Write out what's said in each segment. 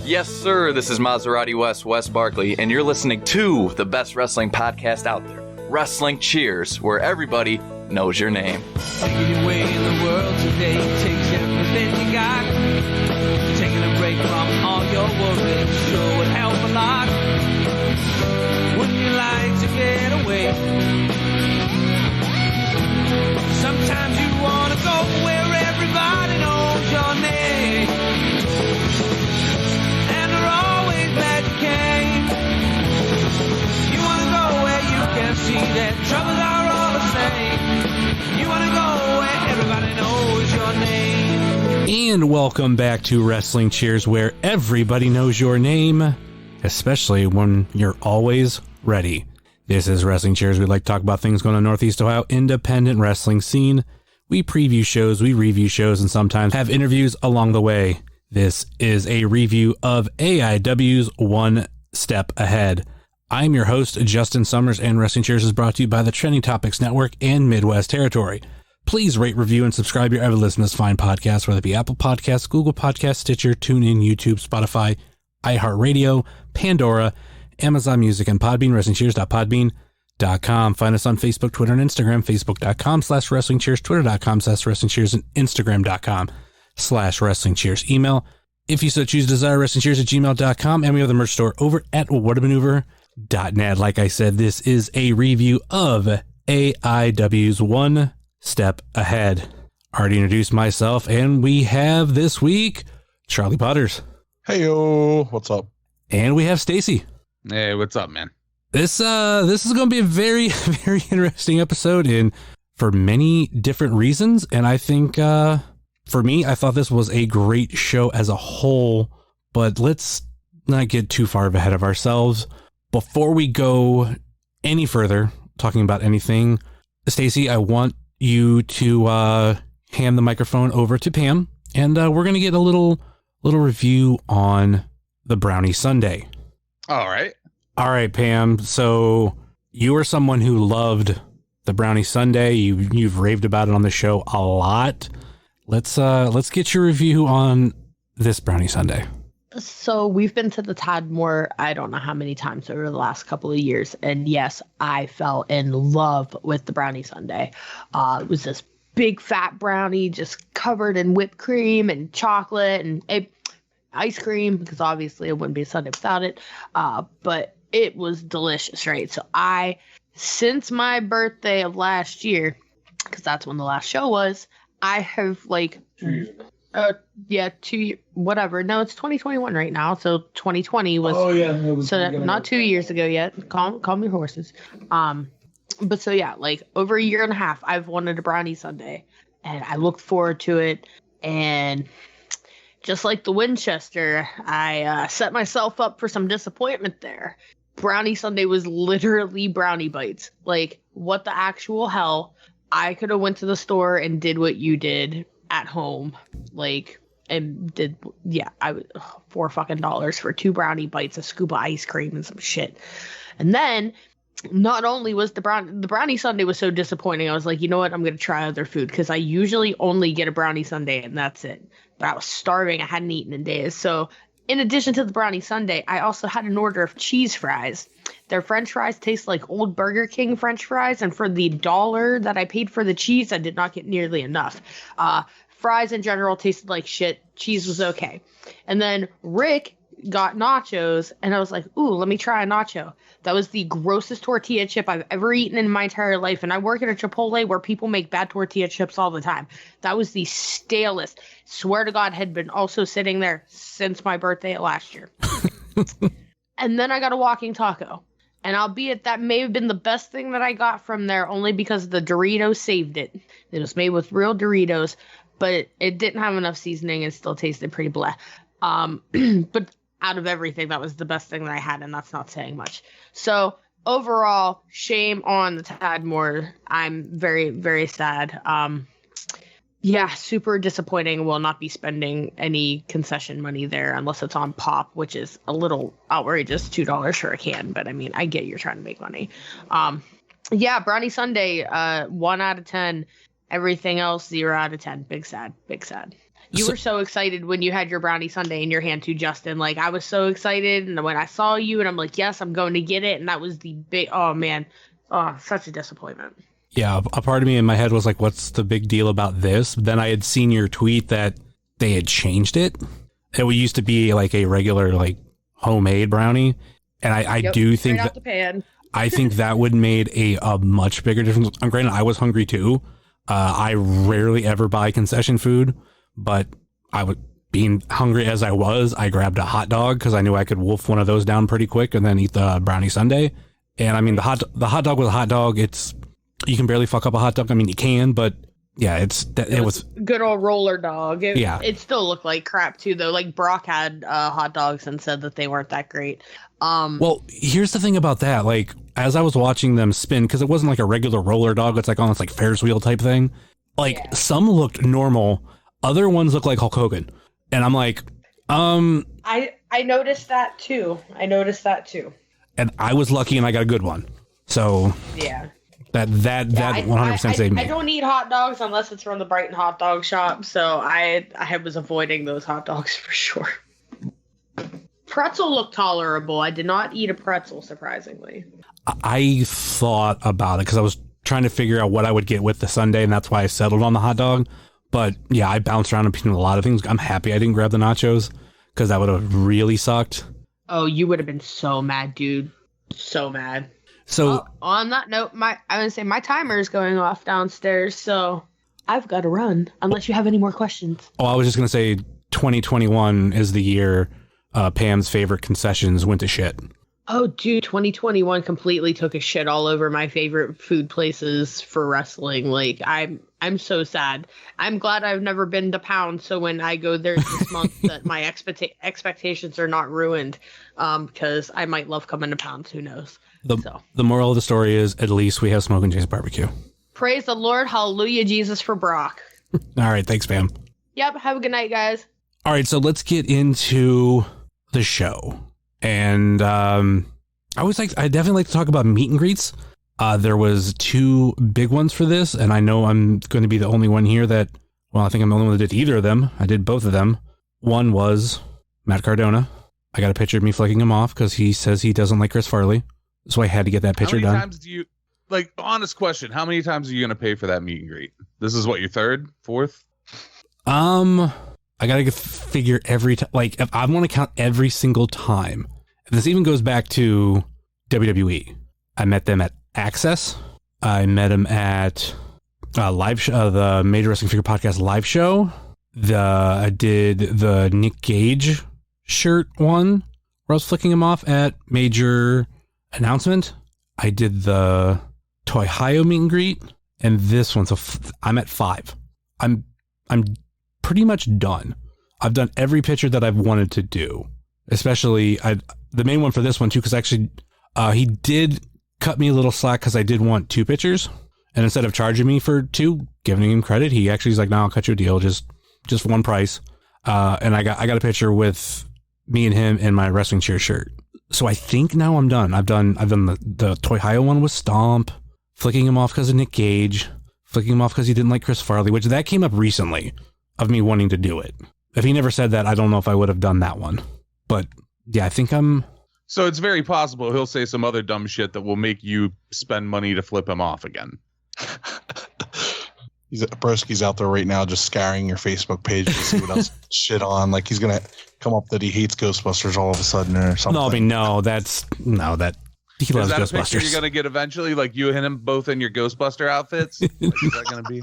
Yes, sir. This is Maserati Wes Barkley, and you're listening to the best wrestling podcast out there, Wrestling Cheers, where everybody knows your name. Taking your way in the world today takes everything you got. Taking a break from all your worries sure would help a lot. Wouldn't you like to get away? Sometimes you want to go where everybody knows your name. And they're always glad you came. You want to go where you can see that troubles are all the same. You want to go where everybody knows your name. And welcome back to Wrestling Cheers, where everybody knows your name, especially when you're always ready. This is Wrestling Cheers. We like to talk about things going on in Northeast Ohio independent wrestling scene. We preview shows, we review shows, and sometimes have interviews along the way. This is a review of AIW's One Step Ahead. I'm your host, Justin Summers, and Wrestling Cheers is brought to you by the Trending Topics Network and Midwest Territory. Please rate, review, and subscribe your ever listen to this fine podcast, whether it be Apple Podcasts, Google Podcasts, Stitcher, TuneIn, YouTube, Spotify, iHeartRadio, Pandora, Amazon Music, and Podbean, WrestlingCheers.podbean.com. Find us on Facebook, Twitter, and Instagram, Facebook.com/WrestlingCheers, Twitter.com/WrestlingCheers, and Instagram.com/WrestlingCheers. Email, if you so choose, desire, WrestlingCheers@gmail.com, and we have the merch store over at whatamaneuver.net. Like I said, this is a review of AIW's One Step Ahead. Already introduced myself, and we have this week Charly Potters. Hey yo, what's up? And we have Stacy. Hey, what's up, man? This is going to be a very, very interesting episode, and for many different reasons. And I think for me, I thought this was a great show as a whole. But let's not get too far ahead of ourselves. Before we go any further, talking about anything, Stacy, I want you to hand the microphone over to Pam, and we're going to get a little review on the Brownie Sundae. All right, Pam. So you are someone who loved the Brownie Sundae. You've raved about it on the show a lot. Let's get your review on this Brownie Sundae. So we've been to the Tadmore, I don't know how many times over the last couple of years. And yes, I fell in love with the Brownie Sundae. It was this big fat brownie just covered in whipped cream and chocolate and ice cream, because obviously it wouldn't be a Sunday without it. But it was delicious, right? So since my birthday of last year, because that's when the last show was, I have 2 years, whatever. No, it's 2021 right now. So 2020 was. Oh yeah, it was so not 2 years ago yet. Calm your horses. But so yeah, over a year and a half, I've wanted a Brownie Sundae, and I looked forward to it. And just like the Winchester, I set myself up for some disappointment there. Brownie Sundae was literally brownie bites. What the actual hell? I could have went to the store and did what you did at home, and did, I would $4 for 2 brownie bites, a scoop of ice cream, and some shit. And then, not only was the Brownie Sundae was so disappointing, I was like, you know what, I'm gonna try other food, because I usually only get a Brownie Sundae and that's it. But I was starving, I hadn't eaten in days, so in addition to the Brownie Sundae, I also had an order of cheese fries. Their French fries taste like old Burger King French fries, and for the $1 that I paid for the cheese, I did not get nearly enough. Fries in general tasted like shit. Cheese was okay. And then Rick got nachos, and I was like, ooh, let me try a nacho. That was the grossest tortilla chip I've ever eaten in my entire life, and I work at a Chipotle where people make bad tortilla chips all the time. That was the stalest. Swear to God, had been also sitting there since my birthday last year. And then I got a walking taco. And albeit that may have been the best thing that I got from there, only because the Doritos saved it. It was made with real Doritos, but it didn't have enough seasoning and still tasted pretty blah. But out of everything, that was the best thing that I had, and that's not saying much. So overall, shame on the Tadmore. I'm very, very sad. Yeah, super disappointing. Will not be spending any concession money there unless it's on pop, which is a little outrageous, $2 for a can. But I mean, I get you're trying to make money. Yeah, Brownie Sundae, 1 out of 10. Everything else, 0 out of 10. Big sad, big sad. You were so excited when you had your brownie sundae in your hand too, Justin. Like, I was so excited, and when I saw you, and I'm like, yes, I'm going to get it, and that was the big, oh man, oh, such a disappointment. Yeah, a part of me in my head was like, what's the big deal about this? Then I had seen your tweet that they had changed it. It used to be like a regular, like, homemade brownie, and I do think that, the pan. I think that would made a much bigger difference. I'm granted, I was hungry too. I rarely ever buy concession food, but being hungry as I was, I grabbed a hot dog because I knew I could wolf one of those down pretty quick and then eat the brownie sundae. And I mean, the hot dog was a hot dog. You can barely fuck up a hot dog. I mean, you can, but yeah, it was good old roller dog. Yeah. It still looked like crap too, though. Like, Brock had hot dogs and said that they weren't that great. Well, here's the thing about that. Like, as I was watching them spin, because it wasn't like a regular roller dog, it's like on this like Ferris wheel type thing. Like, some looked normal, other ones looked like Hulk Hogan, and I'm like, I noticed that too. And I was lucky, and I got a good one. So yeah. That 100% saved me. I don't eat hot dogs unless it's from the Brighton hot dog shop, so I was avoiding those hot dogs for sure. Pretzel looked tolerable. I did not eat a pretzel, surprisingly. I thought about it because I was trying to figure out what I would get with the sundae, and that's why I settled on the hot dog. But yeah, I bounced around between a lot of things. I'm happy I didn't grab the nachos because that would have really sucked. Oh, you would have been so mad, dude. So mad. So on that note, I would say my timer is going off downstairs, so I've got to run unless you have any more questions. Oh, I was just going to say 2021 is the year Pam's favorite concessions went to shit. Oh, dude, 2021 completely took a shit all over my favorite food places for wrestling. Like, I'm so sad. I'm glad I've never been to Pound, so when I go there this month, that my expectations are not ruined, because I might love coming to Pound. Who knows? The moral of the story is, at least we have Smoking Jay's barbecue. Praise the Lord. Hallelujah, Jesus for Brock. All right. Thanks, Pam. Yep. Have a good night, guys. All right. So let's get into the show. And I definitely like to talk about meet and greets. There was 2 big ones for this, and I know I'm going to be the only one here that, well, I think I'm the only one that did either of them. I did both of them. One was Matt Cardona. I got a picture of me flicking him off because he says he doesn't like Chris Farley. So I had to get that picture done. How many times do you, like, honest question, how many times are you going to pay for that meet and greet? This is what, your 3rd, 4th? I got to figure every time, like, if I want to count every single time, and this even goes back to WWE. I met them at Access. I met him at live show, the Major Wrestling Figure Podcast live show. I did the Nick Gage shirt one where I was flicking him off at Major Announcement. I did the Toy Hio meet and greet, and this one. So I'm at 5. I'm pretty much done. I've done every picture that I've wanted to do, especially the main one for this one too, because actually he did cut me a little slack because I did want 2 pictures, and instead of charging me for 2, giving him credit, he actually is like, "No, I'll cut you a deal, just one price." And I got a picture with me and him in my wrestling cheer shirt. So I think now I'm done. I've done the Toy Hio one with Stomp, flicking him off because of Nick Gage, flicking him off because he didn't like Chris Farley, which that came up recently of me wanting to do it. If he never said that, I don't know if I would have done that one. But yeah, I think I'm... So it's very possible he'll say some other dumb shit that will make you spend money to flip him off again. Broski's out there right now just scouring your Facebook page to see what else shit on. Like, he's going to come up that he hates Ghostbusters all of a sudden or something. No, I mean, that he loves Is that Ghostbusters. a picture you're going to get eventually? Like, you and him both in your Ghostbuster outfits? Like, is that going to be...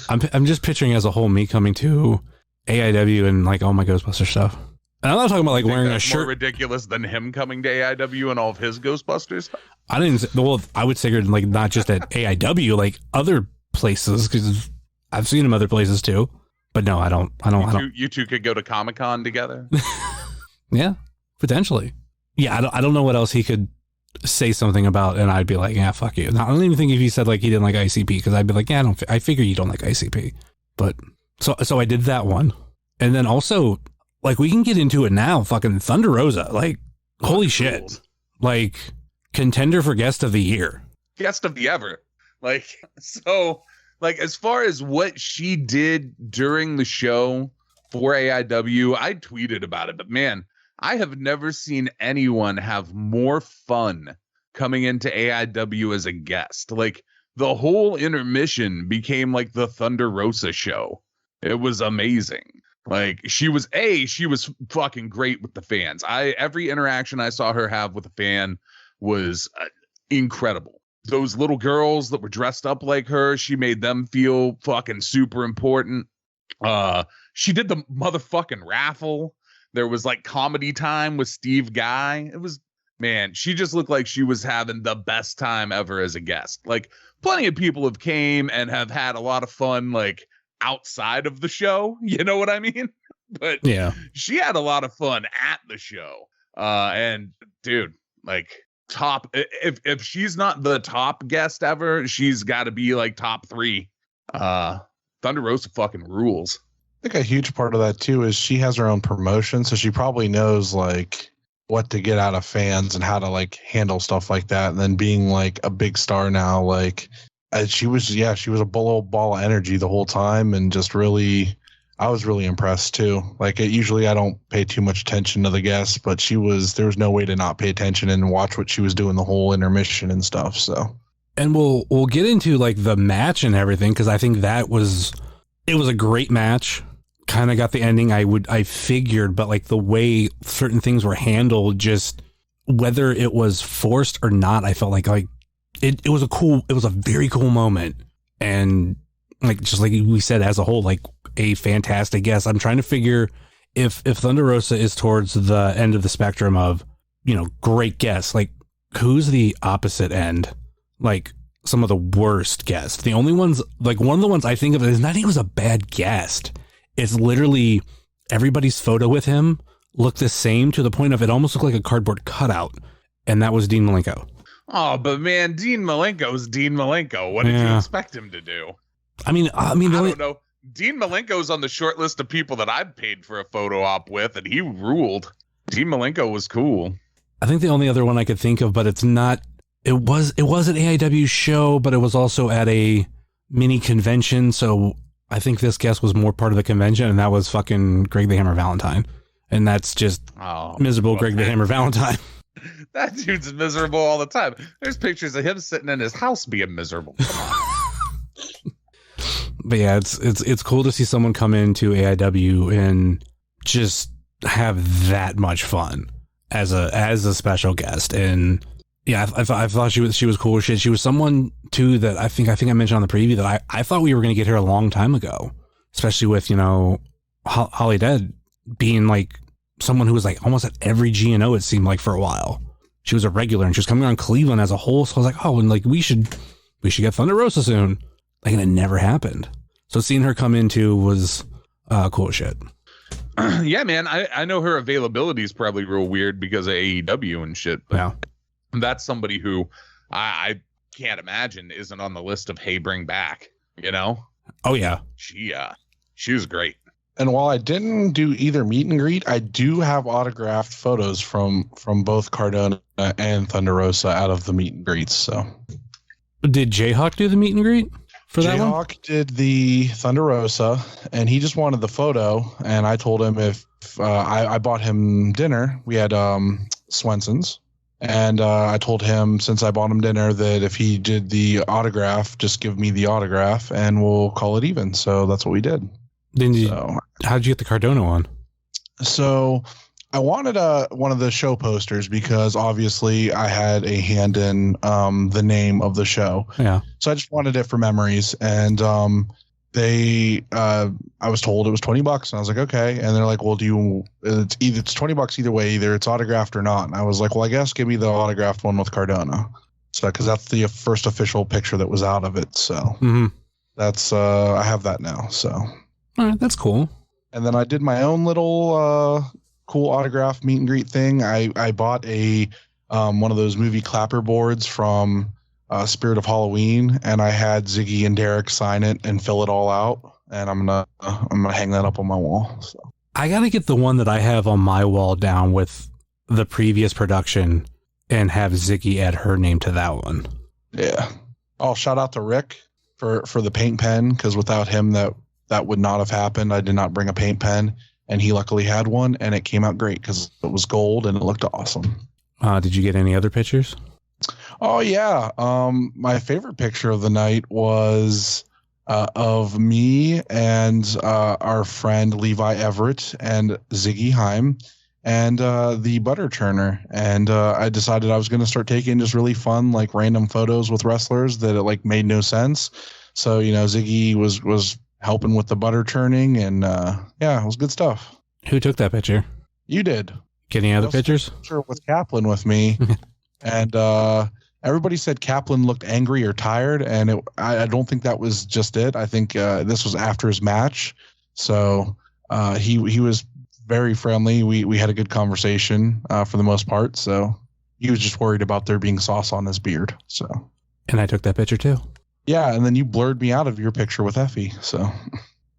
I'm just picturing as a whole me coming to AIW and like all my Ghostbuster stuff. And I'm not talking about like wearing a shirt. More ridiculous than him coming to AIW and all of his Ghostbusters. I didn't. Well, I would say like not just at AIW, like other places, because I've seen him other places too. But no, I don't. You two could go to Comic-Con together. Yeah, potentially. Yeah, I don't know what else he could say something about, and I'd be like, yeah, fuck you. Now, I don't even think if he said like he didn't like ICP, because I'd be like, yeah, I figure you don't like ICP. But so I did that one, and then also like we can get into it now. Fucking Thunderosa, like holy shit, cool. Like contender for guest of the year, guest of the ever. Like, so like as far as what she did during the show for AIW, I tweeted about it, but man, I have never seen anyone have more fun coming into AIW as a guest. Like the whole intermission became like the Thunderosa show. It was amazing. Like she was fucking great with the fans. Every interaction I saw her have with a fan was incredible. Those little girls that were dressed up like her, she made them feel fucking super important. She did the motherfucking raffle. There was like comedy time with Steve Guy. It was, man, she just looked like she was having the best time ever as a guest. Like plenty of people have came and have had a lot of fun, like outside of the show. You know what I mean? But yeah, she had a lot of fun at the show. And dude, like top, if she's not the top guest ever, she's got to be like top 3. Thunderosa fucking rules. I think a huge part of that too is she has her own promotion, so she probably knows like what to get out of fans and how to like handle stuff like that. And then being like a big star now, like she was a ball of energy the whole time, and just really, I was really impressed too. Like usually I don't pay too much attention to the guests, but there was no way to not pay attention and watch what she was doing the whole intermission and stuff. So, and we'll get into like the match and everything, because I think it was a great match. Kind of got the ending I figured, but like the way certain things were handled, just whether it was forced or not, I felt like it was a very cool moment. And like, just like we said, as a whole, like a fantastic guest. I'm trying to figure if Thunderosa is towards the end of the spectrum of, you know, great guests, like who's the opposite end? Like some of the worst guests. The only ones, like one of the ones I think of is not even a bad guest. It's literally everybody's photo with him looked the same to the point of it almost looked like a cardboard cutout. And that was Dean Malenko. Oh, but man, Dean Malenko's Dean Malenko. What did you expect him to do? I mean, I don't know. Dean Malenko's on the short list of people that I've paid for a photo op with, and he ruled. Dean Malenko was cool. I think the only other one I could think of, but it's not, it was an AIW show, but it was also at a mini convention. So I think this guest was more part of the convention, and that was fucking Greg the Hammer Valentine. And that's just miserable Greg the Hammer Valentine. That dude's miserable all the time. There's pictures of him sitting in his house being miserable. Come on. But yeah, it's cool to see someone come into AIW and just have that much fun as a special guest. And yeah, I thought she was cool as shit. She was someone too that I think I mentioned on the preview that I thought we were going to get here a long time ago, especially with, you know, Holly Dead being like someone who was like almost at every G&O, it seemed like, for a while. She was a regular and she was coming on Cleveland as a whole. So I was like, oh, and like we should get Thunderosa soon. Like, and it never happened. So seeing her come into was cool shit. Yeah, man. I know her availability is probably real weird because of AEW and shit. But yeah. That's somebody who I can't imagine isn't on the list of, hey, bring back, you know? Oh, yeah. She was great. And while I didn't do either meet and greet, I do have autographed photos from both Cardona and Thunderosa out of the meet and greets. So, did Jayhawk do the meet and greet for that one? Jayhawk did the Thunderosa, and he just wanted the photo. And I told him if I bought him dinner, we had Swenson's. And I told him, since I bought him dinner, that if he did the autograph, just give me the autograph and we'll call it even. So that's what we did. How'd you get the Cardona one? So I wanted one of the show posters because obviously I had a hand in the name of the show. Yeah. So I just wanted it for memories. And I was told it was $20, and I was like, okay. And they're like, well, it's $20 either way, either it's autographed or not. And I was like, well, I guess give me the autographed one with Cardona. So, cause that's the first official picture that was out of it. So that's, I have that now. So, all right, that's cool. And then I did my own little, cool autograph meet and greet thing. I bought one of those movie clapper boards from, Spirit of Halloween, and I had Ziggy and Derek sign it and fill it all out, and I'm gonna hang that up on my wall. So I gotta get the one that I have on my wall down with the previous production and have Ziggy add her name to that one. Yeah. Oh, shout out to Rick. for the paint pen, because without him that would not have happened. I did not bring a paint pen, and he luckily had one, and it came out great because it was gold and it looked awesome. Did you get any other pictures? Oh yeah. My favorite picture of the night was of me and our friend Levi Everett and Ziggy Heim and the butter churner. And I decided I was going to start taking just really fun, like random photos with wrestlers that it like made no sense. So, Ziggy was helping with the butter churning, and yeah, it was good stuff. Who took that picture? You did. Get any other pictures? Sure, with Kaplan with me. And everybody said Kaplan looked angry or tired, and I don't think that was just it. I think this was after his match. So he was very friendly. We had a good conversation for the most part. So he was just worried about there being sauce on his beard. So. And I took that picture too. Yeah, and then you blurred me out of your picture with Effie. So.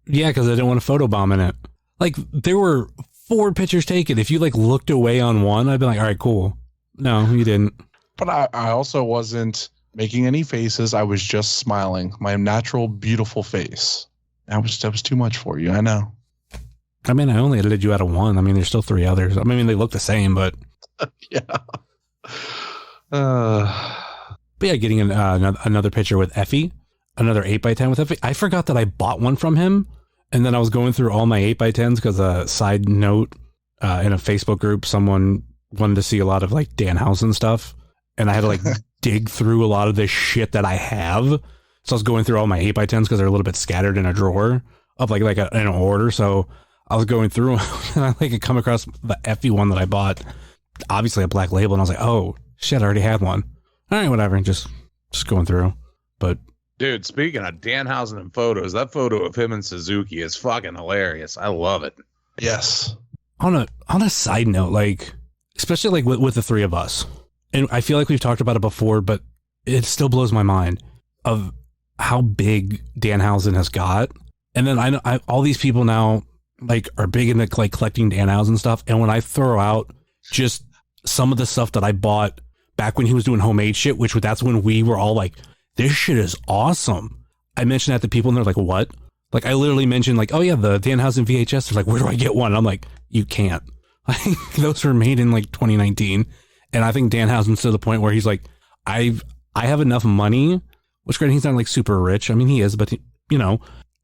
Yeah, because I didn't want to photobomb in it. Like, there were 4 pictures taken. If you like looked away on one, I'd be like, all right, cool. No, you didn't. But I also wasn't making any faces. I was just smiling. My natural, beautiful face. That was too much for you. I know. I mean, I only edited you out of 1. I mean, there's still 3 others. I mean, they look the same, but. Yeah. But yeah, getting another picture with Effie, another 8x10 with Effie. I forgot that I bought one from him. And then I was going through all my 8x10s because a side note in a Facebook group, someone wanted to see a lot of like Dan Halsen stuff. And I had to like dig through a lot of this shit that I have. So I was going through all my 8x10s because they're a little bit scattered in a drawer of like an order. So I was going through and I like come across the Effie one that I bought, obviously a black label. And I was like, oh shit, I already had one. All right, whatever. Just going through. But dude, speaking of Danhausen and photos, that photo of him and Suzuki is fucking hilarious. I love it. Yes. On a side note, like, especially like with the 3 of us, and I feel like we've talked about it before, but it still blows my mind of how big Danhausen has got. And then I know all these people now like are big into like collecting Danhausen stuff. And when I throw out just some of the stuff that I bought back when he was doing homemade shit, that's when we were all like, this shit is awesome. I mentioned that to people and they're like, what? Like I literally mentioned like, oh yeah, the Danhausen VHS. They're like, where do I get one? And I'm like, you can't. Those were made in like 2019. And I think Danhausen's to the point where he's like, I have enough money, which granted he's not like super rich. I mean, he is, but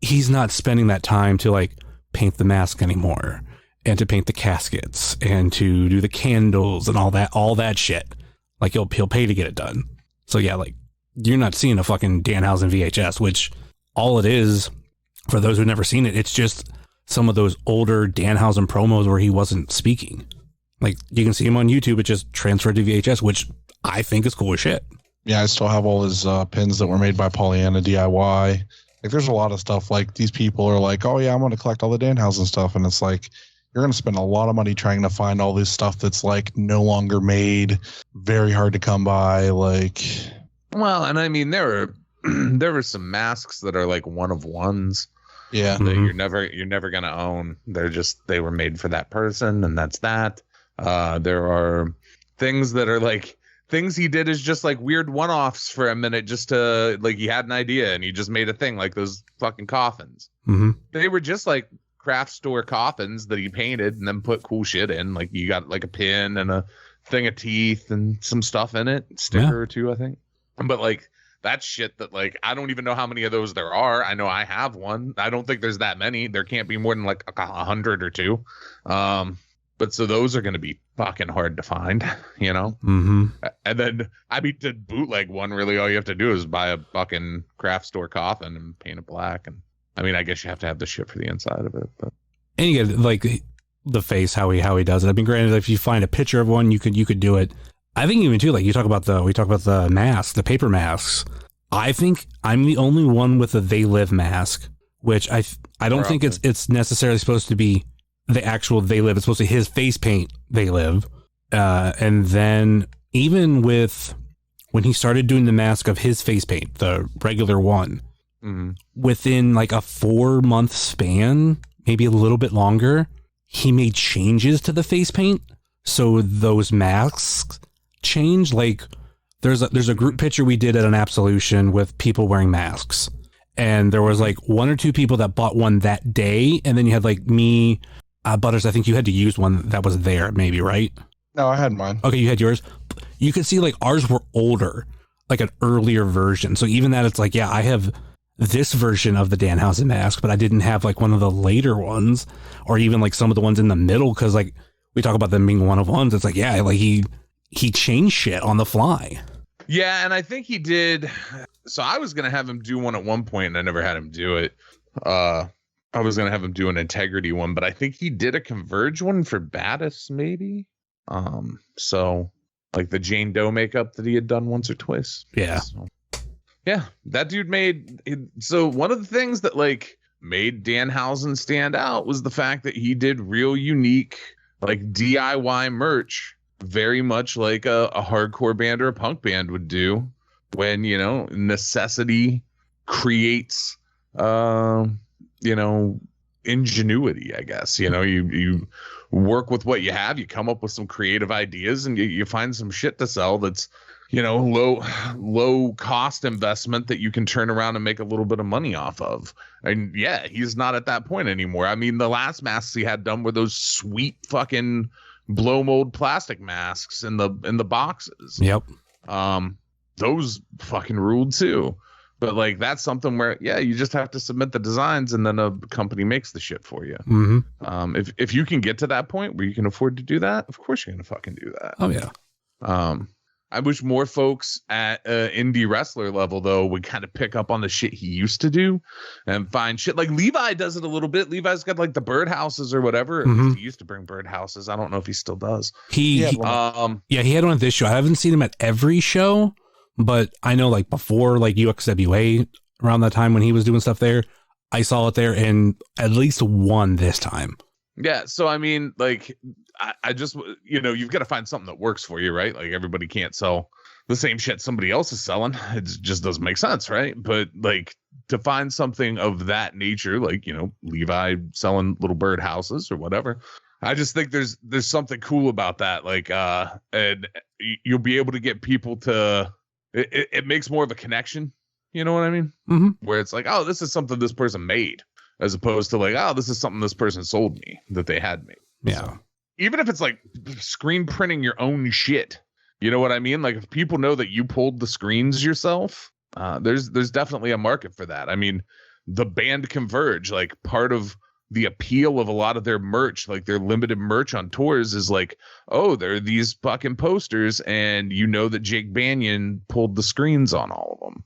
he's not spending that time to like paint the mask anymore and to paint the caskets and to do the candles and all that shit. Like he'll pay to get it done. So yeah, like you're not seeing a fucking Danhausen VHS, which all it is, for those who've never seen it, it's just some of those older Danhausen promos where he wasn't speaking. Like you can see him on YouTube, it just transferred to VHS, which I think is cool as shit. Yeah, I still have all his pins that were made by Pollyanna DIY. Like there's a lot of stuff like these people are like, oh yeah, I'm going to collect all the Danhausen stuff. And it's like, you're going to spend a lot of money trying to find all this stuff that's like no longer made, very hard to come by. Like, well, and I mean, there were some masks that are like one of ones. Yeah. That you're never going to own. They were made for that person and that's that. There are things that are like things he did is just like weird one-offs for a minute, just to like, he had an idea and he just made a thing like those fucking coffins. Mm-hmm. They were just like craft store coffins that he painted and then put cool shit in. Like you got like a pin and a thing of teeth and some stuff in it, sticker or 2, I think. But like that's shit that like I don't even know how many of those there are. I know I have one. I don't think there's that many. There can't be more than like 100 or 2. But so those are going to be fucking hard to find, Mm-hmm. And then I mean, to bootleg one, really all you have to do is buy a fucking craft store coffin and paint it black. And I mean, I guess you have to have the shit for the inside of it, but. And you get like the face, how he does it. I mean, granted, if you find a picture of one, you could do it. I think even too, like we talk about the mask, the paper masks. I think I'm the only one with a They Live mask, which I don't think it's necessarily supposed to be the actual They Live. It's supposed to be his face paint They Live. And then even with when he started doing the mask of his face paint, the regular one, within like a 4-month span, maybe a little bit longer, he made changes to the face paint. So those masks change. Like there's a group picture we did at an Absolution with people wearing masks. and there was like one or two people that bought one that day, and then you had like me, Butters. I think you had to use one that was there, maybe, right? No, I had mine. Okay, you had yours. You could see like ours were older, like an earlier version. So even that, it's like, yeah, I have this version of the Danhausen mask, but I didn't have like one of the later ones, or even like some of the ones in the middle, because like we talk about them being one of ones. It's like, yeah, like he changed shit on the fly. Yeah, and I think he did. So I was gonna have him do one at one point, and I never had him do it. I was gonna have him do an integrity one, but I think he did a Converge one for Battis, maybe. So like the Jane Doe makeup that he had done once or twice. Yeah. So, yeah, that dude made. So one of the things that like made Danhausen stand out was the fact that he did real unique like DIY merch, very much like a hardcore band or a punk band would do when, you know, necessity creates, you know, ingenuity, I guess. You know, you work with what you have, you come up with some creative ideas, and you find some shit to sell that's, you know, low cost investment that you can turn around and make a little bit of money off of. And yeah, he's not at that point anymore. I mean, the last masks he had done were those sweet fucking blow mold plastic masks in the boxes. Yep. Those fucking ruled too. But like, that's something where, yeah, you just have to submit the designs and then a company makes the shit for you. Mm-hmm. If you can get to that point where you can afford to do that, of course you're going to fucking do that. Oh yeah. I wish more folks at indie wrestler level, though, would kind of pick up on the shit he used to do and find shit like Levi does it a little bit. Levi's got like the birdhouses or whatever. Mm-hmm. He used to bring birdhouses. I don't know if he still does. He had one at this show. I haven't seen him at every show, but I know like before like UXWA around that time when he was doing stuff there, I saw it there and at least one this time. Yeah. So, I mean, like, I just, you know, you've got to find something that works for you, right? Like everybody can't sell the same shit somebody else is selling. It just doesn't make sense, right? But like to find something of that nature, like, you know, Levi selling little bird houses or whatever. I just think there's something cool about that. Like, and you'll be able to get people to, it makes more of a connection. You know what I mean? Mm-hmm. Where it's like, oh, this is something this person made, as opposed to like, oh, this is something this person sold me that they had made. Yeah. So, even if it's like screen printing your own shit, you know what I mean? Like if people know that you pulled the screens yourself, there's definitely a market for that. I mean, the band Converge, like part of the appeal of a lot of their merch, like their limited merch on tours is like, oh, there are these fucking posters and you know that Jake Banyan pulled the screens on all of them.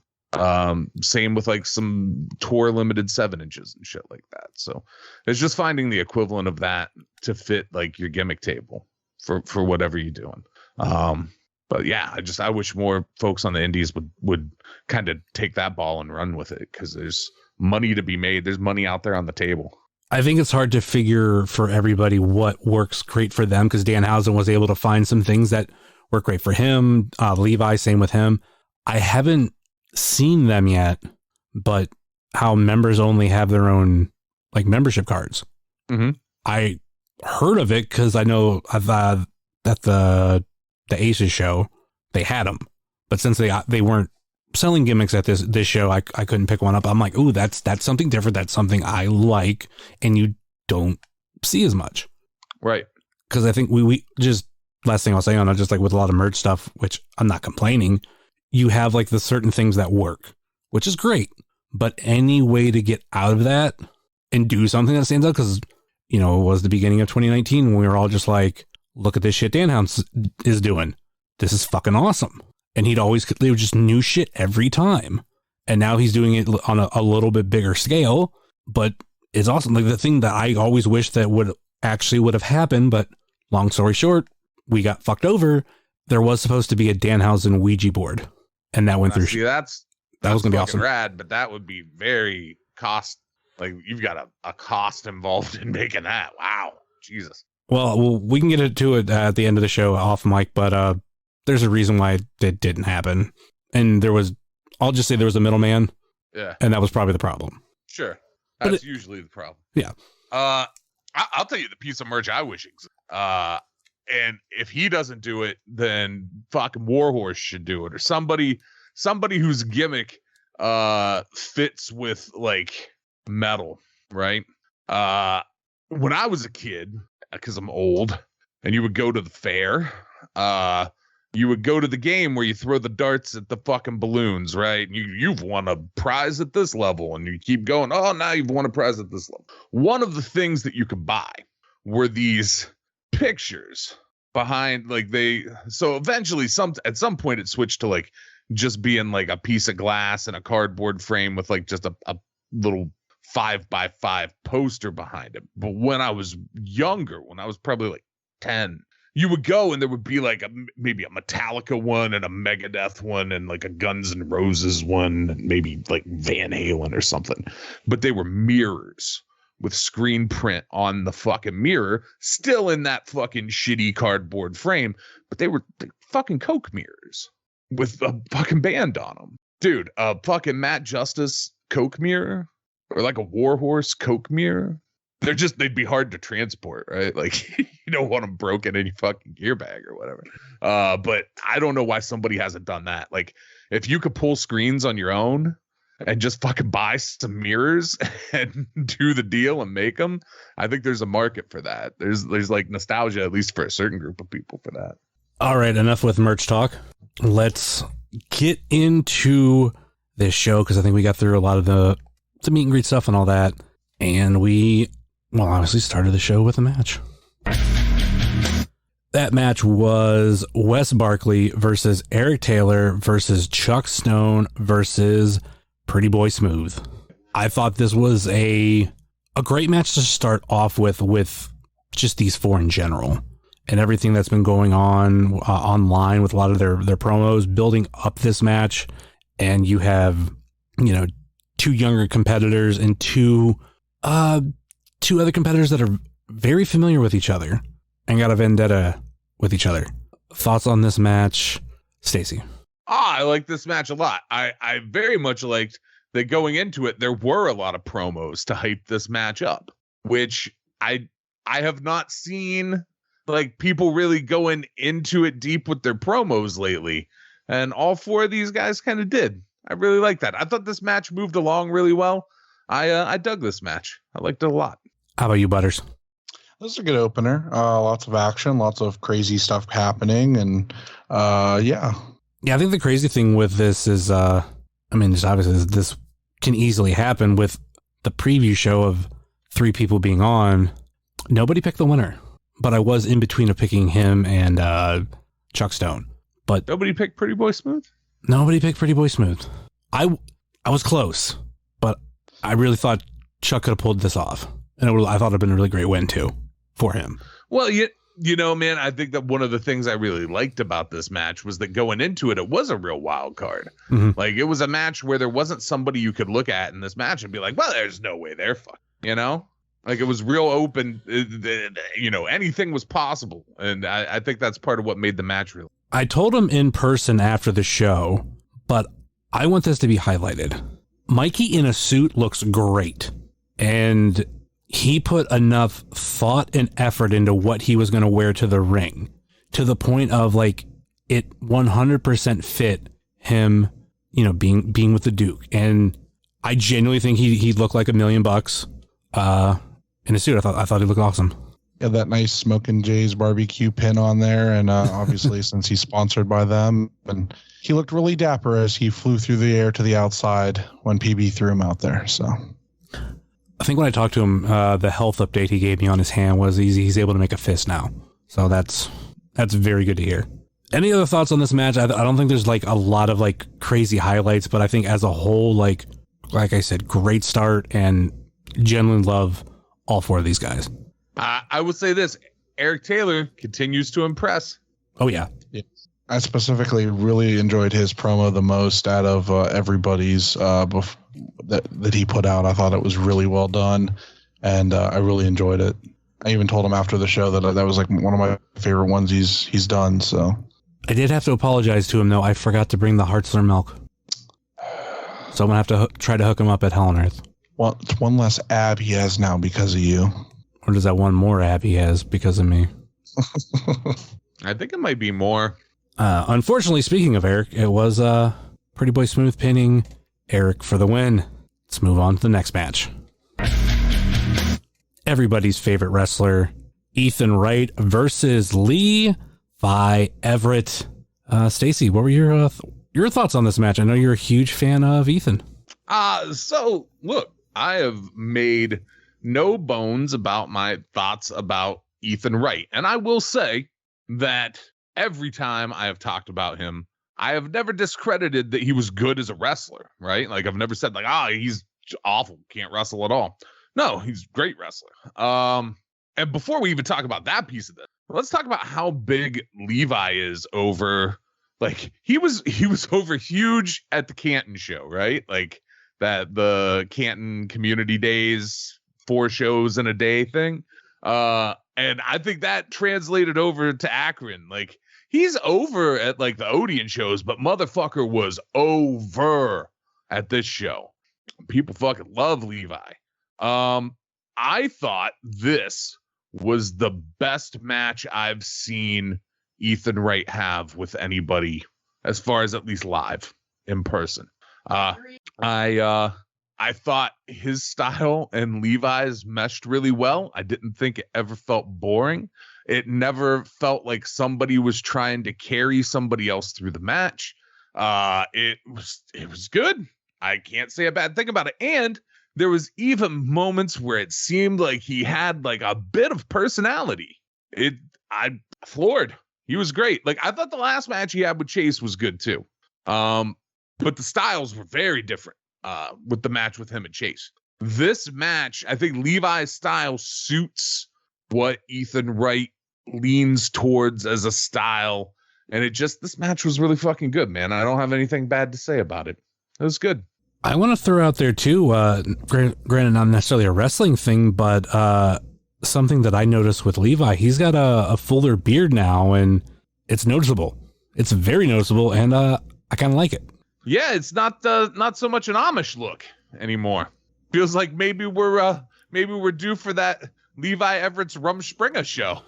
Same with like some tour limited 7-inches and shit like that. So it's just finding the equivalent of that to fit like your gimmick table for whatever you're doing. But yeah, I wish more folks on the indies would kind of take that ball and run with it, because there's money to be made. There's money out there on the table. I think it's hard to figure for everybody what works great for them, because Danhausen was able to find some things that work great for him. Levi, same with him. I haven't seen them yet, but how members only have their own like membership cards. Mm-hmm. I heard of it because I know at the Aces show they had them, but since they weren't selling gimmicks at this show, I couldn't pick one up. I'm like, ooh, that's something different. That's something I like, and you don't see as much, right? Because I think we just, last thing I'll say on it, just like with a lot of merch stuff, which I'm not complaining, you have like the certain things that work, which is great, but any way to get out of that and do something that stands out, because, you know, it was the beginning of 2019 when we were all just like, look at this shit Danhausen is doing. This is fucking awesome. And they were just new shit every time. And now he's doing it on a little bit bigger scale, but it's awesome. Like the thing that I always wish that would have happened, but long story short, we got fucked over. There was supposed to be a Danhausen Ouija board, and that went through. See, that was gonna be awesome. Rad, but that would be very cost. Like you've got a cost involved in making that. Wow, Jesus. Well, we can get into it at the end of the show off mic, but there's a reason why it didn't happen, and I'll just say there was a middleman. Yeah, and that was probably the problem. Sure, that's usually the problem. Yeah. I'll tell you the piece of merch I wish existed. And if he doesn't do it, then fucking Warhorse should do it, or somebody whose gimmick fits with like metal, right? When I was a kid, because I'm old, and you would go to the fair, you would go to the game where you throw the darts at the fucking balloons, right? You've won a prize at this level, and you keep going. Oh, now you've won a prize at this level. One of the things that you could buy were these pictures behind, like so eventually at some point it switched to like just being like a piece of glass and a cardboard frame with like just a little 5x5 poster behind it. But when I was younger, when I was probably like 10, you would go and there would be like maybe a Metallica one and a Megadeth one and like a Guns N' Roses one and maybe like Van Halen or something. But they were mirrors with screen print on the fucking mirror, still in that fucking shitty cardboard frame, but they were fucking Coke mirrors with a fucking band on them. Dude, a fucking Matt Justice Coke mirror or like a Warhorse Coke mirror. They'd be hard to transport, right? Like you don't want them broken in your fucking gear bag or whatever. But I don't know why somebody hasn't done that. Like if you could pull screens on your own and just fucking buy some mirrors and do the deal and make them, I think there's a market for that. There's like nostalgia, at least for a certain group of people, for that. All right, enough with merch talk. Let's get into this show because I think we got through a lot of the meet and greet stuff and all that. And we, obviously started the show with a match. That match was Wes Barkley versus Eric Taylor versus Chuck Stone versus Pretty Boy Smooth. I thought this was a great match to start off with just these four in general and everything that's been going on online with a lot of their promos building up this match. And you have, two younger competitors and two other competitors that are very familiar with each other and got a vendetta with each other. Thoughts on this match, Stacy? I like this match a lot. I very much liked that going into it. There were a lot of promos to hype this match up, which I have not seen like people really going into it deep with their promos lately. And all four of these guys kind of did. I really like that. I thought this match moved along really well. I dug this match. I liked it a lot. How about you, Butters? This is a good opener. Lots of action, lots of crazy stuff happening, and yeah. Yeah, I think the crazy thing with this is, just obviously this can easily happen with the preview show of three people being on. Nobody picked the winner, but I was in between of picking him and Chuck Stone. But nobody picked Pretty Boy Smooth? Nobody picked Pretty Boy Smooth. I was close, but I really thought Chuck could have pulled this off. And I thought it would have been a really great win, too, for him. Well, you know, man, I think that one of the things I really liked about this match was that going into it, it was a real wild card. Mm-hmm. Like, it was a match where there wasn't somebody you could look at in this match and be like, well, there's no way they're fucking, Like, it was real open. Anything was possible. And I think that's part of what made the match real. I told him in person after the show, but I want this to be highlighted. Mikey in a suit looks great. And he put enough thought and effort into what he was going to wear to the ring to the point of like it 100% fit him, being with the Duke. And I genuinely think he looked like $1 million in a suit. I thought he looked awesome. Yeah, that nice Smokin' Jay's barbecue pin on there. And obviously since he's sponsored by them, and he looked really dapper as he flew through the air to the outside when PB threw him out there. So I think when I talked to him, the health update he gave me on his hand was he's able to make a fist now. So that's very good to hear. Any other thoughts on this match? I don't think there's like a lot of like crazy highlights, but I think as a whole, like I said, great start and genuinely love all four of these guys. I would say this, Eric Taylor continues to impress. Oh yeah. I specifically really enjoyed his promo the most out of everybody's that he put out. I thought it was really well done, and I really enjoyed it. I even told him after the show that was like one of my favorite ones he's done. So I did have to apologize to him though. I forgot to bring the Hartzler milk, so I'm gonna have to try to hook him up at Hell on Earth. Well, it's one less ab he has now because of you. Or does that one more ab he has because of me? I think it might be more. Unfortunately, speaking of Eric, it was Pretty Boy Smooth pinning Eric for the win. Let's move on to the next match. Everybody's favorite wrestler, Ethan Wright versus Levi Everett. Stacy, what were your thoughts on this match? I know you're a huge fan of Ethan. So look, I have made no bones about my thoughts about Ethan Wright. And I will say that every time I have talked about him, I have never discredited that he was good as a wrestler, right? Like I've never said like, he's awful, can't wrestle at all. No, he's a great wrestler. And before we even talk about that piece of this, let's talk about how big Levi is over, like he was over huge at the Canton show, right? Like that the Canton Community Days, 4 shows in a day thing. And I think that translated over to Akron. Like he's over at like the Odeon shows, but motherfucker was over at this show. People fucking love Levi. I thought this was the best match I've seen Ethan Wright have with anybody, as far as at least live in person. I thought his style and Levi's meshed really well. I didn't think it ever felt boring. It never felt like somebody was trying to carry somebody else through the match. It was good. I can't say a bad thing about it. And there was even moments where it seemed like he had like a bit of personality. I floored. He was great. Like I thought the last match he had with Chase was good too. But the styles were very different with the match with him and Chase. This match, I think Levi's style suits what Ethan Wright leans towards as a style. And this match was really fucking good, man. I don't have anything bad to say about it. It was good. I want to throw out there too, granted not necessarily a wrestling thing, but something that I noticed with Levi, he's got a fuller beard now, and it's noticeable. It's very noticeable, and I kind of like it. Yeah, it's not so much an Amish look anymore. Feels like maybe we're due for that Levi Everett's Rumspringa show.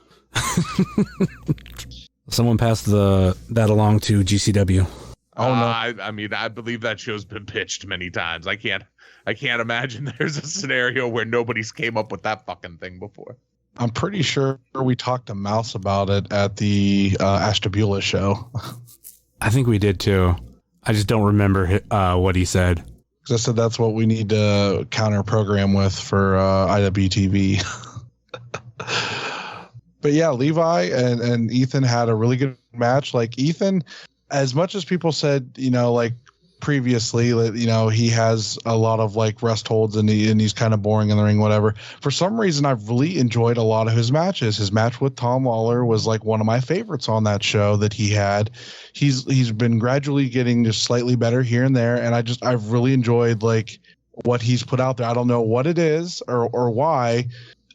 Someone passed that along to GCW. Oh no! I mean, I believe that show's been pitched many times. I can't imagine there's a scenario where nobody's came up with that fucking thing before. I'm pretty sure we talked to Mouse about it at the Ashtabula show. I think we did too. I just don't remember what he said. Because I said that's what we need to counter program with for IWTV. But yeah, Levi and Ethan had a really good match. Like Ethan, as much as people said, like previously, he has a lot of like rest holds and he's kind of boring in the ring, whatever. For some reason, I've really enjoyed a lot of his matches. His match with Tom Lawler was like one of my favorites on that show that he had. He's been gradually getting just slightly better here and there, and I've really enjoyed like what he's put out there. I don't know what it is or why.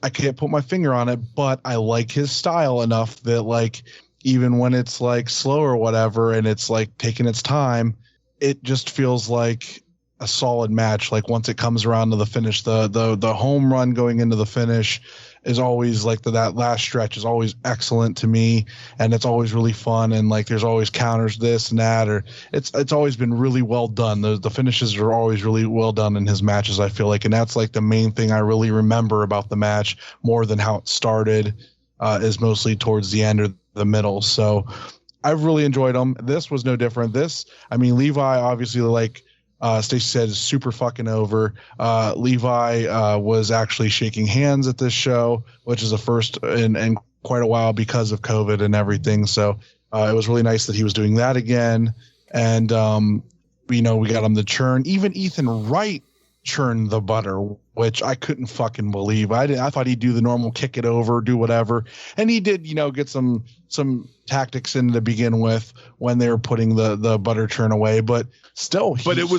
I can't put my finger on it, but I like his style enough that like even when it's like slow or whatever and it's like taking its time, it just feels like a solid match. Like once it comes around to the finish, the home run going into the finish is always like that last stretch is always excellent to me, and it's always really fun, and like there's always counters this and that, or it's always been really well done. The finishes are always really well done in his matches, I feel like, and that's like the main thing I really remember about the match more than how it started, is mostly towards the end or the middle. So I've really enjoyed them. This was no different. Levi obviously, like Stacy said, is super fucking over. Levi was actually shaking hands at this show, which is a first in quite a while because of COVID and everything. So it was really nice that he was doing that again. And, we got him to churn. Even Ethan Wright churned the butter, which I couldn't fucking believe. I thought he'd do the normal kick it over, do whatever. And he did, get some tactics in to begin with when they were putting the butter churn away, but still. But it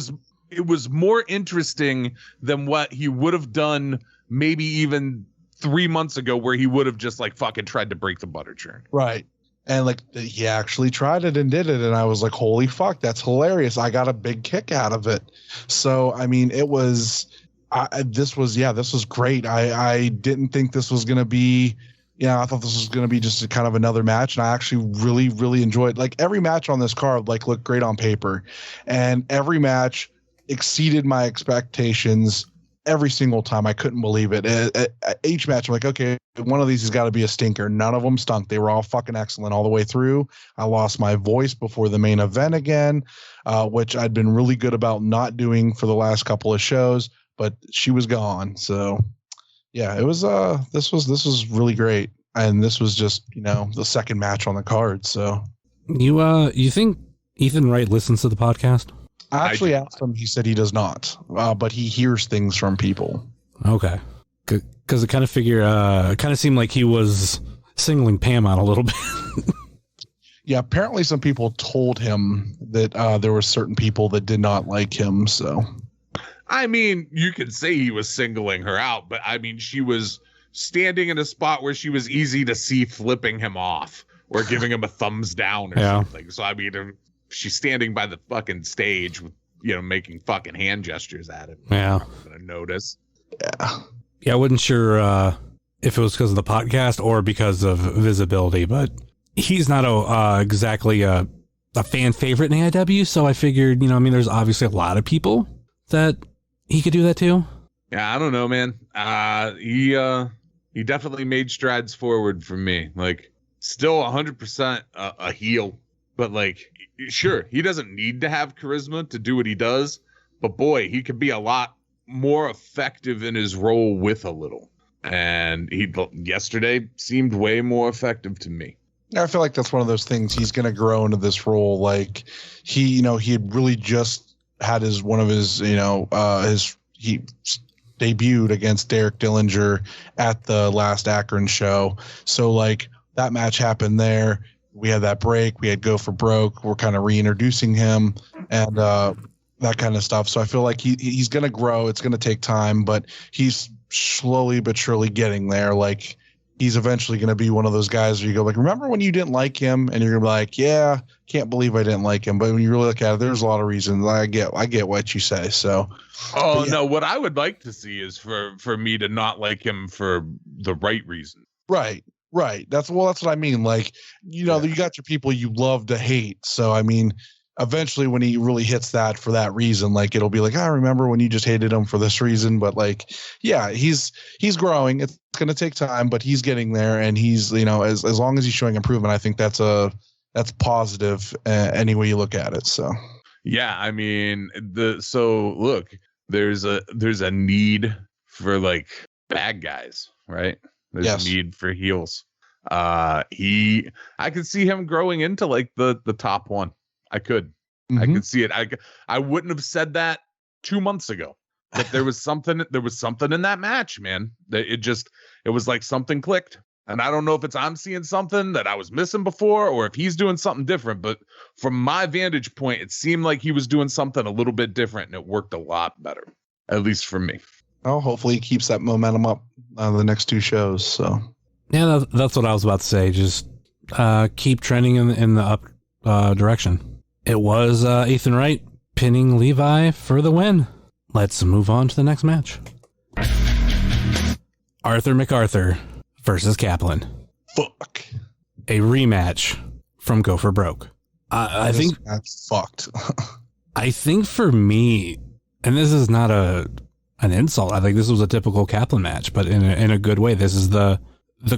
was more interesting than what he would have done maybe even 3 months ago, where he would have just like fucking tried to break the butter churn. Right. And like he actually tried it and did it. And I was like, holy fuck, that's hilarious. I got a big kick out of it. So, it was, this was great. I didn't think this was going to be, I thought this was going to be just a kind of another match. And I actually really, really enjoyed, like every match on this card, like looked great on paper, and every match exceeded my expectations every single time. I couldn't believe it. Each match, I'm like, okay, one of these has got to be a stinker. None of them stunk. They were all fucking excellent all the way through. I lost my voice before the main event again, which I'd been really good about not doing for the last couple of shows, but she was gone. So yeah, it was, this was really great. And this was just, the second match on the card. So you think Ethan Wright listens to the podcast? I actually asked him. He said he does not, but he hears things from people. Okay. Because it kind of seemed like he was singling Pam out a little bit. Yeah, apparently some people told him that there were certain people that did not like him. So, I mean, you could say he was singling her out, but I mean, she was standing in a spot where she was easy to see flipping him off or giving him a thumbs down or something. So, I mean, she's standing by the fucking stage with, making fucking hand gestures at him. Yeah. I'm gonna notice. Yeah, I wasn't sure if it was because of the podcast or because of visibility, but he's not exactly a fan favorite in AIW, so I figured, there's obviously a lot of people that he could do that to. Yeah, I don't know, man. He definitely made strides forward for me. Like, still 100% a heel, but like, sure, he doesn't need to have charisma to do what he does, but boy, he could be a lot more effective in his role with a little. And he yesterday seemed way more effective to me. I feel like that's one of those things. He's going to grow into this role. Like he had really just had he debuted against Derek Dillinger at the last Akron show. So like that match happened there. We had that break. We had Go for Broke. We're kind of reintroducing him and that kind of stuff. So I feel like he's going to grow. It's going to take time, but he's slowly but surely getting there. Like he's eventually going to be one of those guys where you go like, remember when you didn't like him? And you're going to be like, yeah, can't believe I didn't like him. But when you really look at it, there's a lot of reasons. I get what you say. So, no, what I would like to see is for me to not like him for the right reason. Right. That's what I mean. Like, you got your people you love to hate. So, I mean, eventually when he really hits that for that reason, like it'll be like, I remember when you just hated him for this reason. But like, yeah, he's growing. It's going to take time, but he's getting there. And he's, as long as he's showing improvement, I think that's positive any way you look at it. So, yeah, I mean, look, there's a need for like bad guys, right? There's a need for heels. I could see him growing into like the top one. I could see it. I wouldn't have said that 2 months ago, but there was something in that match, man, that it was like something clicked. And I don't know if I'm seeing something that I was missing before or if he's doing something different, but from my vantage point, it seemed like he was doing something a little bit different and it worked a lot better, at least for me. Oh, hopefully he keeps that momentum up the next two shows. So yeah, that's what I was about to say. Just keep trending in the up direction. It was Ethan Wright pinning Levi for the win. Let's move on to the next match. Arthur MacArthur versus Kaplan. Fuck. A rematch from Go for Broke. I think that's fucked. I think for me, and this is not an insult. I think this was a typical Kaplan match, but in a good way. This is the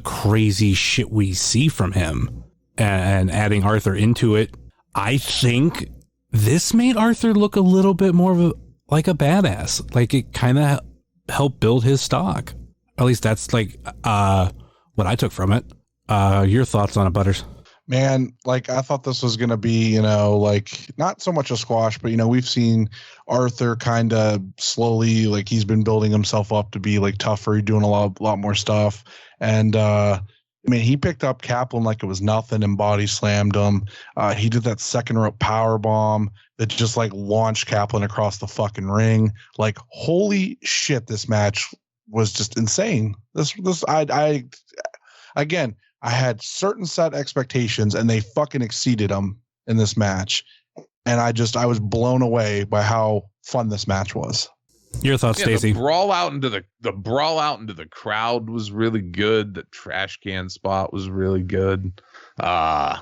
crazy shit we see from him, and adding Arthur into it. I think this made Arthur look a little bit more like a badass. Like it kind of helped build his stock. At least that's like what I took from it. Your thoughts on it, Butters? Man, like I thought this was going to be, like not so much a squash, but, we've seen Arthur kind of slowly, like he's been building himself up to be like tougher, doing a lot more stuff. And, he picked up Kaplan like it was nothing and body slammed him. He did that second rope power bomb that just like launched Kaplan across the fucking ring. Like, holy shit, this match was just insane. I had certain set expectations and they fucking exceeded them in this match. And I was blown away by how fun this match was. Your thoughts, Stacy? The brawl out into the crowd was really good. The trash can spot was really good. This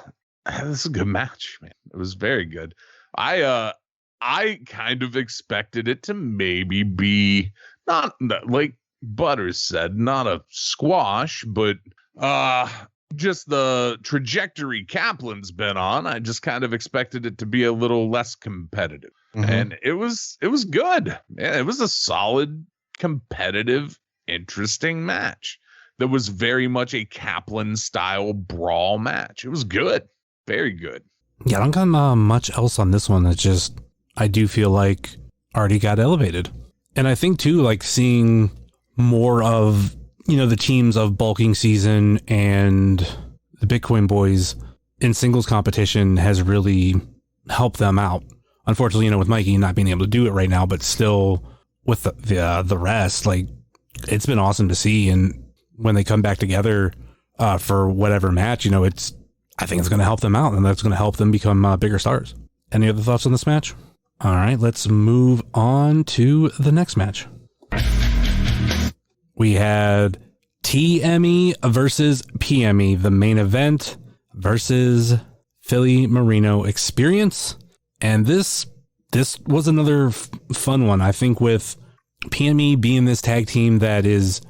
is a good match, man. It was very good. I I kind of expected it to maybe be not like Butters said, not a squash, but just the trajectory Kaplan's been on. I just kind of expected it to be a little less competitive. And it was good. Yeah, it was a solid, competitive, interesting match. That was very much a Kaplan style brawl match. It was good. Very good. Yeah, I don't got much else on this one. It's just, I do feel like Artie got elevated. And I think too, like seeing more of, the teams of Bulking Season and the Bitcoin Boys in singles competition has really helped them out. Unfortunately, with Mikey not being able to do it right now, but still with the rest, like it's been awesome to see. And when they come back together for whatever match, I think it's going to help them out, and that's going to help them become bigger stars. Any other thoughts on this match? All right, let's move on to the next match. We had TME versus PME, the main event versus Philly Marino Experience. And this was another fun one. I think with PME being this tag team that is,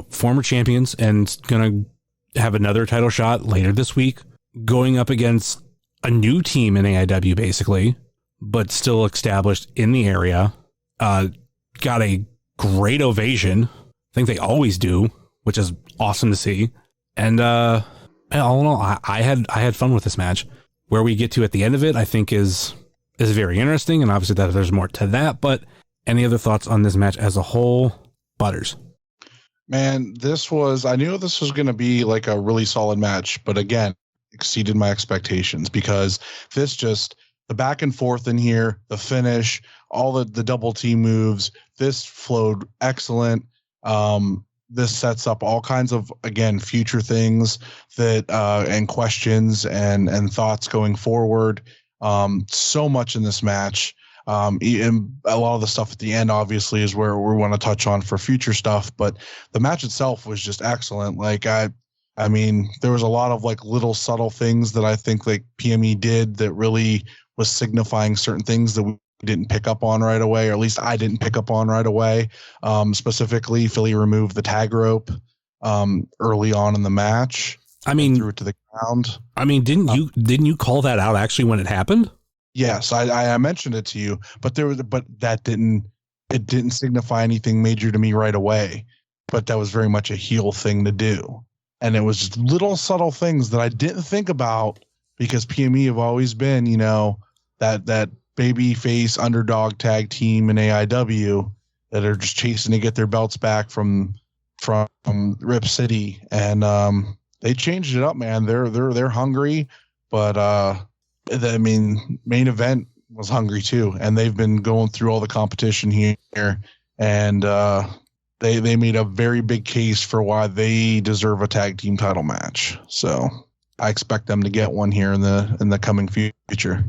former champions and going to have another title shot later this week, going up against a new team in AIW basically, but still established in the area. Got a great ovation. I think they always do, which is awesome to see. And all in all, I had fun with this match. Where we get to at the end of it, I think is very interesting, and obviously that there's more to that. But any other thoughts on this match as a whole, Butters? Man, I knew this was going to be like a really solid match, but again, exceeded my expectations because the back and forth in here, the finish, all the double team moves, this flowed excellent. This sets up all kinds of, again, future things that and questions and thoughts going forward. So much in this match. And a lot of the stuff at the end, obviously, is where we want to touch on for future stuff. But the match itself was just excellent. Like I mean, there was a lot of like little subtle things that I think like PME did that really was signifying certain things that we didn't pick up on right away, or at least I didn't pick up on right away. Specifically, Philly removed the tag rope early on in the match. I mean, threw it to the ground. I mean, didn't you call that out actually when it happened? Yes, I mentioned it to you, but that didn't signify anything major to me right away. But that was very much a heel thing to do, and it was just little subtle things that I didn't think about because PME have always been, that baby face underdog tag team in AIW that are just chasing to get their belts back from Rip City, and they changed it up, man. They're hungry, but main event was hungry too, and they've been going through all the competition here, and they made a very big case for why they deserve a tag team title match. So I expect them to get one here in the coming future,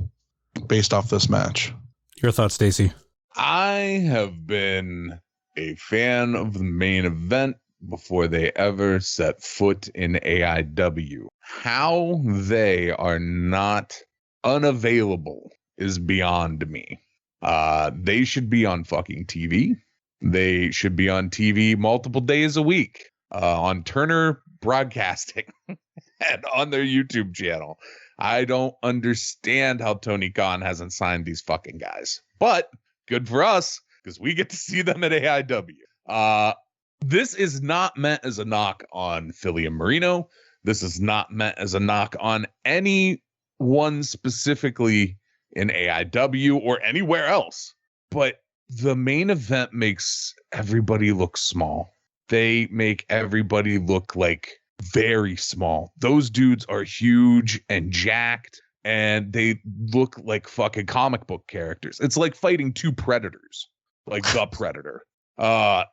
based off this match. Your thoughts, Stacy? I have been a fan of the main event before they ever set foot in AIW. How they are not unavailable is beyond me. They should be on fucking TV. They should be on TV multiple days a week on Turner Broadcasting and on their YouTube channel. I don't understand how Tony Khan hasn't signed these fucking guys, but good for us because we get to see them at AIW. This is not meant as a knock on Philly and Marino. This is not meant as a knock on anyone specifically in AIW or anywhere else. But the main event makes everybody look small. They make everybody look like very small. Those dudes are huge and jacked, and they look like fucking comic book characters. It's like fighting two predators, like the Predator.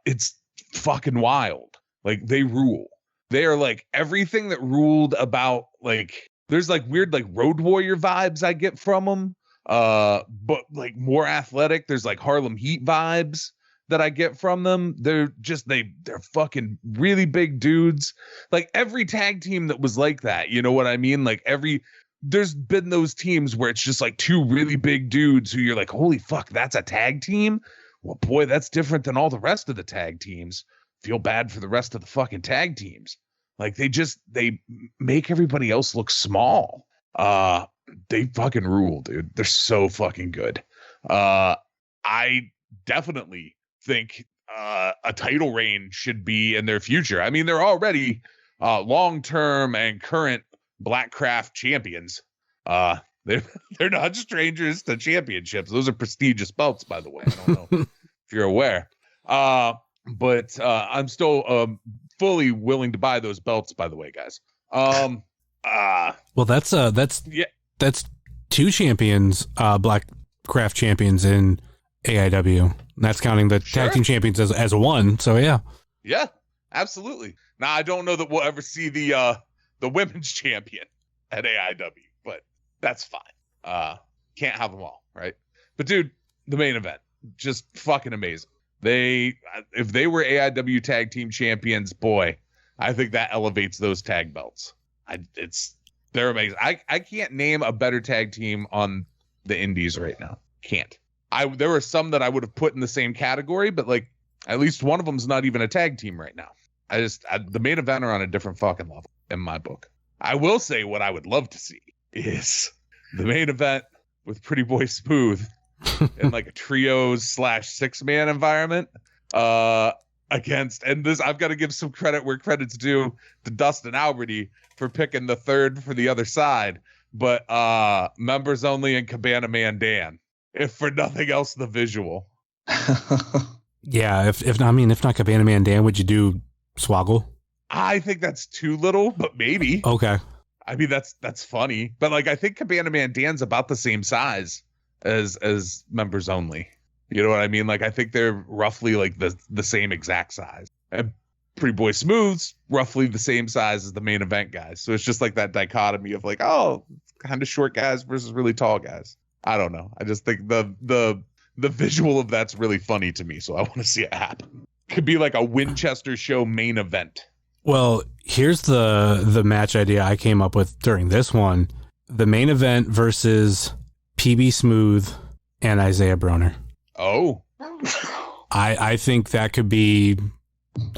It's fucking wild. Like, they rule. They are like everything that ruled about, like, there's like weird like Road Warrior vibes I get from them, but like more athletic. There's like Harlem Heat vibes that I get from them. They're just they're fucking really big dudes. Like every tag team that was like that, you know what I mean? Like every there's been those teams where it's just like two really big dudes who you're like, holy fuck, that's a tag team. Well, boy, that's different than all the rest of the tag teams. Feel bad for the rest of the fucking tag teams. Like they make everybody else look small. They fucking rule, dude. They're so fucking good. I definitely think a title reign should be in their future. I mean, they're already long-term and current Blackcraft champions. They're not strangers to championships. Those are prestigious belts, by the way. I don't know if you're aware. But I'm still fully willing to buy those belts, by the way, guys. Well, that's two champions, Blackcraft champions in AIW. That's counting the tag team champions as one. So yeah. Yeah, absolutely. Now I don't know that we'll ever see the women's champion at AIW, but that's fine. Can't have them all, right? But dude, the main event, just fucking amazing. If they were AIW tag team champions, boy, I think that elevates those tag belts. They're amazing. I can't name a better tag team on the indies right now. Can't. There were some that I would have put in the same category, but like at least one of them's not even a tag team right now. The main event are on a different fucking level in my book. I will say what I would love to see is the main event with Pretty Boy Smooth in like a trios / 6-man environment against, and this I've got to give some credit where credit's due to Dustin Alberty for picking the third for the other side, but members only and Cabana Man Dan, if for nothing else, the visual. Yeah, if not Cabana Man Dan, would you do Swoggle? I think that's too little, but maybe. Okay. I mean, that's funny, but like I think Cabana Man Dan's about the same size as members only. You know what I mean? Like I think they're roughly like the same exact size. And Pretty Boy Smooth's roughly the same size as the main event guys. So it's just like that dichotomy of like, oh, kind of short guys versus really tall guys. I don't know. I just think the visual of that's really funny to me. So I want to see it happen. Could be like a Winchester show main event. Well, here's the match idea I came up with during this one. The main event versus PB Smooth and Isaiah Broner. Oh. I think that could be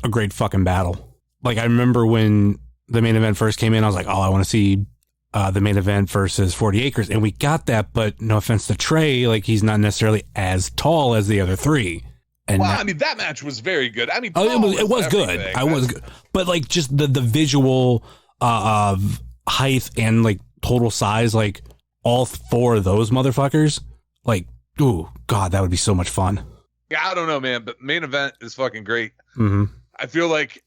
a great fucking battle. Like I remember when the main event first came in, I was like, oh, I want to see the main event versus 40 Acres. And we got that, but no offense to Trey, like he's not necessarily as tall as the other three. And well, I mean, that match was very good. I mean, it was good. I was good. But like just the visual of height and like total size, like all four of those motherfuckers, like, ooh, God, that would be so much fun. Yeah, I don't know, man, but main event is fucking great. Mm-hmm. I feel like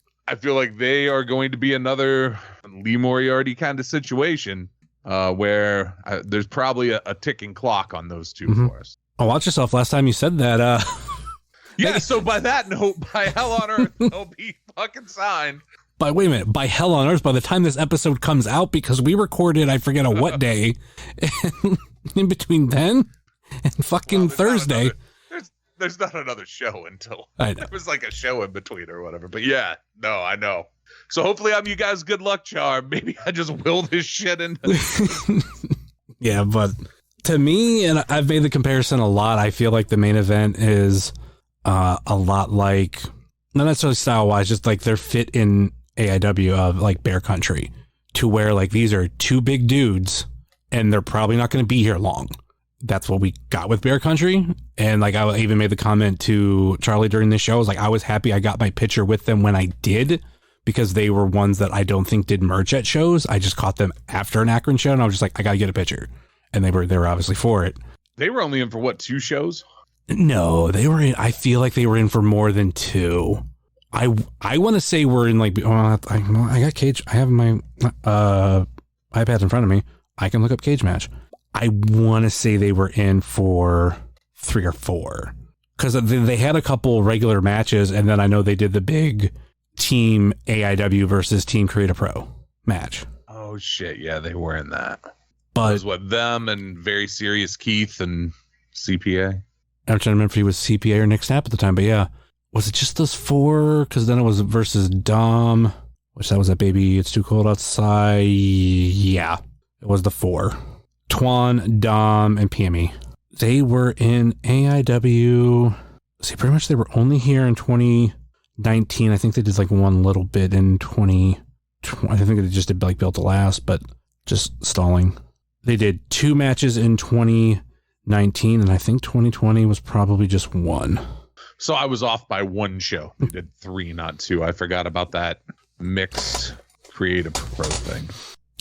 they are going to be another Lee Moriarty kind of situation where there's probably a ticking clock on those two for us. Oh, watch yourself. Last time you said that. Yeah, so by that note, by hell on earth, they'll be fucking signed. Wait a minute, by hell on earth, by the time this episode comes out, because we recorded, I forget on what day, in between then and fucking Thursday. There's not another show until I know. There was like a show in between or whatever. But yeah, no, I know. So hopefully I'm you guys' good luck charm. Maybe I just will this shit into. Yeah, but to me, and I've made the comparison a lot, I feel like the main event is a lot like, not necessarily style wise, just like they're fit in AIW of like Bear Country, to where like these are two big dudes and they're probably not going to be here long. That's what we got with Bear Country. And like I even made the comment to Charly during this show, I was like, I was happy I got my picture with them when I did, because they were ones that I don't think did merch at shows. I just caught them after an Akron show and I was just like, I got to get a picture. And they were obviously for it. They were only in for what, 2 shows? No, they were in, I feel like they were in for more than 2. I want to say we're in like, I got Cage. I have my iPad in front of me. I can look up Cage Match. I want to say they were in for 3 or 4, because they had a couple regular matches, and then I know they did the big Team AIW versus Team Create a Pro match. Oh shit, yeah, they were in that. But it was what, them and Very Serious Keith and CPA. I'm trying to remember if he was CPA or Nick Snap at the time, but yeah, was it just those 4? Because then it was versus Dom, which that was that Baby It's Too Cold Outside. Yeah. It was the four. Twan, Dom, and PME. They were in AIW. See, pretty much they were only here in 2019. I think they did like one little bit in 2020. I think they just did like Built to Last, but just stalling. They did 2 matches in 2019, and I think 2020 was probably just 1. So I was off by 1 show. They did 3, not 2. I forgot about that mixed creative pro thing.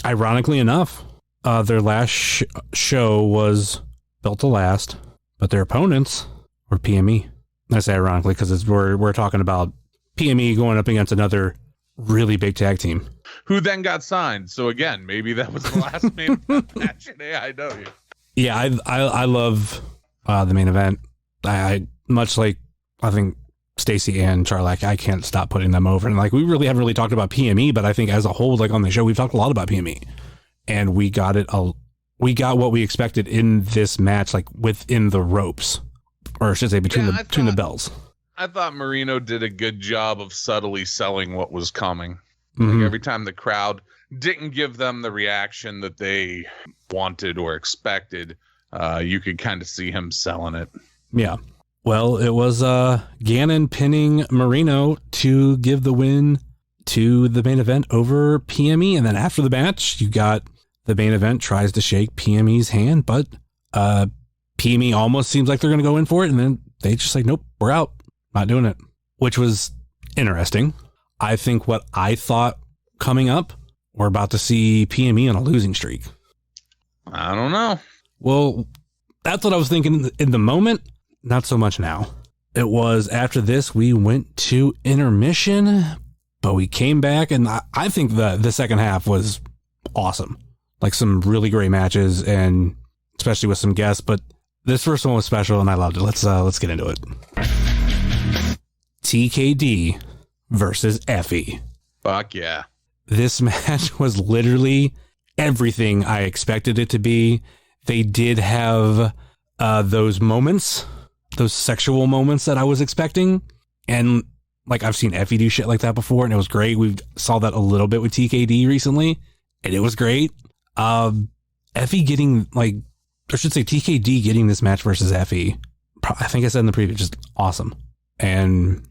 Ironically enough, their last show was Built to Last, but their opponents were PME. I say ironically because we're talking about PME going up against another really big tag team. Who then got signed. So again, maybe that was the last main match in AIW. Yeah, I love the main event. I much like I think Stacy and Charly, I can't stop putting them over. And like we really haven't really talked about PME, but I think as a whole, like on the show, we've talked a lot about PME. And we got what we expected in this match, like within the ropes. Or I should say between the bells. I thought Marino did a good job of subtly selling what was coming. Mm-hmm. Like every time the crowd didn't give them the reaction that they wanted or expected, you could kind of see him selling it. Yeah. Well, it was Gannon pinning Marino to give the win to the main event over PME. And then after the match, you got the main event tries to shake PME's hand, but PME almost seems like they're going to go in for it. And then they just like, nope, we're out. Not doing it, which was interesting. I think what I thought coming up, we're about to see PME on a losing streak. I don't know. Well, that's what I was thinking in the moment. Not so much now. It was after this, we went to intermission, but we came back, and I think the second half was awesome. Like some really great matches, and especially with some guests, but this first one was special, and I loved it. Let's get into it. TKD versus Effie. Fuck yeah. This match was literally everything I expected it to be. They did have those moments, those sexual moments that I was expecting. And like I've seen Effie do shit like that before, and it was great. We saw that a little bit with TKD recently, and it was great. Effie getting TKD getting this match versus Effie, I think I said in the preview, just awesome. And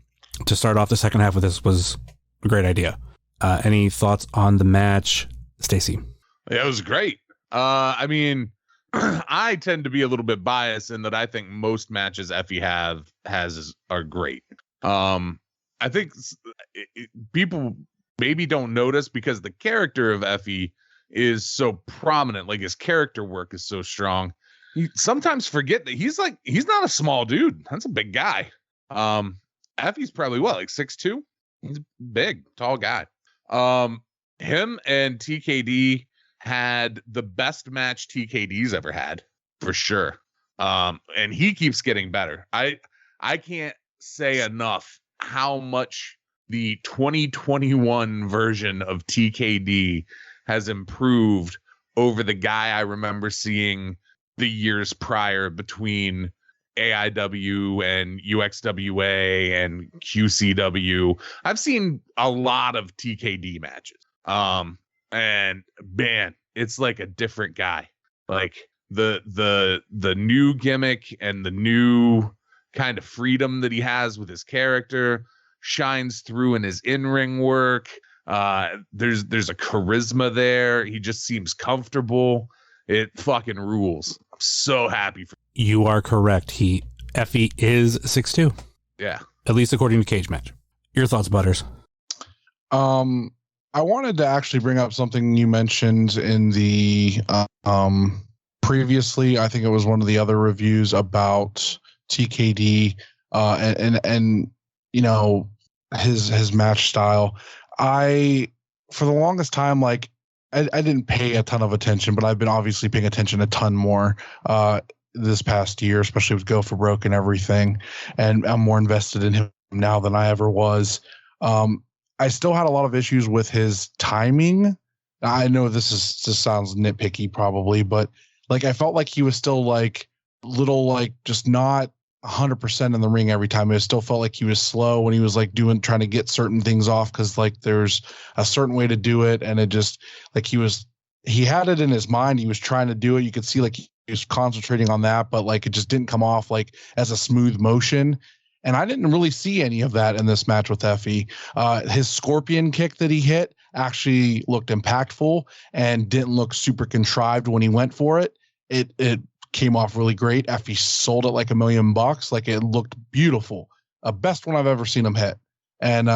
to start off the second half of this was a great idea. Any thoughts on the match, Stacy? Yeah, it was great. I mean, I tend to be a little bit biased in that I think most matches Effie has are great. I think people maybe don't notice because the character of Effie is so prominent. Like his character work is so strong. You sometimes forget that he's not a small dude. That's a big guy. Effie's probably what, like 6'2"? He's a big, tall guy. Him and TKD had the best match TKD's ever had, for sure. And he keeps getting better. I can't say enough how much the 2021 version of TKD has improved over the guy I remember seeing the years prior between AIW and UXWA and QCW. I've seen a lot of TKD matches. And man, it's like a different guy. Like the new gimmick and the new kind of freedom that he has with his character shines through in his in-ring work. There's a charisma there. He just seems comfortable. It fucking rules. I'm so happy for you. Are correct. Effie is 6'2". Yeah. At least according to Cage Match. Your thoughts, Butters? I wanted to actually bring up something you mentioned in the previously. I think it was one of the other reviews about TKD and you know his match style. For the longest time, like I didn't pay a ton of attention, but I've been obviously paying attention a ton more this past year, especially with Go for Broke and everything. And I'm more invested in him now than I ever was. I still had a lot of issues with his timing. I know this sounds nitpicky probably, but like I felt like he was still like little like just not 100% in the ring every time. It still felt like he was slow when he was like trying to get certain things off because like there's a certain way to do it, and it just like he had it in his mind. He was trying to do it. You could see like he was concentrating on that, but like it just didn't come off like as a smooth motion. And I didn't really see any of that in this match with Effie. His scorpion kick that he hit actually looked impactful and didn't look super contrived when he went for it. It came off really great. Effie sold it like $1 million. Like it looked beautiful. Best one I've ever seen him hit. And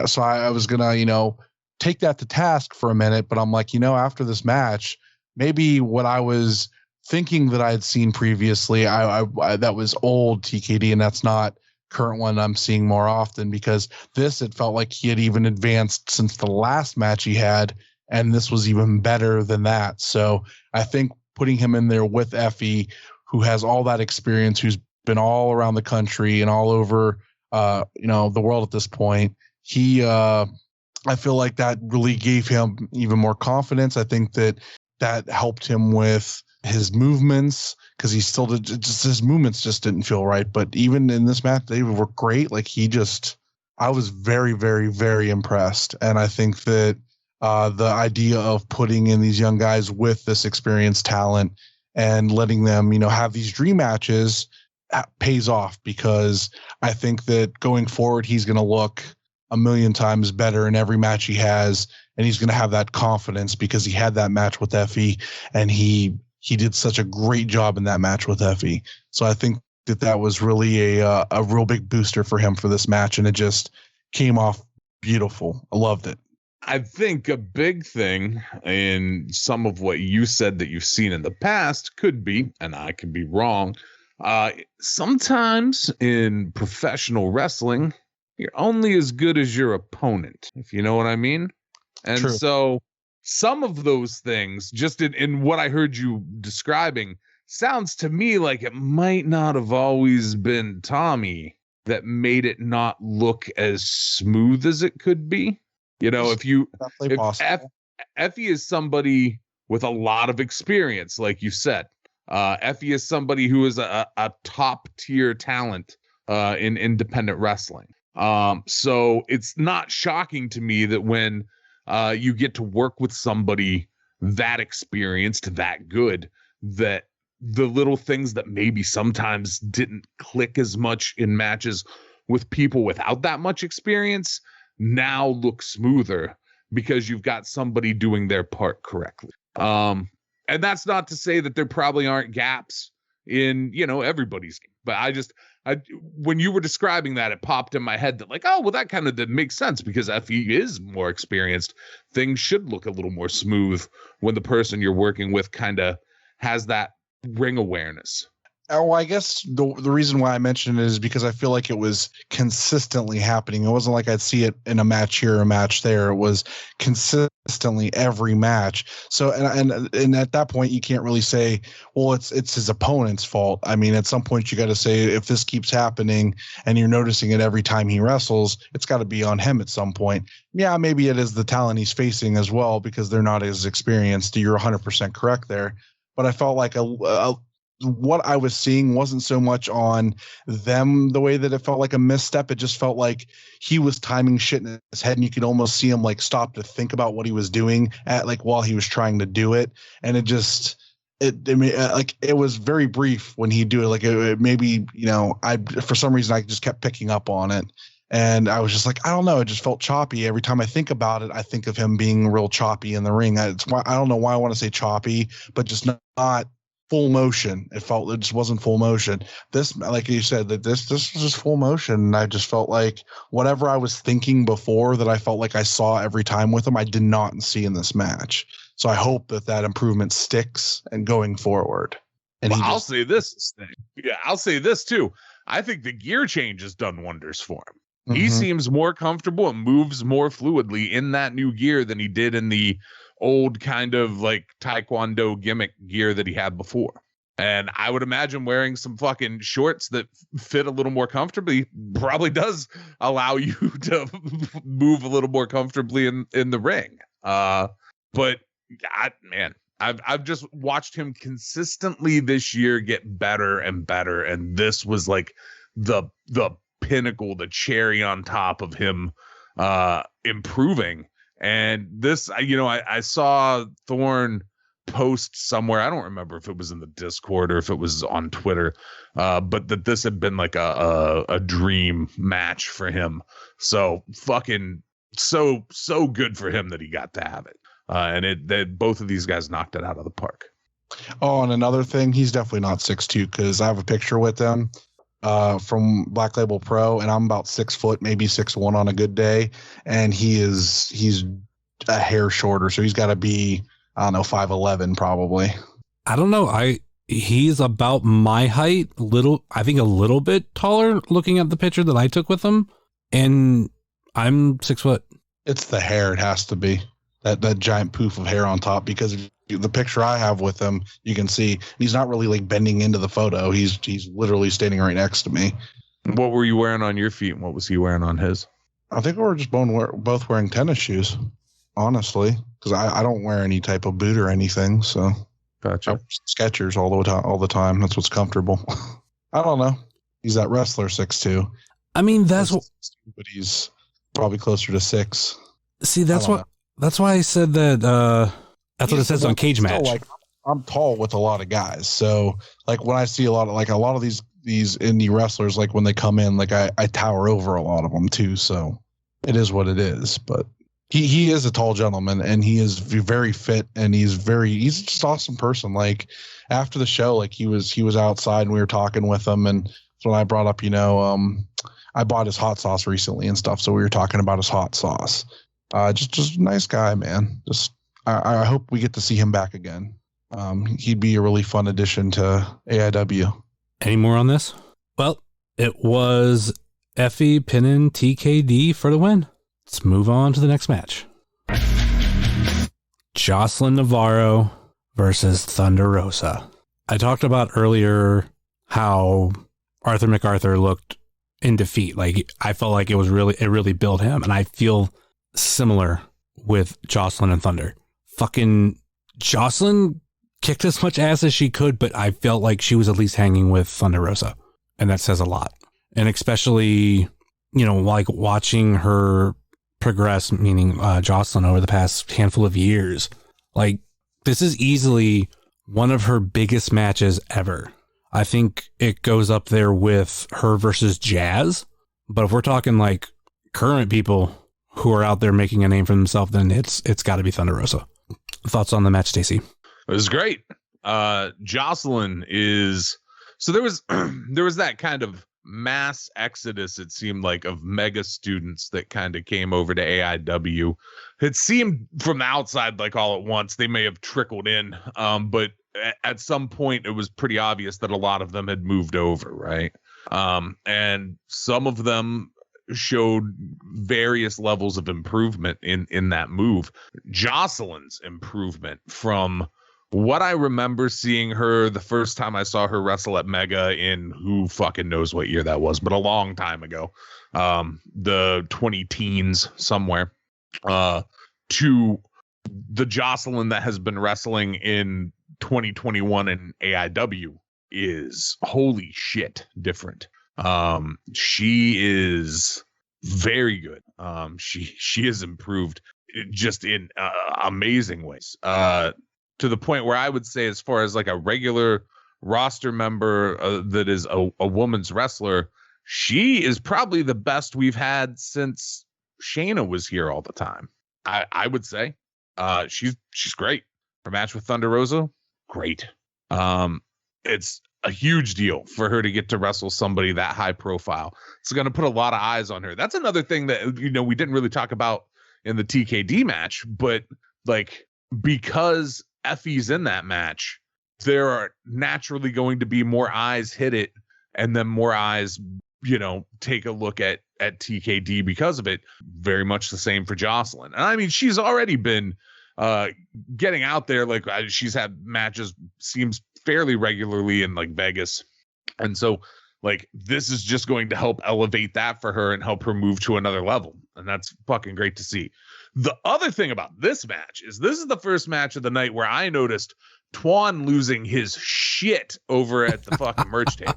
so I was gonna, take that to task for a minute, but I'm like, after this match, maybe what I was thinking that I had seen previously, I that was old TKD, and that's not current one I'm seeing more often, because it felt like he had even advanced since the last match he had, and this was even better than that. So I think putting him in there with Effie, who has all that experience, who's been all around the country and all over the world at this point, I feel like that really gave him even more confidence. I think that helped him with his movements, because he still did, his movements just didn't feel right. But even in this match, they were great. Like I was very, very, very impressed. And I think that the idea of putting in these young guys with this experienced talent and letting them, have these dream matches pays off, because I think that going forward, he's going to look $1 million times better in every match he has, and he's going to have that confidence because he had that match with Effie, and he did such a great job in that match with Effie. So I think that was really a real big booster for him for this match, and it just came off beautiful. I loved it. I think a big thing in some of what you said that you've seen in the past could be, and I could be wrong, sometimes in professional wrestling, you're only as good as your opponent, if you know what I mean. And True. So some of those things, just in what I heard you describing, sounds to me like it might not have always been Tommy that made it not look as smooth as it could be. If Effie is somebody with a lot of experience, like you said, Effie is somebody who is a top tier talent in independent wrestling. So it's not shocking to me that when you get to work with somebody that experienced, that good, that the little things that maybe sometimes didn't click as much in matches with people without that much experience now look smoother, because you've got somebody doing their part correctly. And that's not to say that there probably aren't gaps in, everybody's game, but when you were describing that, it popped in my head that that kind of did make sense, because if he is more experienced, things should look a little more smooth when the person you're working with kind of has that ring awareness. Oh, I guess the reason why I mentioned it is because I feel like it was consistently happening. It wasn't like I'd see it in a match here, a match there. It was consistently every match. So, and at that point, you can't really say, well, it's his opponent's fault. I mean, at some point, you got to say, if this keeps happening and you're noticing it every time he wrestles, it's got to be on him at some point. Yeah, maybe it is the talent he's facing as well, because they're not as experienced. You're 100% correct there. But I felt like what I was seeing wasn't so much on them the way that it felt like a misstep. It just felt like he was timing shit in his head, and you could almost see him stop to think about what he was doing while he was trying to do it. And it was very brief when he'd do it. Maybe, for some reason I just kept picking up on it. And I was just like, I don't know. It just felt choppy. Every time I think about it, I think of him being real choppy in the ring. I don't know why I want to say choppy, but just not full motion. It just wasn't full motion. This, like you said, that this was just full motion. And I just felt like whatever I was thinking before that I felt like I saw every time with him, I did not see in this match. So I hope that improvement sticks and going forward. And I'll say this too. I think the gear change has done wonders for him. Mm-hmm. He seems more comfortable and moves more fluidly in that new gear than he did in the old kind of Taekwondo gimmick gear that he had before. And I would imagine wearing some fucking shorts that fit a little more comfortably probably does allow you to move a little more comfortably in the ring. But God, man, I've just watched him consistently this year get better and better. And this was the pinnacle, the cherry on top of him improving. And this, I saw Thorne post somewhere. I don't remember if it was in the Discord or if it was on Twitter, but that this had been like a dream match for him. So fucking so good for him that he got to have it. And that both of these guys knocked it out of the park. Oh, and another thing, he's definitely not 6'2", because I have a picture with him from Black Label Pro, and I'm about 6 foot, maybe 6'1" on a good day, and he's a hair shorter, so he's got to be, I don't know, 5'11" probably. I don't know. He's about my height, I think a little bit taller looking at the picture that I took with him, and I'm 6 foot. It's the hair, it has to be. That giant poof of hair on top, because if the picture I have with him, you can see he's not really like bending into the photo. He's literally standing right next to me. What were you wearing on your feet, and what was he wearing on his? I think we were just both wearing tennis shoes, honestly, because I don't wear any type of boot or anything. So Gotcha. Skechers all the time. That's what's comfortable. I don't know. He's that wrestler 6'2". I mean, that's what. But he's probably closer to 6. See, that's why I said that. That's what it says on Cage Match. Like, I'm tall with a lot of guys, so like when I see a lot of these indie wrestlers, like when they come in, like I tower over a lot of them too. So it is what it is. But he is a tall gentleman, and he is very fit, and he's just an awesome person. Like after the show, like he was outside and we were talking with him, and so when I brought up, I bought his hot sauce recently and stuff, so we were talking about his hot sauce. Just a nice guy, man. I hope we get to see him back again. He'd be a really fun addition to AIW. Any more on this? Well, it was Effie pinning TKD for the win. Let's move on to the next match. Jocelyn Navarro versus Thunderosa. I talked about earlier how Arthur MacArthur looked in defeat. Like I felt like it really built him, and I feel similar with Jocelyn and Thunder. Fucking Jocelyn kicked as much ass as she could, but I felt like she was at least hanging with Thunderosa, and that says a lot. And especially, like watching her progress, meaning Jocelyn, over the past handful of years. Like this is easily one of her biggest matches ever. I think it goes up there with her versus Jazz, but if we're talking like current people who are out there making a name for themselves, then it's got to be Thunderosa. Thoughts on the match, Stacy? It was great. Jocelyn is so there was that kind of mass exodus, it seemed like, of mega students that kind of came over to AIW. It seemed from the outside like all at once they may have trickled in, but at some point it was pretty obvious that a lot of them had moved over, right? And some of them showed various levels of improvement in that move. Jocelyn's improvement from what I remember seeing her the first time I saw her wrestle at Mega in who fucking knows what year that was, but a long time ago, the 20 teens somewhere, to the Jocelyn that has been wrestling in 2021 in AIW is holy shit different. She is very good. She has improved just in amazing ways. To the point where I would say, as far as like a regular roster member that is a woman's wrestler, she is probably the best we've had since Shayna was here all the time. I would say she's great. Her match with Thunderosa, great. It's a huge deal for her to get to wrestle somebody that high profile. It's going to put a lot of eyes on her. That's another thing that, we didn't really talk about in the TKD match, but like, because Effie's in that match, there are naturally going to be more eyes hit it, and then more eyes, take a look at TKD because of it. Very much the same for Jocelyn. And I mean, she's already been getting out there. Like she's had matches, seems fairly regularly in like Vegas. And so like, this is just going to help elevate that for her and help her move to another level. And that's fucking great to see. The other thing about this match is this is the first match of the night where I noticed Twan losing his shit over at the fucking merch table.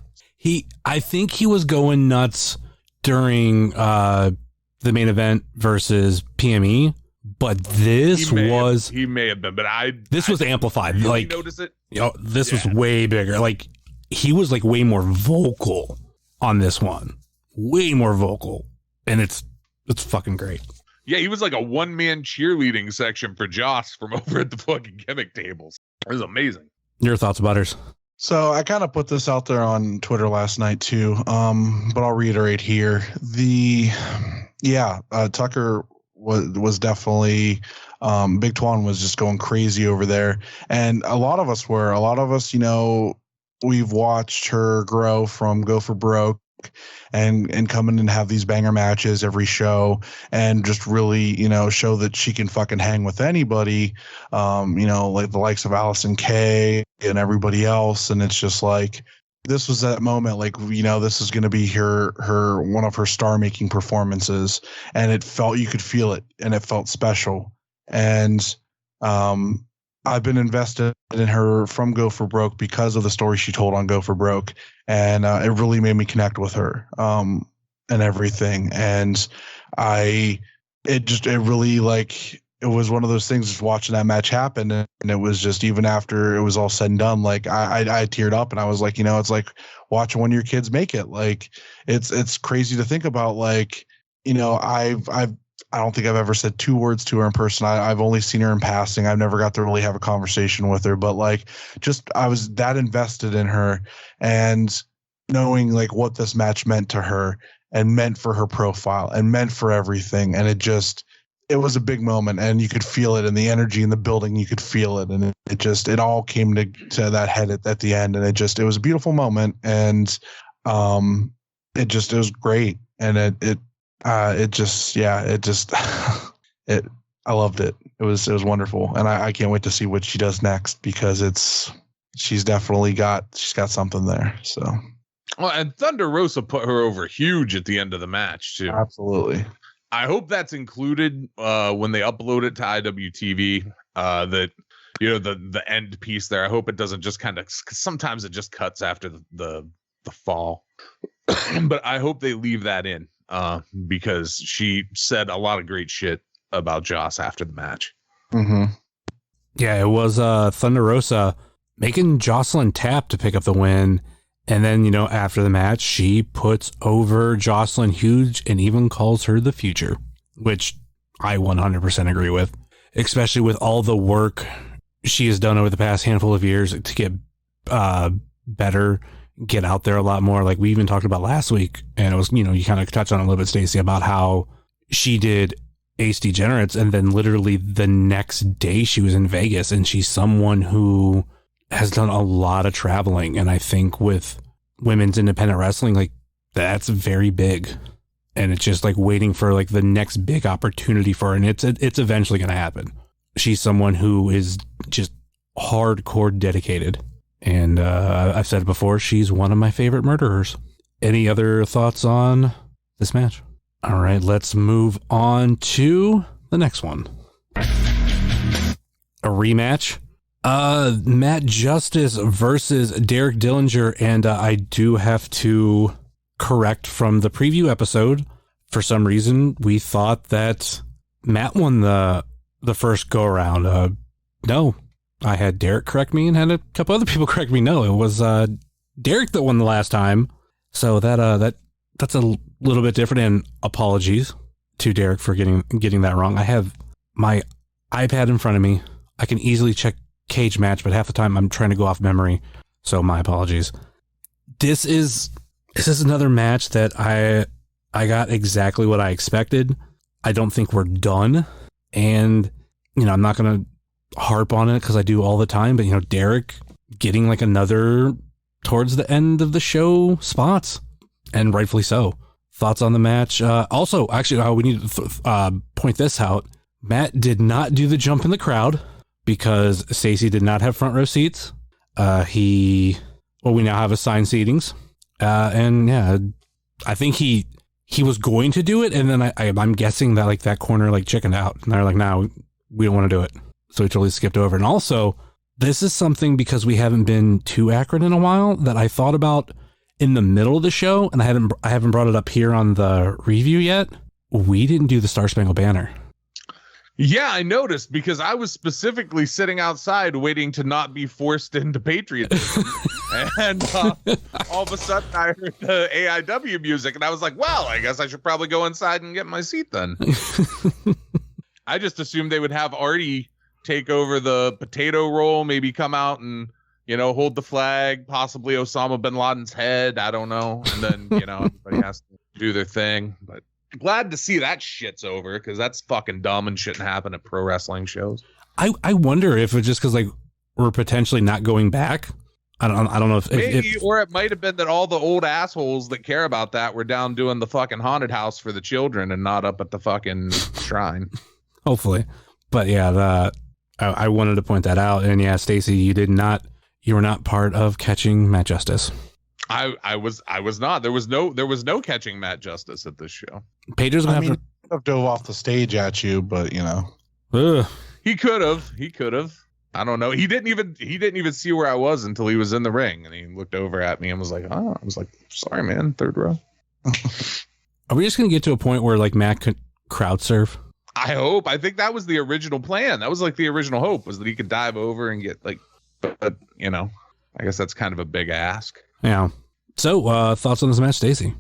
I think he was going nuts during the main event versus PME, but this was he may have been, but this was amplified. Really like, notice it. This was way bigger. Like, he was like way more vocal on this one, way more vocal, and it's fucking great. Yeah, he was like a one-man cheerleading section for Joss from over at the fucking gimmick tables. It was amazing. Your thoughts, Butters? So I kind of put this out there on Twitter last night too, but I'll reiterate here. Tucker was definitely Big Twan was just going crazy over there, and a lot of us, we've watched her grow from Go for Broke and come in and have these banger matches every show and just really, show that she can fucking hang with anybody, like the likes of Allison Kay and everybody else. And it's just like, this was that moment, like, this is going to be her one of her star making performances. And you could feel it, and it felt special. And, I've been invested in her from Go for Broke because of the story she told on Go for Broke. And it really made me connect with her and everything. And it was one of those things, just watching that match happen. And it was just, even after it was all said and done, like I teared up, and I was like, it's like watching one of your kids make it. Like, it's crazy to think about. Like, I don't think I've ever said 2 words to her in person. I've only seen her in passing. I've never got to really have a conversation with her, but like, I was that invested in her, and knowing like what this match meant to her and meant for her profile and meant for everything. And it was a big moment, and you could feel it in the energy in the building. You could feel it. And it all came to that head at the end. And it was a beautiful moment. And it was great. And I loved it. It was wonderful. And I can't wait to see what she does next, because she's got something there. So. Well, and Thunderosa put her over huge at the end of the match too. Absolutely. I hope that's included when they upload it to IWTV. That the end piece there. I hope it doesn't just kind of. Sometimes it just cuts after the fall, but I hope they leave that in. Because she said a lot of great shit about Joss after the match. Mm-hmm. Yeah, it was Thunderosa making Jocelyn tap to pick up the win. And then, after the match, she puts over Jocelyn huge and even calls her the future, which I 100% agree with, especially with all the work she has done over the past handful of years to get better, get out there a lot more. Like we even talked about last week, and it was, you kind of touched on it a little bit, Stacy, about how she did Ace Degenerates, and then literally the next day she was in Vegas, and she's someone who has done a lot of traveling. And I think with women's independent wrestling, like that's very big, and it's just like waiting for like the next big opportunity for her. And it's eventually going to happen. She's someone who is just hardcore dedicated. And I've said it before, she's one of my favorite murderers. Any other thoughts on this match? All right, let's move on to the next one. A rematch. Matt Justice versus Derek Dillinger. And I do have to correct from the preview episode. For some reason, we thought that Matt won the first go around. No. I had Derek correct me and had a couple other people correct me. No, it was Derek that won the last time. So that's a little bit different. And apologies to Derek for getting that wrong. I have my iPad in front of me. I can easily check cage match, but half the time I'm trying to go off memory. So my apologies. This is another match that I got exactly what I expected. I don't think we're done, and I'm not gonna harp on it because I do all the time, but Derek getting like another towards the end of the show spots, and rightfully so. Thoughts on the match? Also, actually, we need to point this out. Matt did not do the jump in the crowd because Stacy did not have front row seats. We now have assigned seatings, and yeah, I think he was going to do it, and then I'm guessing that like that corner like chickened out, and they're like, "No, we don't want to do it." So we totally skipped over. And also, this is something, because we haven't been too accurate in a while, that I thought about in the middle of the show, and I haven't brought it up here on the review yet. We didn't do the Star Spangled Banner. Yeah, I noticed because I was specifically sitting outside waiting to not be forced into patriotism. And all of a sudden I heard the AIW music and I was like, well, I guess I should probably go inside and get my seat then. I just assumed they would have Artie take over the potato role, maybe come out and, hold the flag, possibly Osama bin Laden's head. I don't know. And then, everybody has to do their thing. But glad to see that shit's over because that's fucking dumb and shouldn't happen at pro wrestling shows. I wonder if it's just because like we're potentially not going back. I don't know if maybe, or it might have been that all the old assholes that care about that were down doing the fucking haunted house for the children and not up at the fucking shrine. Hopefully. But yeah, I wanted to point that out. And yeah, Stacy, you were not part of catching Matt Justice. I was not. There was no catching Matt Justice at this show. Pedro's gonna have dove off the stage at you, but Ugh. He could have. I don't know. He didn't even see where I was until he was in the ring, and he looked over at me and was like, "Oh," I was like, "Sorry, man, third row." Are we just gonna get to a point where like Matt could crowd surf? I hope. I think that was the original plan. That was like the original hope was that he could dive over and get like, but I guess that's kind of a big ask. Yeah. So, thoughts on this match, Stacy?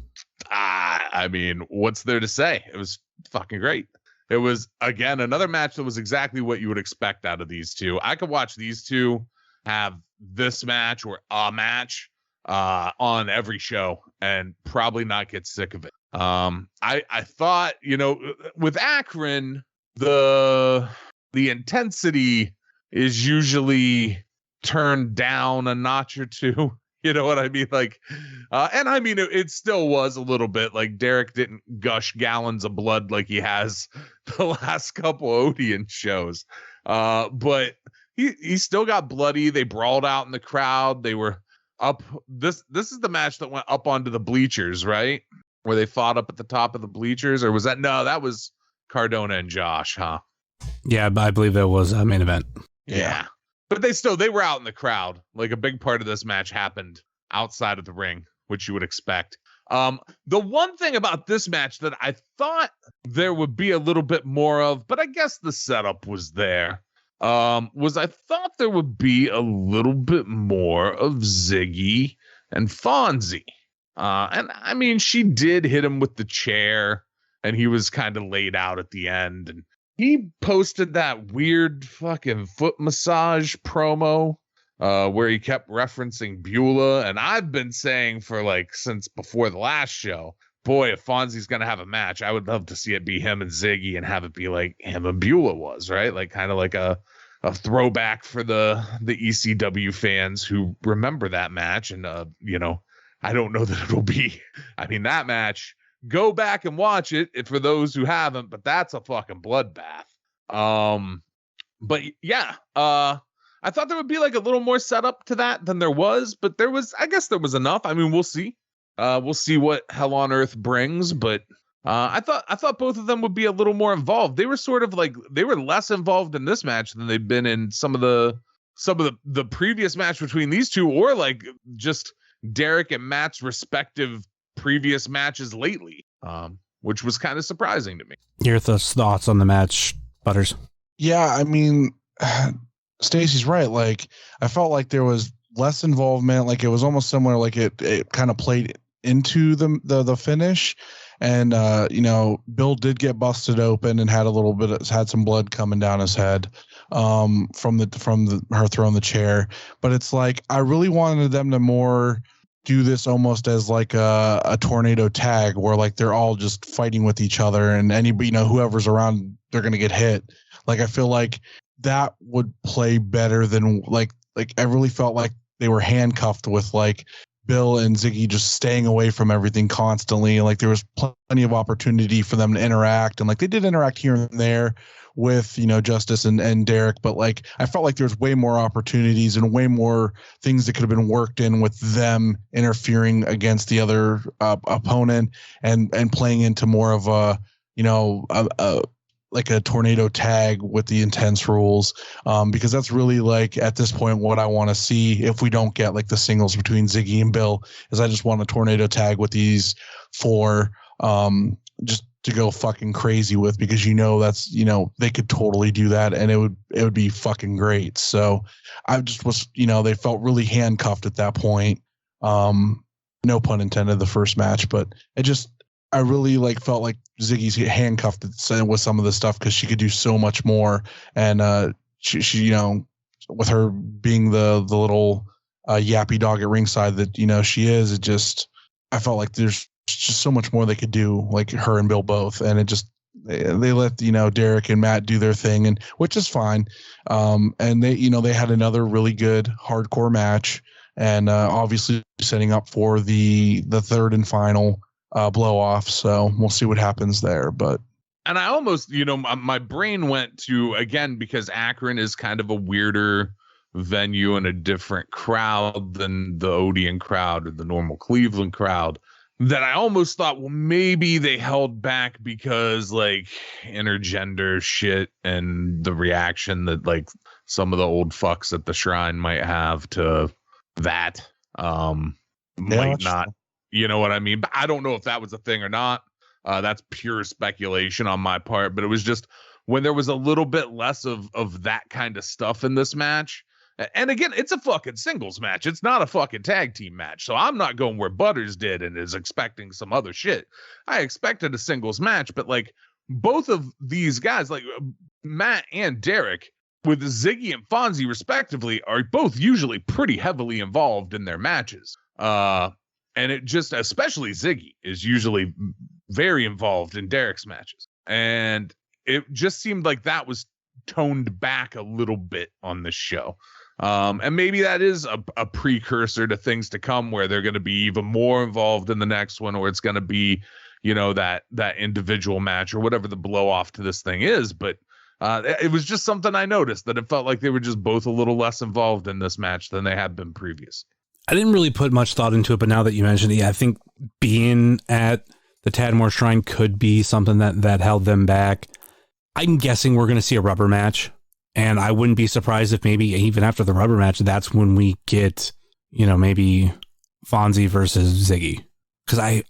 I mean, what's there to say? It was fucking great. It was, again, another match that was exactly what you would expect out of these two. I could watch these two have this match or a match on every show and probably not get sick of it. I thought, with Akron, the intensity is usually turned down a notch or two. You know what I mean? Like, and I mean, it still was a little bit like Derek didn't gush gallons of blood like he has the last couple Odeon shows. But he still got bloody. They brawled out in the crowd. They were up. This is the match that went up onto the bleachers, right? Where they fought up at the top of the bleachers, or was that? No, that was Cardona and Josh, huh? Yeah, I believe that was a main event. Yeah. But they were out in the crowd. Like a big part of this match happened outside of the ring, which you would expect. The one thing about this match that I thought there would be a little bit more of, but I guess the setup was there, was I thought there would be a little bit more of Ziggy and Fonzie. And I mean, she did hit him with the chair and he was kind of laid out at the end, and he posted that weird fucking foot massage promo where he kept referencing Beulah. And I've been saying for like since before the last show, boy, if Fonzie's going to have a match, I would love to see it be him and Ziggy and have it be like him and Beulah was, right? Like kind of like a throwback for the ECW fans who remember that match. And, I don't know that it'll be, I mean, that match, go back and watch it for those who haven't, but that's a fucking bloodbath. But yeah, I thought there would be like a little more setup to that than there was, but I guess there was enough. I mean, we'll see. We'll see what Hell on Earth brings, but I thought both of them would be a little more involved. They were sort of like, they were less involved in this match than they've been in some of the previous match between these two, or like just Derek and Matt's respective previous matches lately, which was kind of surprising to me. Your thoughts on the match, Butters? Yeah, I mean, Stacy's right. Like, I felt like there was less involvement. Like, it was almost similar. Like, it kind of played into the finish, and Bill did get busted open and had some blood coming down his head from her throwing the chair. But it's like, I really wanted them to more do this almost as like a tornado tag where like they're all just fighting with each other, and anybody, whoever's around, they're going to get hit. Like, I feel like that would play better than like I really felt like they were handcuffed with like Bill and Ziggy just staying away from everything constantly. Like, there was plenty of opportunity for them to interact, and like they did interact here and there with Justice and Derek, but like I felt like there's way more opportunities and way more things that could have been worked in with them interfering against the other opponent and playing into more of a like a tornado tag with the intense rules, because that's really like at this point what I want to see if we don't get like the singles between Ziggy and Bill. Is I just want a tornado tag with these four, just to go fucking crazy with, because that's they could totally do that and it would be fucking great. So I just was they felt really handcuffed at that point. No pun intended, the first match, but I really felt like Ziggy's handcuffed with some of the stuff because she could do so much more, and she with her being the little yappy dog at ringside that she is, I felt like there's just so much more they could do, like her and Bill both, and they let Derek and Matt do their thing, and which is fine. And they had another really good hardcore match, and obviously setting up for the third and final blow off. So we'll see what happens there. And I almost, my brain went to, again, because Akron is kind of a weirder venue and a different crowd than the Odeon crowd or the normal Cleveland crowd, that I almost thought, well, maybe they held back because intergender shit and the reaction that some of the old fucks at the shrine might have to that might not, you know what I mean? But I don't know if that was a thing or not. That's pure speculation on my part, but it was just when there was a little bit less of that kind of stuff in this match. And again, it's a fucking singles match. It's not a fucking tag team match. So I'm not going where Butters did and is expecting some other shit. I expected a singles match, but both of these guys, Matt and Derek, with Ziggy and Fonzie respectively, are both usually pretty heavily involved in their matches. And it just, especially Ziggy, is usually very involved in Derek's matches. And it just seemed like that was toned back a little bit on this show. And maybe that is a precursor to things to come where they're going to be even more involved in the next one, or it's going to be, that individual match or whatever the blow off to this thing is. But it was just something I noticed, that it felt like they were just both a little less involved in this match than they had been previous. I didn't really put much thought into it, but now that you mentioned it, I think being at the Tadmor Shrine could be something that held them back. I'm guessing we're going to see a rubber match, and I wouldn't be surprised if maybe even after the rubber match, that's when we get, maybe Fonzie versus Ziggy. Because I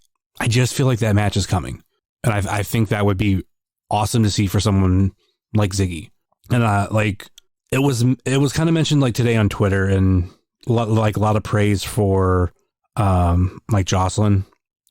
just feel like that match is coming, and I think that would be awesome to see for someone like Ziggy. And it was kind of mentioned today on Twitter, and a lot of praise for Jocelyn,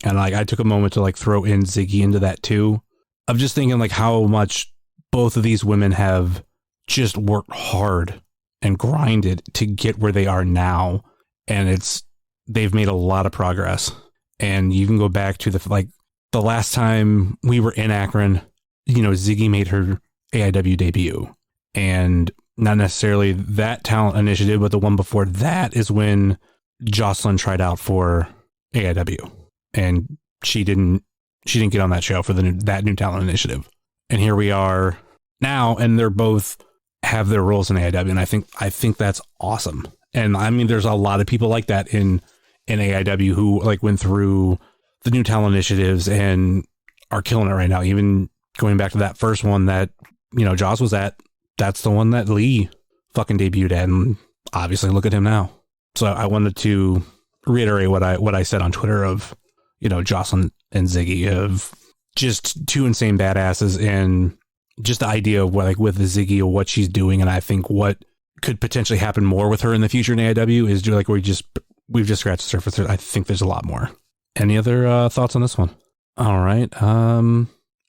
and I took a moment to throw in Ziggy into that too, of just thinking how much both of these women have just worked hard and grinded to get where they are now, and they've made a lot of progress. And you can go back to the last time we were in Akron, Ziggy made her AIW debut, and not necessarily that talent initiative, but the one before that is when Jocelyn tried out for AIW, and she didn't get on that show for that new talent initiative. And here we are now, and they're both have their roles in AIW, and I think that's awesome. And I mean, there's a lot of people like that in AIW who went through the new talent initiatives and are killing it right now. Even going back to that first one that Joss was at, that's the one that Lee fucking debuted at, and obviously look at him now. So I wanted to reiterate what I said on Twitter of, Jocelyn and Ziggy, of just two insane badasses, and just the idea of with Ziggy of what she's doing. And I think what could potentially happen more with her in the future in AIW is we've just scratched the surface. I think there's a lot more. Any other thoughts on this one? All right.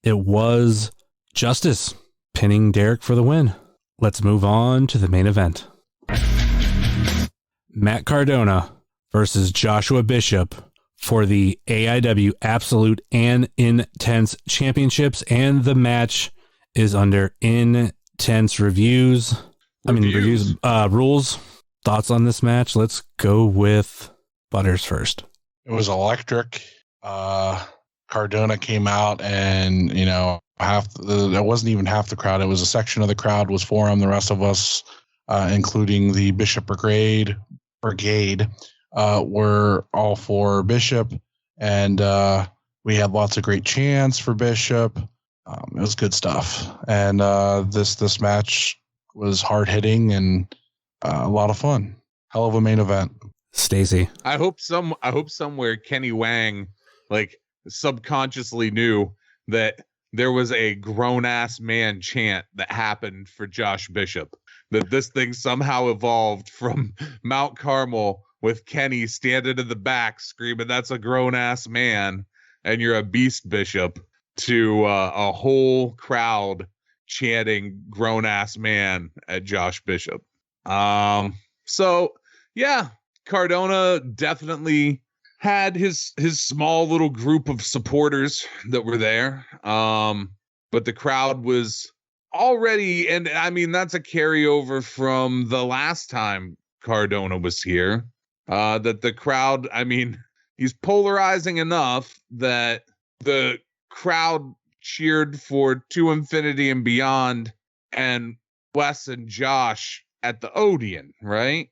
It was Justice pinning Derek for the win. Let's move on to the main event. Matt Cardona versus Joshua Bishop for the AIW Absolute and Intense Championships, and the match is under intense reviews. Rules. Thoughts on this match? Let's go with Butters first. It was electric. Cardona came out, and it wasn't even half the crowd. It was a section of the crowd was for him. The rest of us, including the Bishop Brigade, were all for Bishop, and we had lots of great chants for Bishop. It was good stuff, and this match was hard hitting and a lot of fun. Hell of a main event. Stacy, I hope somewhere Kenny Wang subconsciously knew that there was a grown-ass man chant that happened for Josh Bishop, that this thing somehow evolved from Mount Carmel with Kenny standing in the back screaming, "That's a grown-ass man, and you're a beast, Bishop," to a whole crowd chanting "grown-ass man" at Josh Bishop. So yeah, Cardona definitely had his small little group of supporters that were there. But the crowd was already, and I mean, that's a carryover from the last time Cardona was here. That the crowd, I mean, he's polarizing enough that the crowd cheered for To Infinity and Beyond and Wes and Josh at the Odeon, right?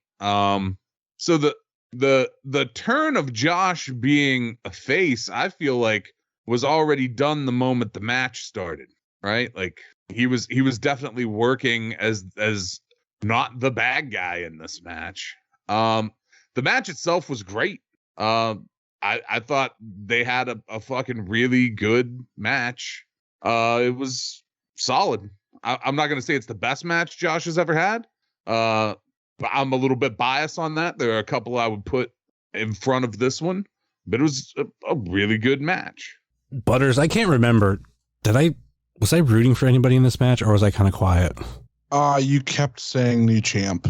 So the turn of Josh being a face, I feel like, was already done the moment the match started, right? Like he was definitely working as not the bad guy in this match. The match itself was great. I thought they had a fucking really good match. It was solid. I'm not going to say it's the best match Josh has ever had. But I'm a little bit biased on that. There are a couple I would put in front of this one, but it was a really good match. Butters, I can't remember. Was I rooting for anybody in this match, or was I kind of quiet? You kept saying new champ.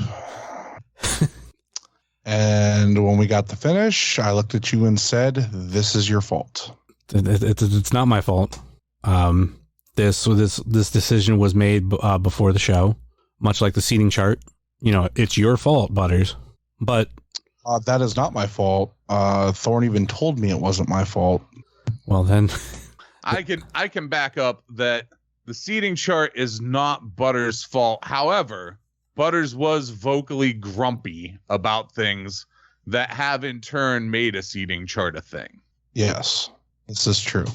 And when we got the finish, I looked at you and said, "This is your fault." It's not my fault. This decision was made before the show, much like the seating chart. You know, it's your fault, Butters. But that is not my fault. Thorne even told me it wasn't my fault. Well, then I can back up that the seating chart is not Butters' fault. However, Butters was vocally grumpy about things that have in turn made a seating chart a thing. Yes, this is true.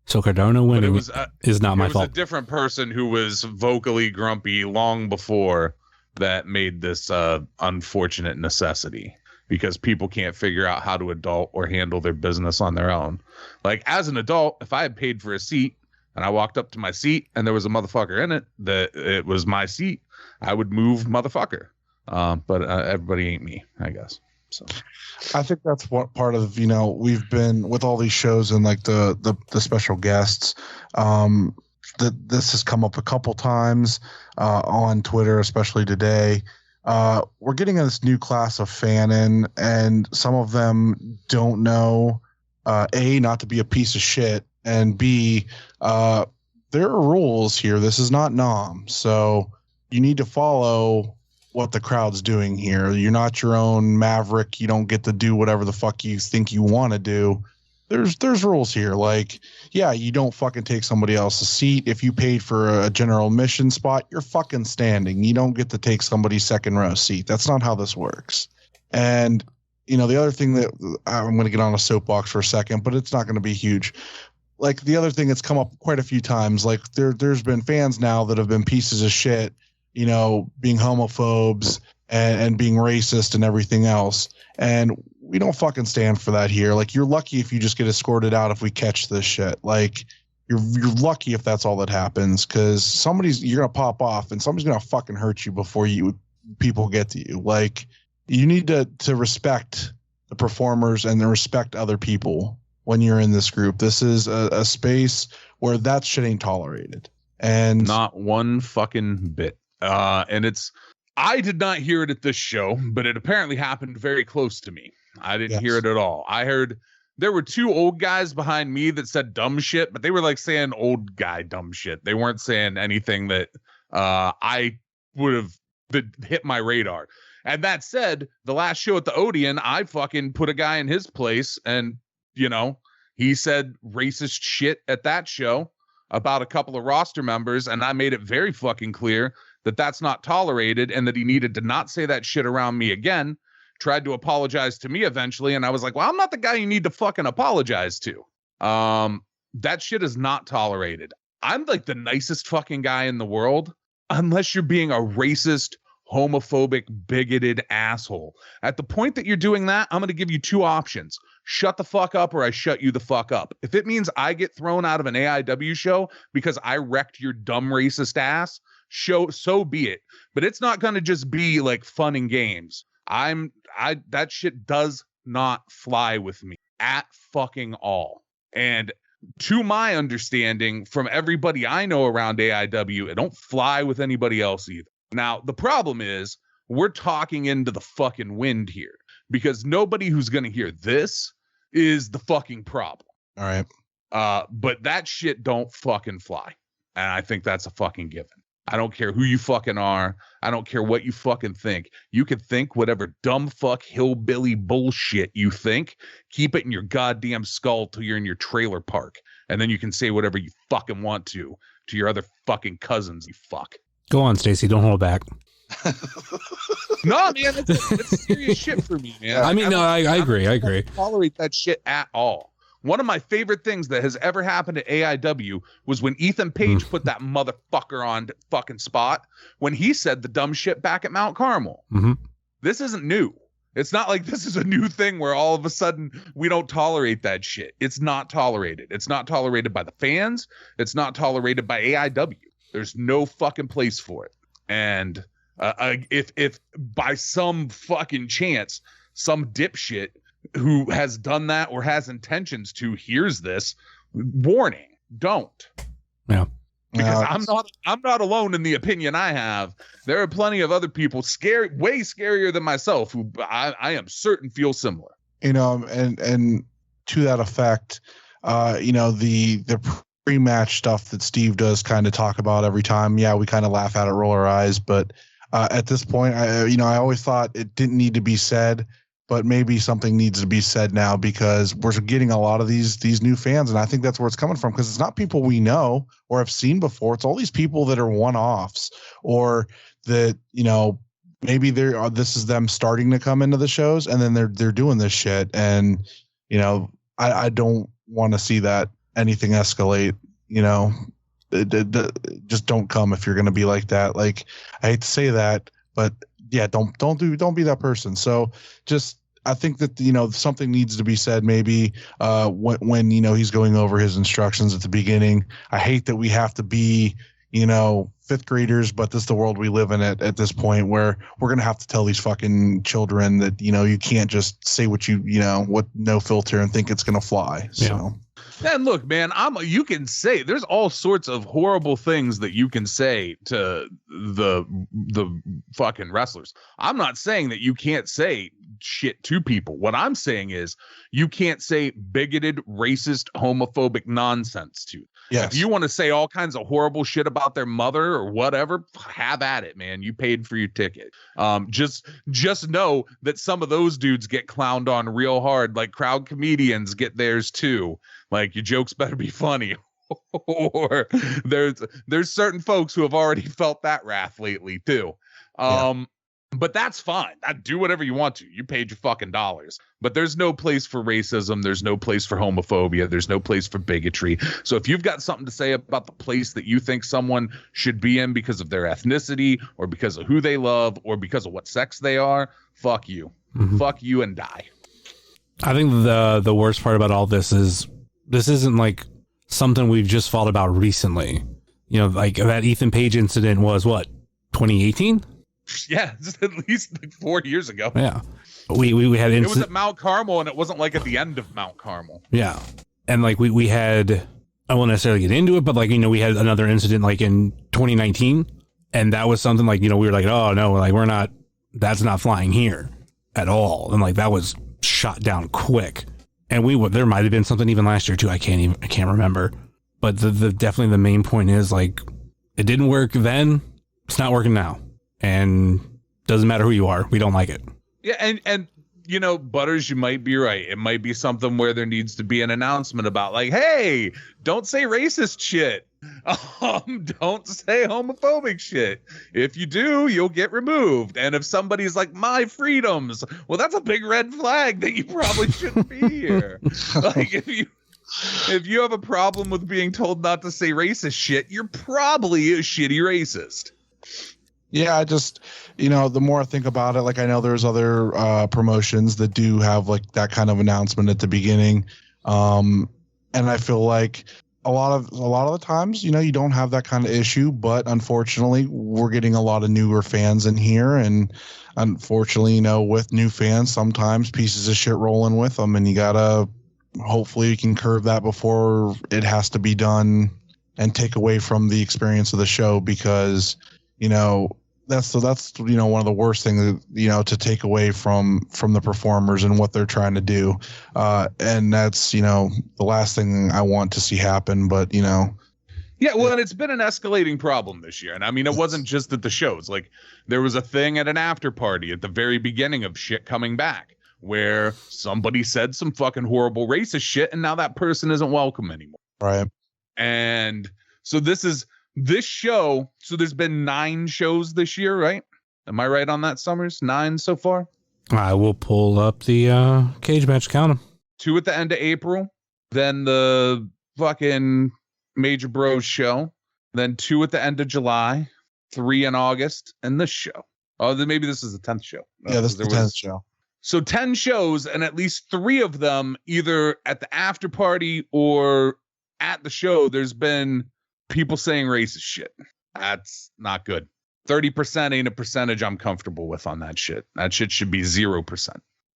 So Cardona winning is not my fault. It was a different person who was vocally grumpy long before that made this unfortunate necessity, because people can't figure out how to adult or handle their business on their own. Like, as an adult, if I had paid for a seat and I walked up to my seat and there was a motherfucker in it, that it was my seat, I would move motherfucker. But everybody ain't me, I guess. So I think that's what part of, you know, we've been with all these shows and like the special guests, that this has come up a couple times on Twitter, especially today. We're getting this new class of fan in, and some of them don't know, A, not to be a piece of shit, and B, there are rules here. This is not Nom. So you need to follow what the crowd's doing here. You're not your own maverick. You don't get to do whatever the fuck you think you want to do. There's rules here. Like, yeah, you don't fucking take somebody else's seat. If you paid for a general admission spot, you're fucking standing. You don't get to take somebody's second row seat. That's not how this works. And, you know, the other thing that I'm going to get on a soapbox for a second, but it's not going to be huge. Like, the other thing that's come up quite a few times, like there's been fans now that have been pieces of shit, you know, being homophobes and being racist and everything else. And we don't fucking stand for that here. Like, you're lucky if you just get escorted out if we catch this shit. Like, you're lucky if that's all that happens, because you're gonna pop off and somebody's gonna fucking hurt you before people get to you. Like, you need to respect the performers and to respect other people when you're in this group. This is a space where that shit ain't tolerated. And not one fucking bit. And I did not hear it at this show, but it apparently happened very close to me. I didn't hear it at all. I heard there were two old guys behind me that said dumb shit, but they were like saying old guy dumb shit. They weren't saying anything that I would have hit my radar. And that said, the last show at the Odeon, I fucking put a guy in his place, and, you know, he said racist shit at that show about a couple of roster members, and I made it very fucking clear that that's not tolerated and that he needed to not say that shit around me again. Tried to apologize to me eventually, and I was like, well, I'm not the guy you need to fucking apologize to. That shit is not tolerated. I'm like the nicest fucking guy in the world, unless you're being a racist, homophobic, bigoted asshole. At the point that you're doing that, I'm going to give you two options. Shut the fuck up, or I shut you the fuck up. If it means I get thrown out of an AIW show because I wrecked your dumb racist ass, so be it. But it's not going to just be like fun and games. That shit does not fly with me at fucking all. And to my understanding, from everybody I know around AIW, it don't fly with anybody else either. Now, the problem is we're talking into the fucking wind here, because nobody who's going to hear this is the fucking problem. All right. But that shit don't fucking fly. And I think that's a fucking given. I don't care who you fucking are. I don't care what you fucking think. You can think whatever dumb fuck hillbilly bullshit you think. Keep it in your goddamn skull till you're in your trailer park. And then you can say whatever you fucking want to your other fucking cousins, you fuck. Go on, Stacy. Don't hold back. No, man, it's serious shit for me, man. I agree. I agree. I don't tolerate that shit at all. One of my favorite things that has ever happened to AIW was when Ethan Page put that motherfucker on fucking spot when he said the dumb shit back at Mount Carmel. Mm-hmm. This isn't new. It's not like this is a new thing where all of a sudden we don't tolerate that shit. It's not tolerated. It's not tolerated by the fans. It's not tolerated by AIW. There's no fucking place for it. And if by some fucking chance some dipshit who has done that or has intentions to hears this, warning, don't. Yeah. Because I'm not alone in the opinion I have. There are plenty of other people way scarier than myself who I am certain feel similar. And to that effect, the pre-match stuff that Steve does kind of talk about every time. Yeah, we kind of laugh at it, roll our eyes, but at this point, I always thought it didn't need to be said. But maybe something needs to be said now, because we're getting a lot of these new fans, and I think that's where it's coming from, because it's not people we know or have seen before. It's all these people that are one-offs, or that maybe this is them starting to come into the shows, and then they're doing this shit, and I don't want to see that anything escalate. Just don't come if you're going to be like that. Like, I hate to say that, but yeah, don't be that person. So I think that something needs to be said. Maybe when he's going over his instructions at the beginning. I hate that we have to be fifth graders, but this is the world we live in at this point, where we're gonna have to tell these fucking children that you can't just say what what no filter and think it's gonna fly. So. And look, man, you can say there's all sorts of horrible things that you can say to the fucking wrestlers. I'm not saying that you can't say shit to people. What I'm saying is you can't say bigoted, racist, homophobic nonsense to them. Yes. If you want to say all kinds of horrible shit about their mother or whatever, have at it, man. You paid for your ticket. Just know that some of those dudes get clowned on real hard, like crowd comedians get theirs too. Like, your jokes better be funny. Or there's certain folks who have already felt that wrath lately too. But that's fine. Do whatever you want to. You paid your fucking dollars. But there's no place for racism. There's no place for homophobia. There's no place for bigotry. So if you've got something to say about the place that you think someone should be in because of their ethnicity, or because of who they love, or because of what sex they are, fuck you. Mm-hmm. Fuck you and die. I think the worst part about all this is this isn't like something we've just thought about recently. Like that Ethan Page incident was what, 2018? Yeah, just at least like 4 years ago. Yeah. We had it was at Mount Carmel, and it wasn't like at the end of Mount Carmel. Yeah. And like we had, I won't necessarily get into it, but like, we had another incident like in 2019, and that was something like, we were like, oh no, like that's not flying here at all. And like that was shot down quick. And there might have been something even last year too. I can't remember. But the definitely the main point is, like, it didn't work then. It's not working now. And doesn't matter who you are. We don't like it. Yeah. And Butters, you might be right. It might be something where there needs to be an announcement about, like, hey, don't say racist shit. Don't say homophobic shit. If you do, you'll get removed. And if somebody's like, my freedoms, well, that's a big red flag that you probably shouldn't be here. Like, if you have a problem with being told not to say racist shit, you're probably a shitty racist. Yeah, I just, the more I think about it, like I know there's other promotions that do have like that kind of announcement at the beginning, and I feel like a lot of the times, you don't have that kind of issue, but unfortunately, we're getting a lot of newer fans in here, and unfortunately, with new fans, sometimes pieces of shit rolling with them, and you gotta hopefully you can curb that before it has to be done and take away from the experience of the show, because that's one of the worst things to take away from the performers and what they're trying to do, and that's the last thing I want to see happen. But yeah, well, and it's been an escalating problem this year, and I mean it wasn't just at the shows. Like there was a thing at an after party at the very beginning of shit coming back where somebody said some fucking horrible racist shit, and now that person isn't welcome anymore. Right. And so this show, so there's been 9 shows this year, right? Am I right on that, Summers? 9 so far? I will pull up the cage match, count them. 2 at the end of April, then the fucking Major Bros show, then 2 at the end of July, 3 in August, and this show. Oh, then maybe this is the 10th show. Yeah, this is the 10th show. So 10 shows, and at least 3 of them, either at the after party or at the show, there's been people saying racist shit. That's not good. 30% ain't a percentage I'm comfortable with on that shit. That shit should be 0%.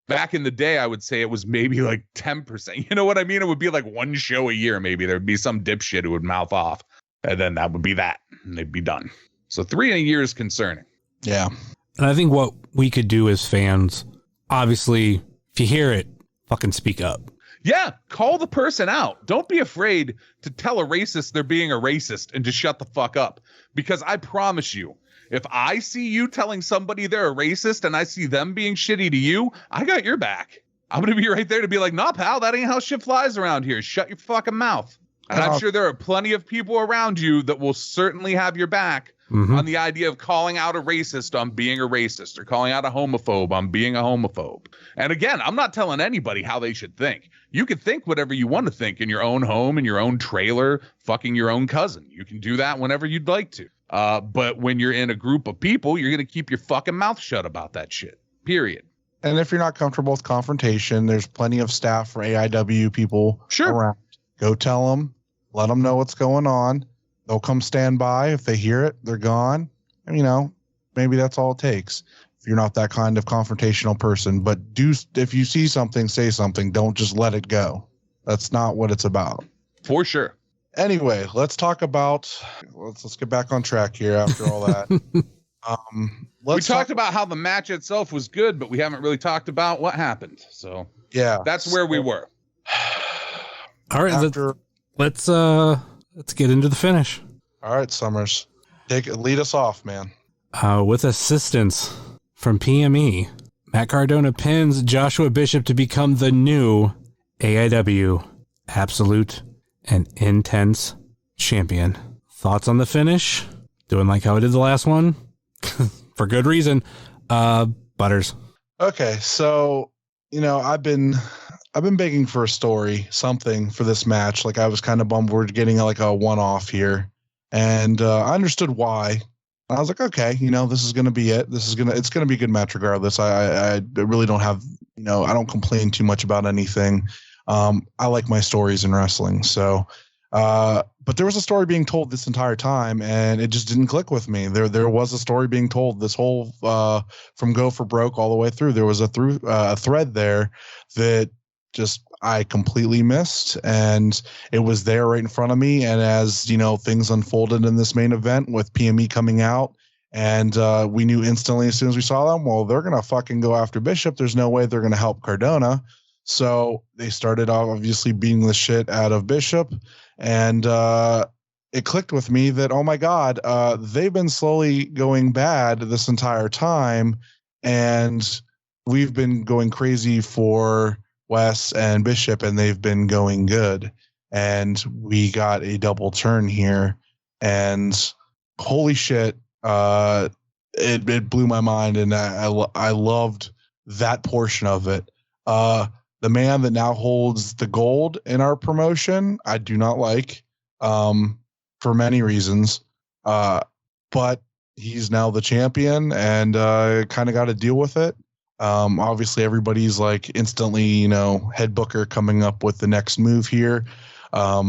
Back in the day, I would say it was maybe like 10%. You know what I mean? It would be like 1 show a year. Maybe there'd be some dipshit who would mouth off, and then that would be that, and they'd be done. So 3 in a year is concerning. Yeah. And I think what we could do as fans, obviously, if you hear it, fucking speak up. Yeah, call the person out. Don't be afraid to tell a racist they're being a racist and just shut the fuck up. Because I promise you, if I see you telling somebody they're a racist and I see them being shitty to you, I got your back. I'm going to be right there to be like, nah, pal, that ain't how shit flies around here. Shut your fucking mouth. And I'm sure there are plenty of people around you that will certainly have your back on the idea of calling out a racist on being a racist, or calling out a homophobe on being a homophobe. And again, I'm not telling anybody how they should think. You can think whatever you want to think in your own home, in your own trailer, fucking your own cousin. You can do that whenever you'd like to. But when you're in a group of people, you're going to keep your fucking mouth shut about that shit. Period. And if you're not comfortable with confrontation, there's plenty of staff for AIW people around. Go tell them, let them know what's going on. They'll come stand by. If they hear it, they're gone. And, maybe that's all it takes. If you're not that kind of confrontational person, but if you see something, say something. Don't just let it go. That's not what it's about. For sure. Anyway, let's talk about. Let's get back on track here after all that. We talked about how the match itself was good, but we haven't really talked about what happened. So yeah, that's where we were. All right, let's get into the finish. All right, Summers, lead us off, man. With assistance from PME, Matt Cardona pins Joshua Bishop to become the new AIW Absolute and Intense Champion. Thoughts on the finish? Doing like how I did the last one? For good reason. Butters. Okay, so I've been begging for a story, something for this match. Like I was kind of bummed we're getting like a one-off here, and I understood why. I was like, okay, this is going to be it. It's going to be a good match regardless. I really don't have, I don't complain too much about anything. I like my stories in wrestling. So, but there was a story being told this entire time, and it just didn't click with me. There was a story being told this whole, from Go for Broke all the way through. There was a thread there that just I completely missed, and it was there right in front of me. And as things unfolded in this main event with PME coming out, and we knew instantly as soon as we saw them, well, they're gonna fucking go after Bishop. There's no way they're gonna help Cardona. So they started obviously beating the shit out of Bishop, and it clicked with me that, oh my God, they've been slowly going bad this entire time, and we've been going crazy for Wes and Bishop, and they've been going good. And we got a double turn here, and holy shit, it blew my mind, and I loved that portion of it. The man that now holds the gold in our promotion, I do not like, for many reasons. But he's now the champion and kind of got to deal with it. Obviously, everybody's like instantly, head booker coming up with the next move here. I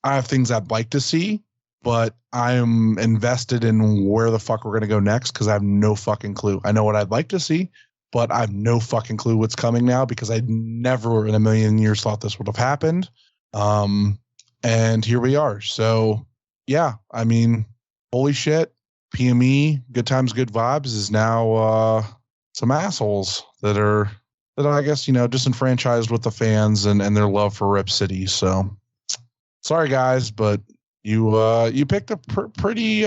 have things I'd like to see, but I'm invested in where the fuck we're going to go next because I have no fucking clue. I know what I'd like to see, but I have no fucking clue what's coming now because I never in a million years thought this would have happened. And here we are. So, yeah, I mean, holy shit. PME, Good Times, Good Vibes is now some assholes that I guess, disenfranchised with the fans and their love for Rip City. So sorry guys, but you picked a pretty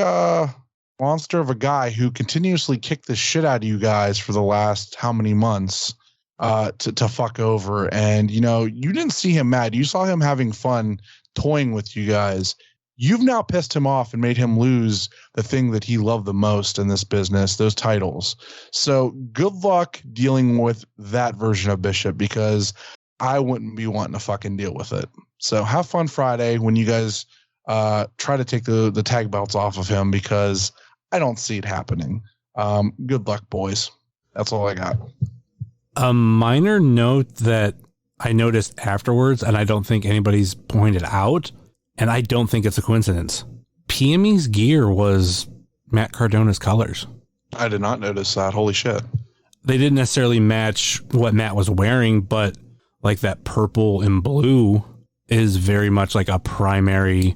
monster of a guy who continuously kicked the shit out of you guys for the last how many months to fuck over. And you didn't see him mad. You saw him having fun toying with you guys. You've now pissed him off and made him lose the thing that he loved the most in this business, those titles. So good luck dealing with that version of Bishop because I wouldn't be wanting to fucking deal with it. So have fun Friday when you guys try to take the tag belts off of him because I don't see it happening. Good luck, boys. That's all I got. A minor note that I noticed afterwards, and I don't think anybody's pointed out, and I don't think it's a coincidence. PME's gear was Matt Cardona's colors. I did not notice that. Holy shit. They didn't necessarily match what Matt was wearing, but like that purple and blue is very much like a primary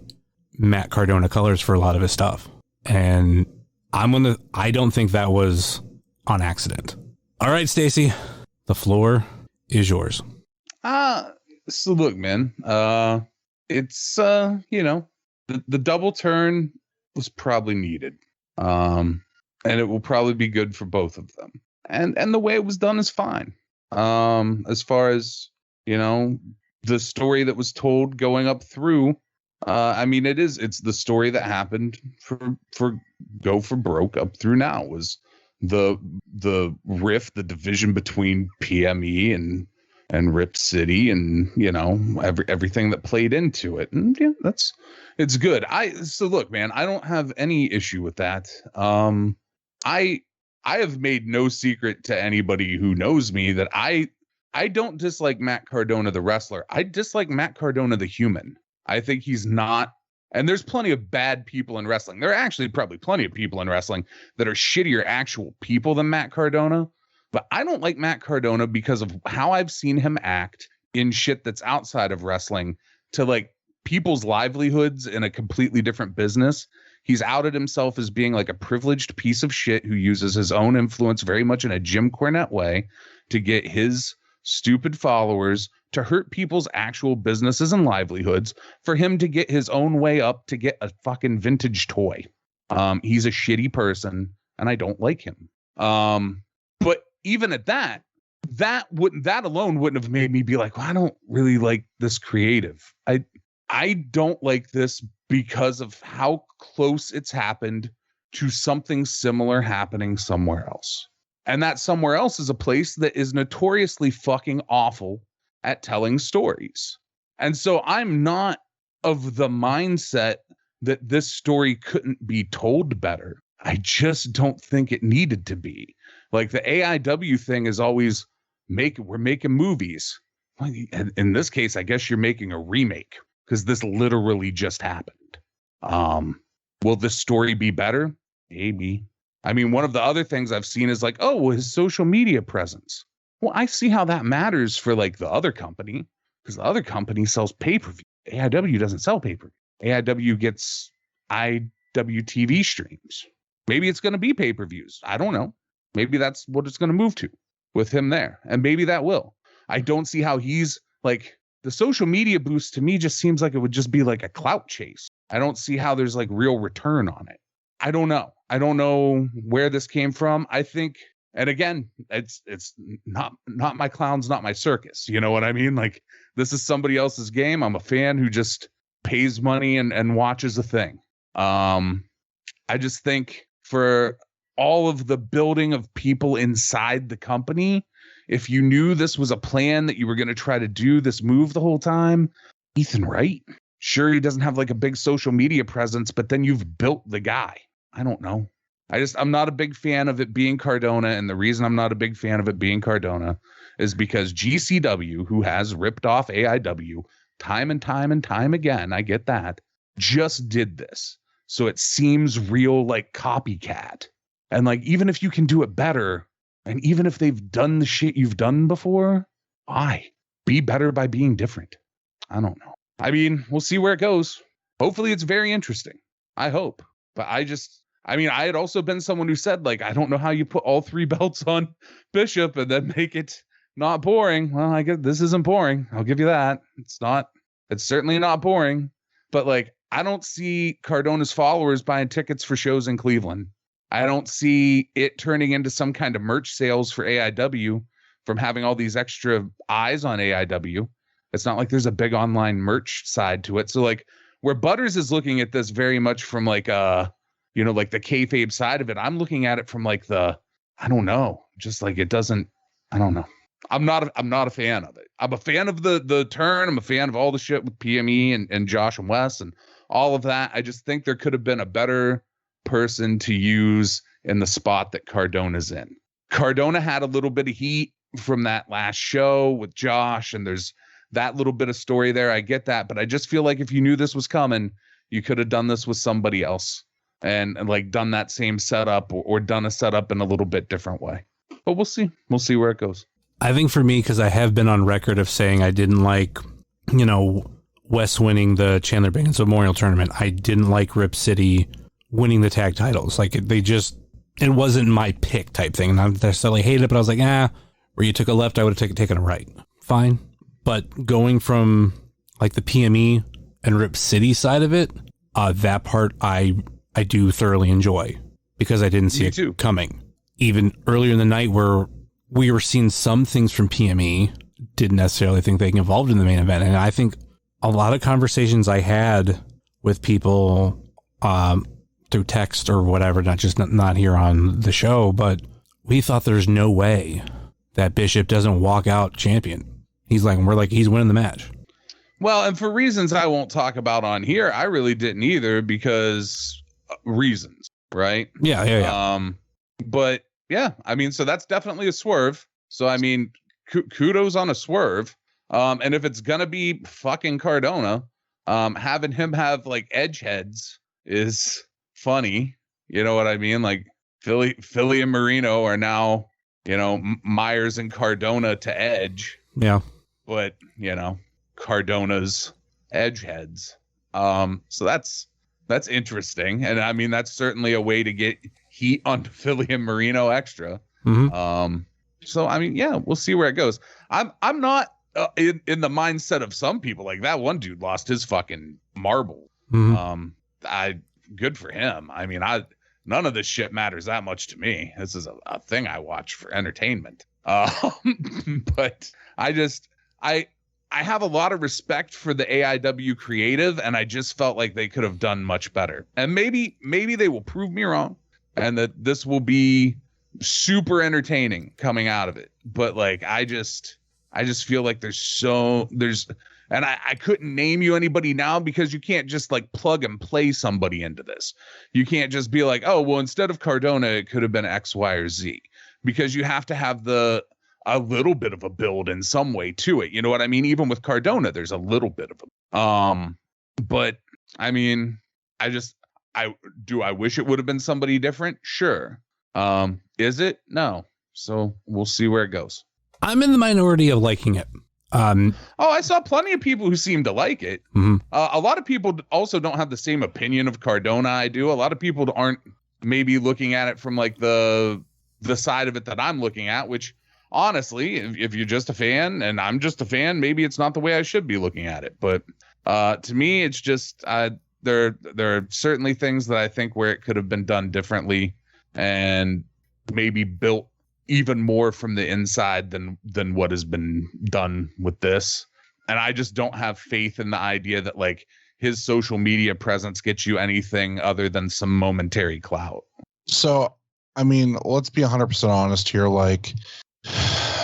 Matt Cardona colors for a lot of his stuff. And I don't think that was on accident. All right, Stacy, the floor is yours. So look, man, it's the double turn was probably needed, and it will probably be good for both of them, and the way it was done is fine. As far as the story that was told going up through, I mean, it's the story that happened for Go for Broke up through now was the rift, the division between PME and Rip City and everything that played into it. And yeah, it's good. So look, man, I don't have any issue with that. I have made no secret to anybody who knows me that I don't dislike Matt Cardona the wrestler. I dislike Matt Cardona the human. I think he's not, and there's plenty of bad people in wrestling. There are actually probably plenty of people in wrestling that are shittier actual people than Matt Cardona. But I don't like Matt Cardona because of how I've seen him act in shit that's outside of wrestling to like people's livelihoods in a completely different business. He's outed himself as being like a privileged piece of shit who uses his own influence very much in a Jim Cornette way to get his stupid followers to hurt people's actual businesses and livelihoods for him to get his own way up to get a fucking vintage toy. He's a shitty person and I don't like him. But even at that alone wouldn't have made me be like, well, I don't really like this creative. I don't like this because of how close it's happened to something similar happening somewhere else. And that somewhere else is a place that is notoriously fucking awful at telling stories. And so I'm not of the mindset that this story couldn't be told better. I just don't think it needed to be. Like the AIW thing is always we're making movies. In this case, I guess you're making a remake because this literally just happened. Will this story be better? Maybe. I mean, one of the other things I've seen is like, oh, his social media presence. Well, I see how that matters for like the other company because the other company sells pay-per-view. AIW doesn't sell pay-per-view. AIW gets IWTV streams. Maybe it's going to be pay-per-views. I don't know. Maybe that's what it's going to move to with him there. And maybe that will. I don't see how he's like the social media boost to me just seems like it would just be like a clout chase. I don't see how there's like real return on it. I don't know. I don't know where this came from. I think, and again, it's not my clowns, not my circus. You know what I mean? Like this is somebody else's game. I'm a fan who just pays money and watches a thing. I just think for all of the building of people inside the company, if you knew this was a plan that you were going to try to do this move the whole time, Ethan Wright, sure, he doesn't have like a big social media presence, but then you've built the guy. I don't know. I'm not a big fan of it being Cardona. And the reason I'm not a big fan of it being Cardona is because GCW, who has ripped off AIW time and time and time again, I get that, just did this. So it seems real like copycat. And like, even if you can do it better, and even if they've done the shit you've done before, why? Be better by being different. I don't know. I mean, we'll see where it goes. Hopefully it's very interesting. I hope. But I had also been someone who said, like, I don't know how you put all 3 belts on Bishop and then make it not boring. Well, I guess this isn't boring. I'll give you that. It's certainly not boring. But like, I don't see Cardona's followers buying tickets for shows in Cleveland. I don't see it turning into some kind of merch sales for AIW from having all these extra eyes on AIW. It's not like there's a big online merch side to it. So like, where Butters is looking at this very much from like like the kayfabe side of it, I'm looking at it from like I don't know, just like it doesn't, I don't know. I'm not a fan of it. I'm a fan of the turn. I'm a fan of all the shit with PME and Josh and Wes and all of that. I just think there could have been a better person to use in the spot that Cardona's in. Cardona had a little bit of heat from that last show with Josh, and there's that little bit of story there. I get that, but I just feel like if you knew this was coming, you could have done this with somebody else and like done that same setup or done a setup in a little bit different way. But we'll see. We'll see where it goes. I think for me, because I have been on record of saying I didn't like, Wes winning the Chandler Bingham's Memorial Tournament. I didn't like Rip City winning the tag titles. Like it wasn't my pick type thing. Not necessarily hated it, but I was like, where you took a left, I would have taken a right. Fine. But going from like the PME and Rip City side of it, that part I do thoroughly enjoy because I didn't see it coming. Even earlier in the night where we were seeing some things from PME, didn't necessarily think they get involved in the main event. And I think a lot of conversations I had with people through text or whatever, not here on the show, but we thought there's no way that Bishop doesn't walk out champion. He's winning the match. Well, and for reasons I won't talk about on here, I really didn't either because reasons, right? Yeah. But yeah, I mean, so that's definitely a swerve. So, I mean, kudos on a swerve. And if it's going to be fucking Cardona, having him have like edge heads is funny. You know what I mean? Like Philly and Marino are now, Myers and Cardona to Edge. Yeah. But, Cardona's edge heads. So that's interesting. And I mean, that's certainly a way to get heat on Philly and Marino extra. Mm-hmm. So, I mean, yeah, we'll see where it goes. I'm not in the mindset of some people. Like that one dude lost his fucking marble. Mm-hmm. Good for him. I mean, none of this shit matters that much to me. This is a thing I watch for entertainment. But I have a lot of respect for the AIW creative, and I just felt like they could have done much better. And maybe they will prove me wrong, and that this will be super entertaining coming out of it. But like, I just feel like and I couldn't name you anybody now because you can't just like plug and play somebody into this. You can't just be like, oh, well, instead of Cardona, it could have been X, Y, or Z, because you have to have a little bit of a build in some way to it. You know what I mean? Even with Cardona, there's a little bit of but I mean, I wish it would have been somebody different. Sure. Is it? No. So we'll see where it goes. I'm in the minority of liking it. I saw plenty of people who seem to like it. Mm-hmm. A lot of people also don't have the same opinion of Cardona I do. A lot of people aren't maybe looking at it from like the side of it that I'm looking at, which honestly, if you're just a fan and I'm just a fan, maybe it's not the way I should be looking at it. But to me, it's just there are certainly things that I think where it could have been done differently and maybe built even more from the inside than what has been done with this. And I just don't have faith in the idea that like his social media presence gets you anything other than some momentary clout. So, I mean, let's be 100% honest here. Like,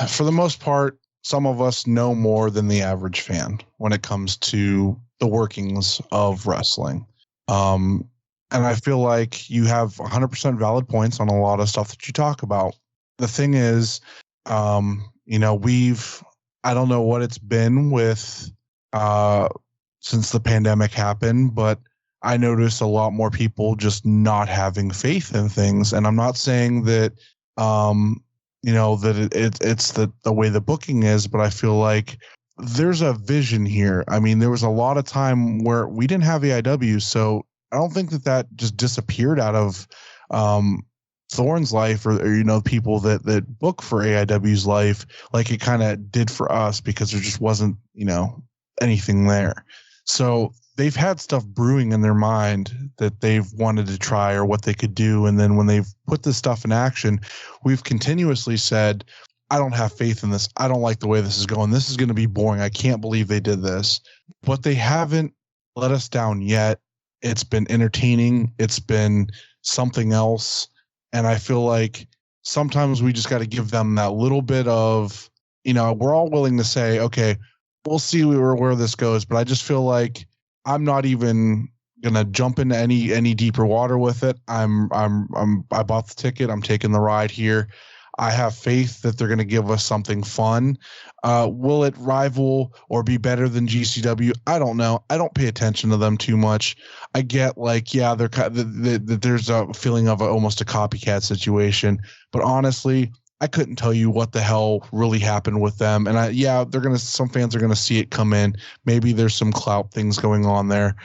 for the most part, some of us know more than the average fan when it comes to the workings of wrestling. And I feel like you have 100% valid points on a lot of stuff that you talk about. The thing is, you know, I don't know what it's been with since the pandemic happened, but I noticed a lot more people just not having faith in things. And I'm not saying that, you know, that it's the way the booking is, but I feel like there's a vision here. I mean, there was a lot of time where we didn't have AIW, so I don't think that just disappeared out of Thorne's life or you know, people that book for AIW's life like it kind of did for us, because there just wasn't, you know, anything there. So they've had stuff brewing in their mind that they've wanted to try or what they could do. And then when they've put this stuff in action, we've continuously said, I don't have faith in this. I don't like the way this is going. This is going to be boring. I can't believe they did this. But they haven't let us down yet. It's been entertaining. It's been something else. And I feel like sometimes we just got to give them that little bit of, you know, we're all willing to say, okay, we'll see where this goes. But I just feel like I'm not even gonna jump into any deeper water with it. I bought the ticket. I'm taking the ride here. I have faith that they're going to give us something fun. Will it rival or be better than GCW? I don't know. I don't pay attention to them too much. I get like, yeah, there's a feeling of almost a copycat situation, but honestly, I couldn't tell you what the hell really happened with them. And some fans are going to see it come in. Maybe there's some clout things going on there.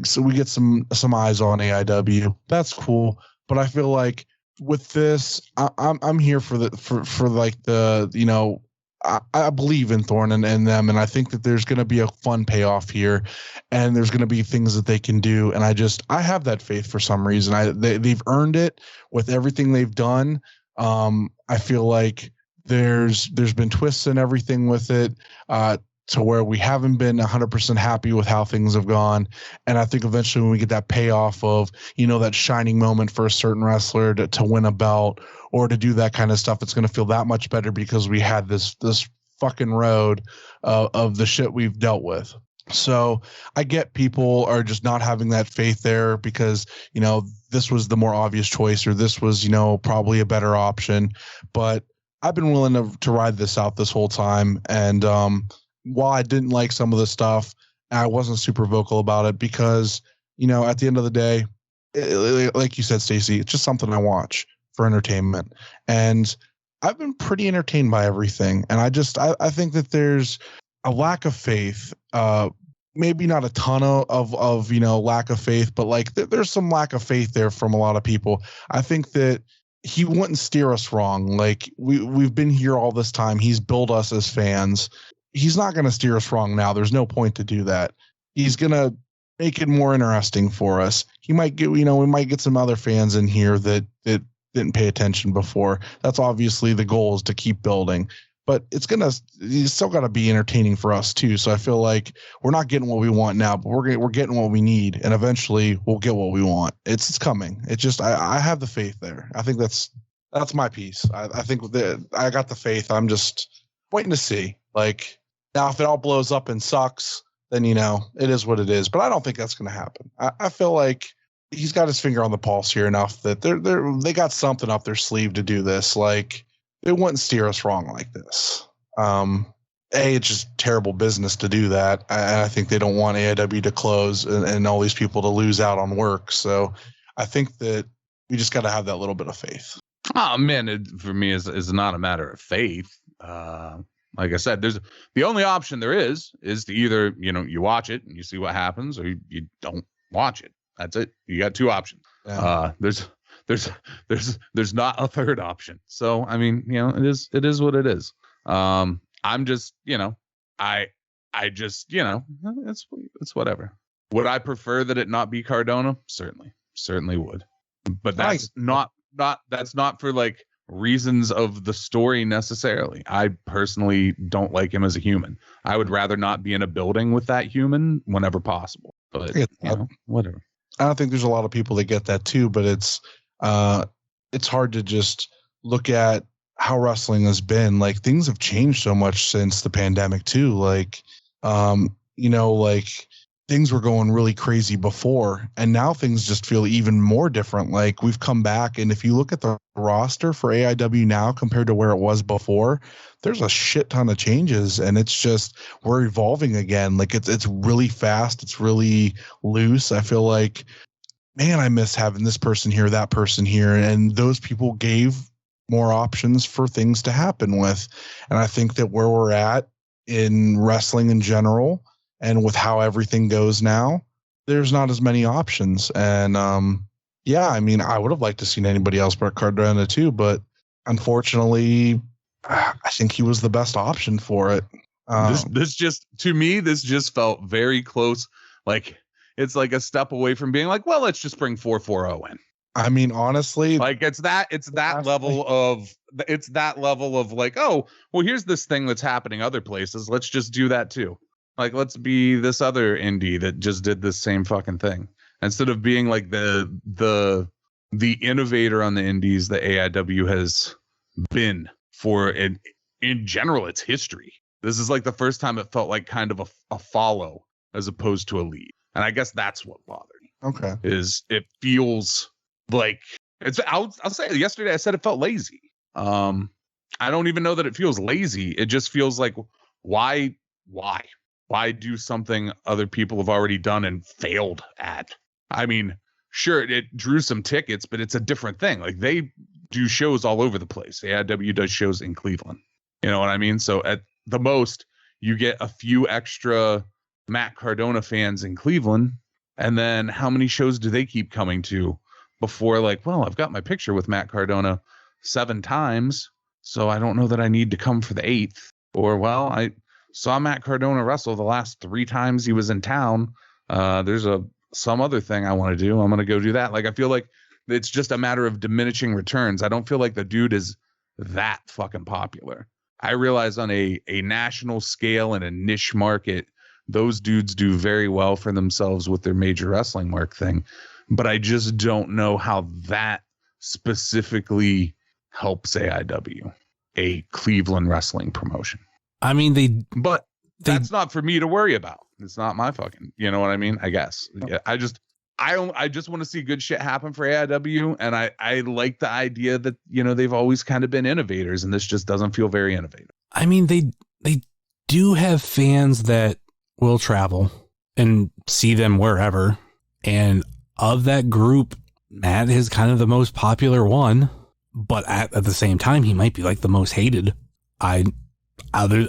So we get some eyes on AIW. That's cool. But I feel like with this, I'm here for like the, you know, I believe in Thorne and them, and I think that there's going to be a fun payoff here, and there's going to be things that they can do, and I have that faith for some reason. They've earned it with everything they've done. I feel like there's been twists and everything with it, to where we haven't been 100% happy with how things have gone. And I think eventually when we get that payoff of, you know, that shining moment for a certain wrestler to win a belt or to do that kind of stuff, it's going to feel that much better because we had this fucking road of the shit we've dealt with. So I get people are just not having that faith there because, you know, this was the more obvious choice, or this was, you know, probably a better option. But I've been willing to ride this out this whole time. And while I didn't like some of the stuff, I wasn't super vocal about it because, you know, at the end of the day, like you said, Stacy, it's just something I watch for entertainment. And I've been pretty entertained by everything. And I think that there's a lack of faith, maybe not a ton of, you know, lack of faith, but like there's some lack of faith there from a lot of people. I think that he wouldn't steer us wrong. Like we've been here all this time. He's built us as fans. He's not going to steer us wrong now. There's no point to do that. He's going to make it more interesting for us. He might get, you know, we might get some other fans in here that didn't pay attention before. That's obviously the goal, is to keep building. But it's still got to be entertaining for us too. So I feel like we're not getting what we want now, but we're getting what we need, and eventually we'll get what we want. It's coming. It's just I have the faith there. I think that's my piece. I think I got the faith. I'm just waiting to see. Like now, if it all blows up and sucks, then you know it is what it is. But I don't think that's going to happen. I feel like he's got his finger on the pulse here enough that they got something up their sleeve to do this. Like, it wouldn't steer us wrong like this. It's just terrible business to do that. I think they don't want AIW to close and all these people to lose out on work. So I think that we just got to have that little bit of faith. Oh man, it for me is not a matter of faith. Like I said, there's the only option there is to either, you know, you watch it and you see what happens, or you don't watch it. That's it. You got two options. Yeah. There's not a third option. So I mean, you know, it is what it is. I'm just, you know, I just, you know, it's whatever. Would I prefer that it not be Cardona? Certainly would. But that's not for like reasons of the story necessarily. I personally don't like him as a human. I would rather not be in a building with that human whenever possible. But you know, whatever. I don't think there's a lot of people that get that too, but it's hard to just look at how wrestling has been. Like, things have changed so much since the pandemic too. Like, you know, like things were going really crazy before, and now things just feel even more different. Like we've come back, and if you look at the roster for AIW now compared to where it was before, there's a shit ton of changes, and it's just we're evolving again. Like it's really fast, it's really loose. I feel like, man, I miss having this person here, that person here, and those people gave more options for things to happen with. And I think that where we're at in wrestling in general, and with how everything goes now, there's not as many options. And yeah, I mean, I would have liked to seen anybody else but Cardona too, but unfortunately, I think he was the best option for it. This just felt very close. Like it's like a step away from being like, well, let's just bring 440 in. I mean, honestly, like it's that level of like, oh, well, here's this thing that's happening other places. Let's just do that too. Like, let's be this other indie that just did the same fucking thing instead of being like the innovator on the indies that AIW has been for in general its history. This is like the first time it felt like kind of a follow as opposed to a lead. And I guess that's what bothered me. Okay. Is it feels like I'll say yesterday I said it felt lazy. I don't even know that it feels lazy. It just feels like why do something other people have already done and failed at? I mean, sure, it drew some tickets, but it's a different thing. Like they do shows all over the place. AIW does shows in Cleveland. You know what I mean? So at the most, you get a few extra Matt Cardona fans in Cleveland. And then how many shows do they keep coming to before like, well, I've got my picture with Matt Cardona 7 times, so I don't know that I need to come for the 8th. Or, well, I saw Matt Cardona wrestle the last 3 times he was in town. There's some other thing I want to do. I'm going to go do that. Like, I feel like it's just a matter of diminishing returns. I don't feel like the dude is that fucking popular. I realize on a national scale and a niche market, those dudes do very well for themselves with their major wrestling mark thing. But I just don't know how that specifically helps AIW, a Cleveland wrestling promotion. I mean, that's not for me to worry about. It's not my fucking, you know what I mean? I guess. Yeah, I just want to see good shit happen for AIW. And I like the idea that, you know, they've always kind of been innovators, and this just doesn't feel very innovative. I mean, they do have fans that will travel and see them wherever. And of that group, Matt is kind of the most popular one, but at the same time, he might be like the most hated. Other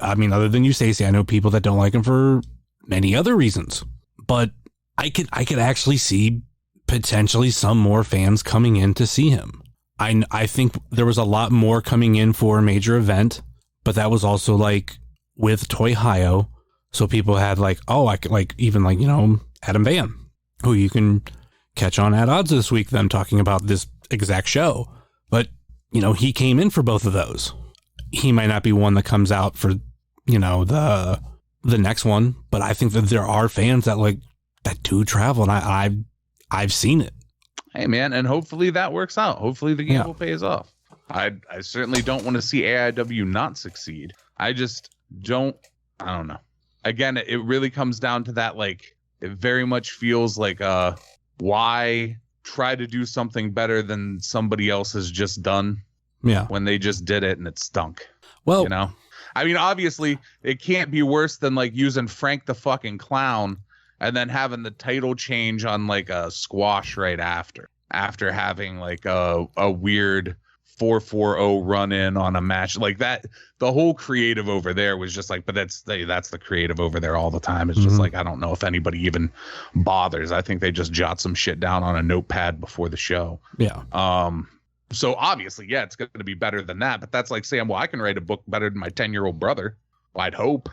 than you, Stacy, I know people that don't like him for many other reasons, but I could actually see potentially some more fans coming in to see him. I think there was a lot more coming in for a major event, but that was also like with Toyhio. So people had like, oh, I could like, even like, you know, Adam Van, who you can catch on At Odds this week, them talking about this exact show. But, you know, he came in for both of those. He might not be one that comes out for, you know, the next one, but I think that there are fans that like that do travel, and I've seen it. Hey man, and hopefully that works out. Hopefully the gamble pays off. I certainly don't want to see AIW not succeed. I don't know. Again, it really comes down to that, like, it very much feels like why try to do something better than somebody else has just done. Yeah. When they just did it and it stunk. Well, you know, I mean, obviously it can't be worse than like using Frank the fucking Clown and then having the title change on like a squash right after having like a weird 440 run in on a match like that. The whole creative over there was just like, but that's the creative over there all the time. It's just like, I don't know if anybody even bothers. I think they just jot some shit down on a notepad before the show. Yeah. So obviously, yeah, it's going to be better than that. But that's like saying, well, I can write a book better than my 10-year-old brother. Well, I'd hope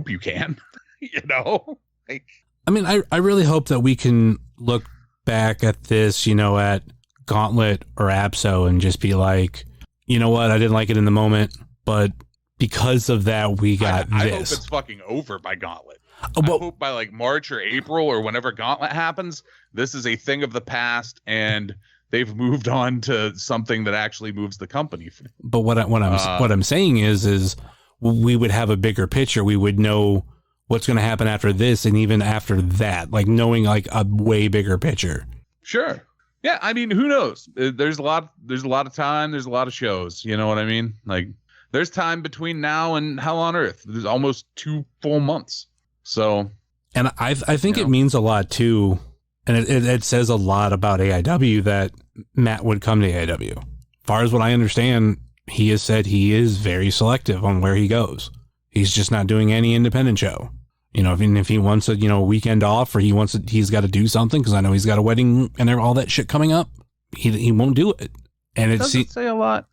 you can, you know, like, I mean, I really hope that we can look back at this, you know, at Gauntlet or Abso and just be like, you know what? I didn't like it in the moment, but because of that, we got this. I hope it's fucking over by Gauntlet. I hope by like March or April or whenever Gauntlet happens, this is a thing of the past and they've moved on to something that actually moves the company. But what I'm saying is we would have a bigger picture. We would know what's going to happen after this and even after that, like knowing like a way bigger picture. Sure. Yeah, I mean, who knows? There's a lot of time, there's a lot of shows, you know what I mean? Like there's time between now and Hell on Earth. There's almost 2 full months. So, and I think it means a lot too, and it says a lot about AIW that Matt would come to AIW. As far as what I understand, he has said he is very selective on where he goes. He's just not doing any independent show. You know, if he wants a weekend off, or he's got to do something, because I know he's got a wedding and all that shit coming up, he won't do it. And it doesn't say a lot.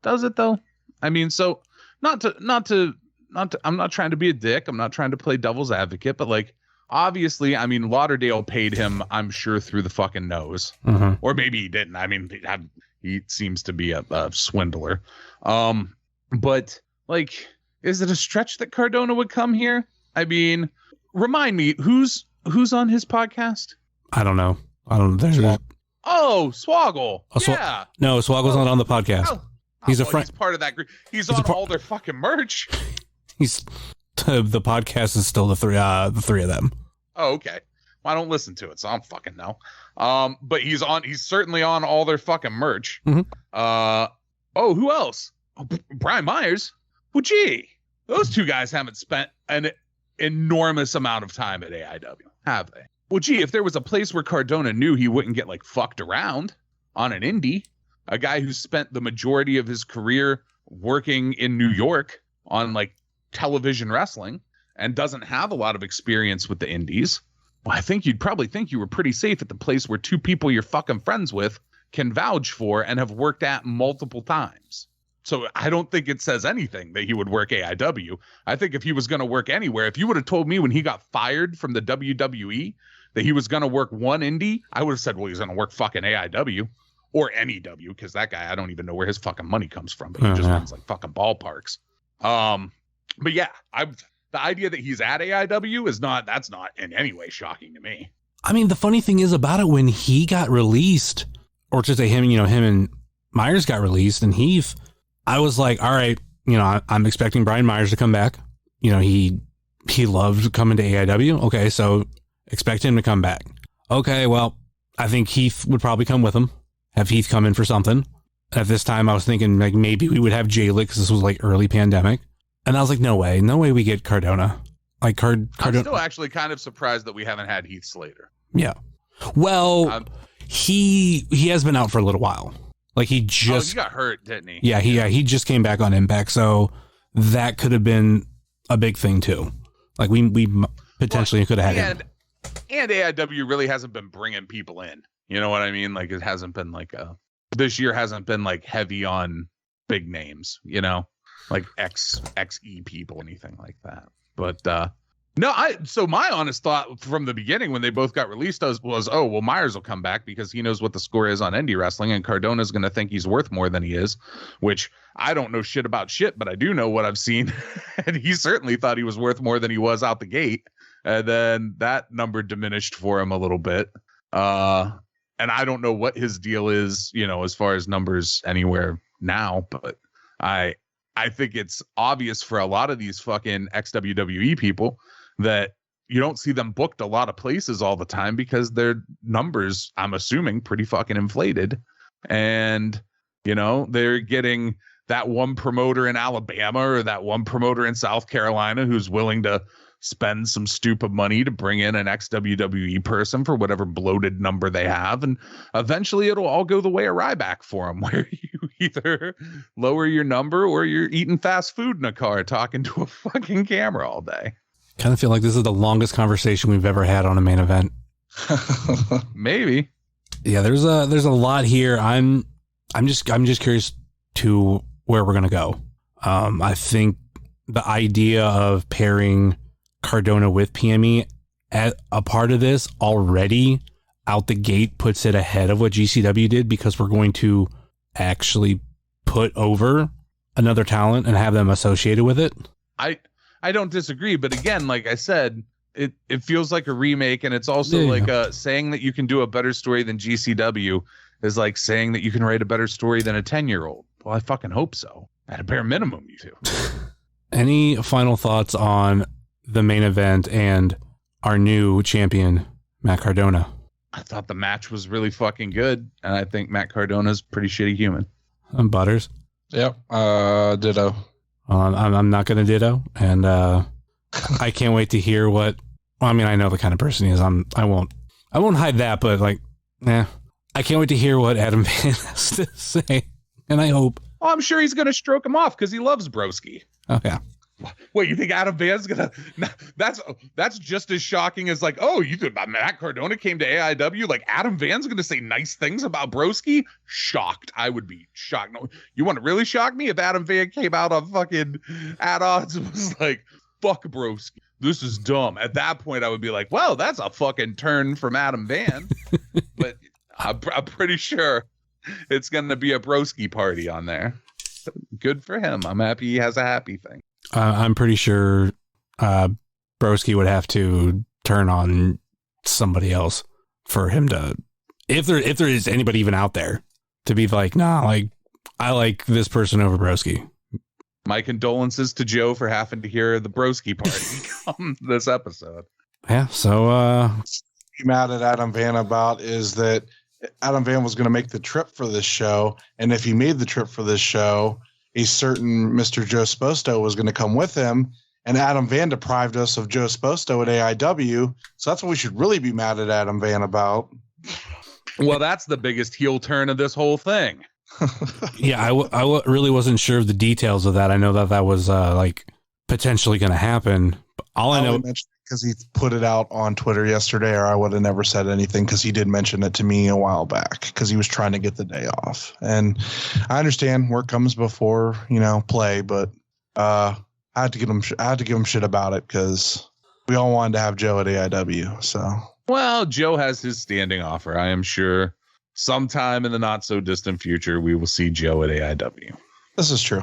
Does it though? I mean, so not to. I'm not trying to be a dick. I'm not trying to play devil's advocate, but like, obviously, I mean, Lauderdale paid him, I'm sure, through the fucking nose, or maybe he didn't. I mean, he seems to be a swindler. But like, is it a stretch that Cardona would come here? I mean, remind me, who's on his podcast? I don't know. Swoggle. Yeah. No, Swoggle's not on the podcast. He's a friend. He's part of that group. He's on all their fucking merch. He's the podcast is still the three of them. Oh, okay. Well, I don't listen to it, so I don't fucking know. But he's certainly on all their fucking merch. Who else? Oh, Brian Myers. Well, gee, those two guys haven't spent an enormous amount of time at AIW, have they? Well, gee, if there was a place where Cardona knew he wouldn't get like fucked around on an indie, a guy who spent the majority of his career working in New York on like television wrestling and doesn't have a lot of experience with the indies, well, I think you'd probably think you were pretty safe at the place where two people you're fucking friends with can vouch for and have worked at multiple times. So I don't think it says anything that he would work AIW. I think if he was going to work anywhere, if you would have told me when he got fired from the WWE that he was going to work one indie, I would have said, well, he's going to work fucking AIW or NEW, because that guy, I don't even know where his fucking money comes from, but he just runs like fucking ballparks. But yeah, the idea that he's at AIW that's not in any way shocking to me. I mean, the funny thing is about it, when he got released, or to say him and Myers got released, and Heath, I was like, all right, I'm expecting Brian Myers to come back. He loved coming to AIW. Okay, so expect him to come back. Okay, well, I think Heath would probably come with him. Have Heath come in for something. At this time, I was thinking like maybe we would have Jaylick, because this was like early pandemic. And I was like, no way we get Cardona. Like Cardona. I'm still actually kind of surprised that we haven't had Heath Slater. Yeah. Well, he has been out for a little while. Like he got hurt, didn't he? Yeah, he just came back on Impact, so that could have been a big thing too. Like we potentially could have had him. And AIW really hasn't been bringing people in. You know what I mean? Like it hasn't been like this year hasn't been like heavy on big names, like XE people, anything like that. But so my honest thought from the beginning when they both got released was, oh, well, Myers will come back because he knows what the score is on indie wrestling, and Cardona's going to think he's worth more than he is, which I don't know shit about shit, but I do know what I've seen. And he certainly thought he was worth more than he was out the gate. And then that number diminished for him a little bit. And I don't know what his deal is, as far as numbers anywhere now, but I think it's obvious for a lot of these fucking ex-WWE people that you don't see them booked a lot of places all the time because their numbers, I'm assuming, pretty fucking inflated. And, they're getting that one promoter in Alabama or that one promoter in South Carolina who's willing to spend some stupid money to bring in an ex-WWE person for whatever bloated number they have. And eventually it'll all go the way of Ryback for them, where you either lower your number or you're eating fast food in a car talking to a fucking camera all day. Kind of feel like this is the longest conversation we've ever had on a main event. Maybe. Yeah, there's a lot here. I'm just curious to where we're going to go. I think the idea of pairing Cardona with PME at a part of this already out the gate puts it ahead of what GCW did, because we're going to actually put over another talent and have them associated with it. I don't disagree, but again, like I said, it feels like a remake, and it's also saying that you can do a better story than GCW is like saying that you can write a better story than a 10-year-old. Well, I fucking hope so. At a bare minimum, you do. Any final thoughts on the main event and our new champion, Matt Cardona. I thought the match was really fucking good, and I think Matt Cardona's a pretty shitty human. Butters. Yep. Ditto. I'm not going to ditto, and I can't wait to hear what. Well, I mean, I know the kind of person he is. I won't hide that, but like, I can't wait to hear what Adam Van has to say, and I hope. Oh, I'm sure he's gonna stroke him off because he loves Broski. Oh yeah. Wait, you think Adam Van's gonna? That's just as shocking as like, oh, you think Matt Cardona came to AIW? Like Adam Van's gonna say nice things about Broski? Shocked. I would be shocked. No, you want to really shock me if Adam Van came out on fucking add-ons and was like, fuck Broski, this is dumb. At that point, I would be like, well, that's a fucking turn from Adam Van. But I'm pretty sure it's gonna be a Broski party on there. Good for him. I'm happy he has a happy thing. I'm pretty sure Broski would have to turn on somebody else for him to, if there is anybody even out there, to be like, nah, like I like this person over Broski. My condolences to Joe for having to hear the Broski party come this episode. Yeah, so Be mad at Adam Van about is that Adam Van was going to make the trip for this show, and if he made the trip for this show, a certain Mr. Joe Sposto was going to come with him, and Adam Van deprived us of Joe Sposto at AIW, so that's what we should really be mad at Adam Van about. Well, that's the biggest heel turn of this whole thing. yeah, I really wasn't sure of the details of that. I know that was like potentially going to happen. But all I know, because he put it out on Twitter yesterday, or I would have never said anything because he did mention it to me a while back because he was trying to get the day off. And I understand work comes before, play, but I had to give him shit about it because we all wanted to have Joe at AIW. So, well, Joe has his standing offer. I am sure sometime in the not so distant future, we will see Joe at AIW. This is true.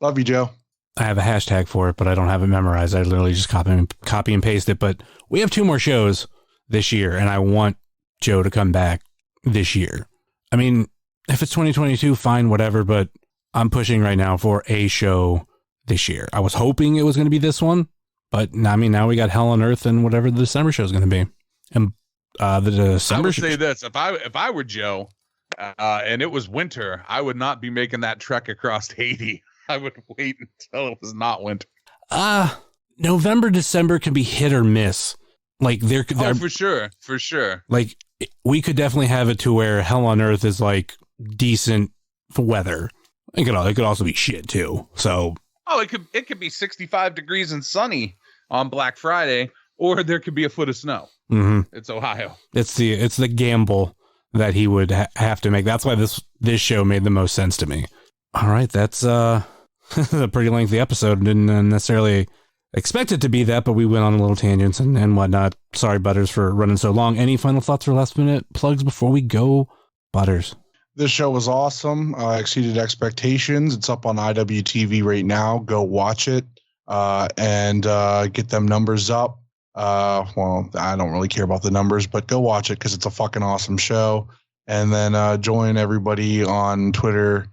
Love you, Joe. I have a hashtag for it, but I don't have it memorized. I literally just copy and paste it. But we have 2 more shows this year, and I want Joe to come back this year. I mean, if it's 2022, fine, whatever. But I'm pushing right now for a show this year. I was hoping it was going to be this one, but I mean, now we got Hell on Earth and whatever the December show is going to be. And the December. I would say this: if I were Joe, and it was winter, I would not be making that trek across Haiti. I would wait until it was not winter. November, December can be hit or miss. Like they're for sure. Like we could definitely have it to where Hell on Earth is like decent weather. It could also be shit too. So it could be 65 degrees and sunny on Black Friday, or there could be a foot of snow. Mm-hmm. It's Ohio. It's the gamble that he would have to make. That's why this show made the most sense to me. All right, that's a pretty lengthy episode. Didn't necessarily expect it to be that, but we went on little tangents and whatnot. Sorry, Butters, for running so long. Any final thoughts or last minute plugs before we go, Butters? This show was awesome. Exceeded expectations. It's up on IWTV right now. Go watch it and get them numbers up. Well, I don't really care about the numbers, but go watch it because it's a fucking awesome show. And then join everybody on Twitter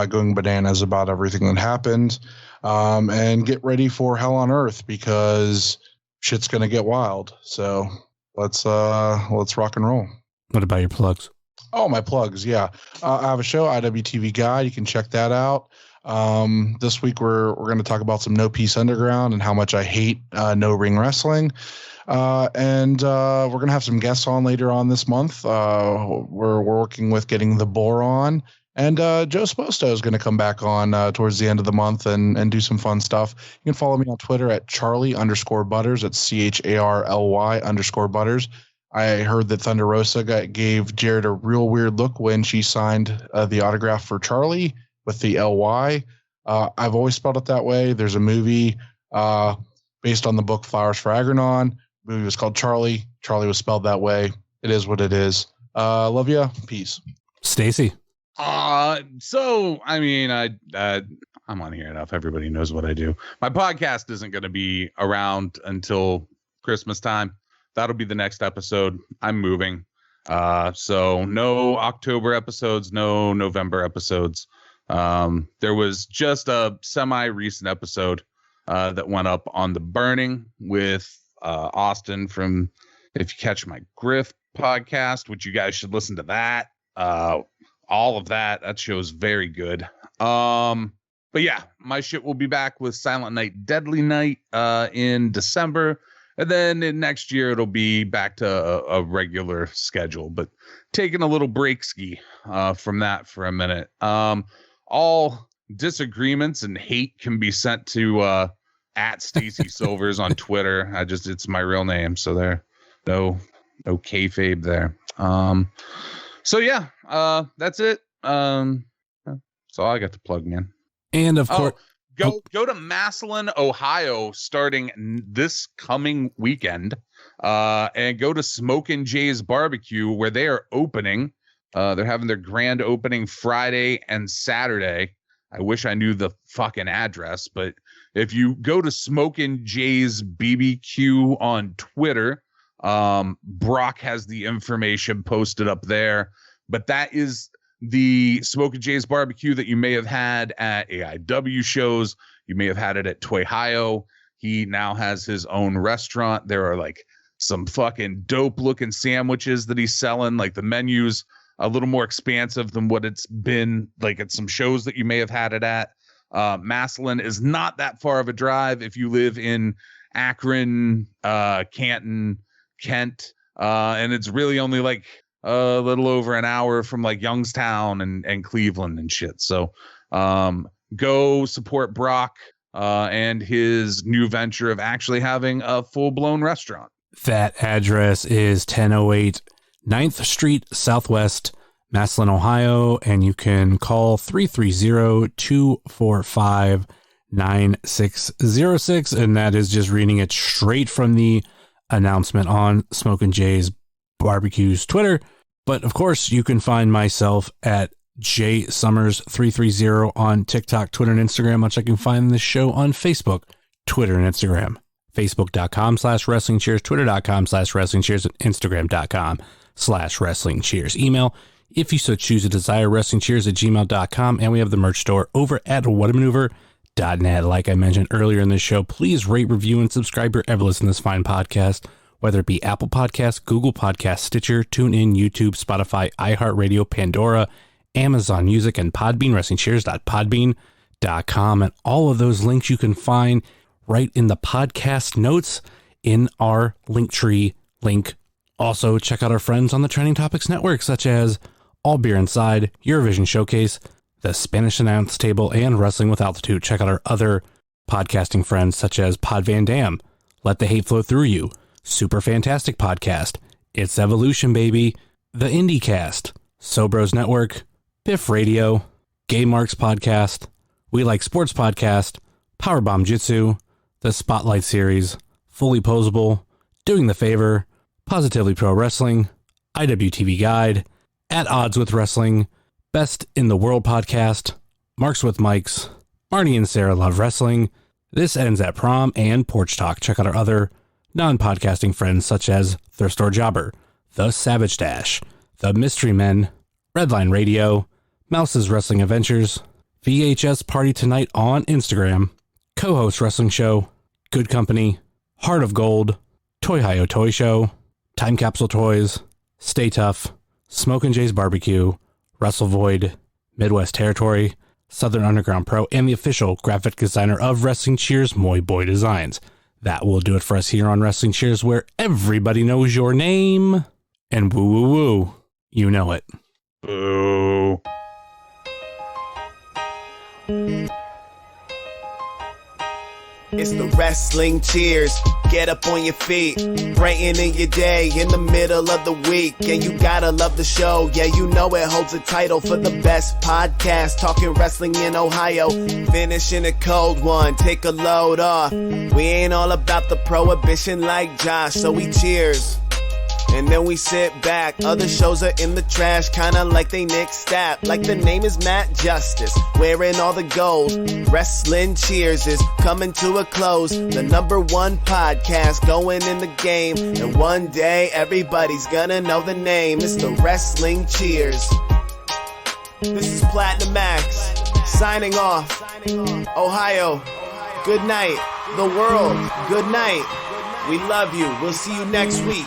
going bananas about everything that happened. And get ready for Hell on Earth because shit's going to get wild. So let's rock and roll. What about your plugs? Oh, my plugs. Yeah. I have a show, IWTV Guide. You can check that out. This week we're going to talk about some No Peace Underground and how much I hate no ring wrestling. And we're going to have some guests on later on this month. We're working with getting the Boar on, and Joe Sposto is going to come back on towards the end of the month and do some fun stuff. You can follow me on Twitter at Charly_Butters. It's CHARLY_Butters. I heard that Thunderosa gave Jared a real weird look when she signed the autograph for Charly with the LY. I've always spelled it that way. There's a movie based on the book Flowers for Agrenon. The movie was called Charly. Charly was spelled that way. It is what it is. Love you. Peace. Stacy. So I mean, I'm on here enough. Everybody knows what I do. My podcast isn't going to be around until Christmas time. That'll be the next episode. I'm moving. So no October episodes, no November episodes. There was just a semi-recent episode that went up on the Burning with Austin from If You Catch My Griff podcast, which you guys should listen to that. All of that show's very good. But yeah, my shit will be back with Silent Night, Deadly Night in December. And then next year, it'll be back to a regular schedule, but taking a little break ski from that for a minute. All disagreements and hate can be sent to at Stacy Silvers on Twitter. It's my real name. So there, no kayfabe there. So yeah, that's it. That's all I got to plug, man. And of course, go to Massillon, Ohio, starting this coming weekend, and go to Smokin' Jay's Barbecue, where they are opening. They're having their grand opening Friday and Saturday. I wish I knew the fucking address, but if you go to Smokin' Jay's BBQ on Twitter, Brock has the information posted up there. But that is the Smokin' Jay's Barbecue that you may have had at AIW shows. You may have had it at Toy-Hio. He now has his own restaurant. There are like some fucking dope looking sandwiches that he's selling. Like the menu's a little more expansive than what it's been like at some shows that you may have had it at. Massillon is not that far of a drive if you live in Akron, Canton, Kent. And it's really only like a little over an hour from like Youngstown and Cleveland and shit. So go support Brock and his new venture of actually having a full-blown restaurant. that address is 1008 9th Street Southwest, Massillon, Ohio, and you can call 330-245-9606, and that is just reading it straight from the announcement on Smokin' Jay's Barbecue's Twitter. But of course, you can find myself at jsummers330 on TikTok, Twitter, and Instagram, much like you can find this show on Facebook, Twitter, and Instagram. Facebook.com/WrestlingCheers, Twitter.com/WrestlingCheers, and Instagram.com/WrestlingCheers. Email, if you so choose to desire, WrestlingCheers@gmail.com, and we have the merch store over at whatamaneuver.net. Like I mentioned earlier in this show, please rate, review, and subscribe wherever you listen to this fine podcast, whether it be Apple Podcasts, Google Podcasts, Stitcher, TuneIn, YouTube, Spotify, iHeartRadio, Pandora, Amazon Music, and Podbean, WrestlingCheers.podbean.com. And all of those links you can find right in the podcast notes in our Linktree link. Also, check out our friends on the Trending Topics Network, such as All Beer Inside, Eurovision Showcase, The Spanish Announce Table, and Wrestling with Altitude. Check out our other podcasting friends, such as Pod Van Dam, Let the Hate Flow Through You, Super Fantastic Podcast, It's Evolution Baby, The IndieCast, Sobros Network, Biff Radio, Gay Marks Podcast, We Like Sports Podcast, Powerbomb Jitsu, The Spotlight Series, Fully Posable, Doing the Favor, Positively Pro Wrestling, IWTV Guide, At Odds with Wrestling, Best in the World Podcast, Marks with Mikes, Marty and Sarah Love Wrestling, This Ends at Prom, and Porch Talk. Check out our other non-podcasting friends such as Thirst or Jobber, The Savage Dash, The Mystery Men, Redline Radio, Mouse's Wrestling Adventures, VHS Party Tonight on Instagram, Co-Host Wrestling Show, Good Company, Heart of Gold, Toy-Hio Toy Show, Time Capsule Toys, Stay Tough, Smokin' Jay's Barbecue, Wrestle Void, Midwest Territory, Southern Underground Pro, and the official graphic designer of Wrestling Cheers, Moy Boy Designs. That will do it for us here on Wrestling Cheers, where everybody knows your name. And woo woo woo, you know it. Boo. It's the Wrestling Cheers. Get up on your feet, brightening your day in the middle of the week. And you gotta love the show. Yeah, you know it holds a title for the best podcast. Talking wrestling in Ohio. Finishing a cold one, take a load off. We ain't all about the prohibition like Josh, so we cheers. And then we sit back. Other shows are in the trash, kinda like they Nick Stapp. Like the name is Matt Justice, wearing all the gold. Wrestling Cheers is coming to a close. The #1 podcast going in the game. And one day everybody's gonna know the name. It's the Wrestling Cheers. This is Platinum Max, signing off. Ohio, good night. the world, good night. We love you. We'll see you next week.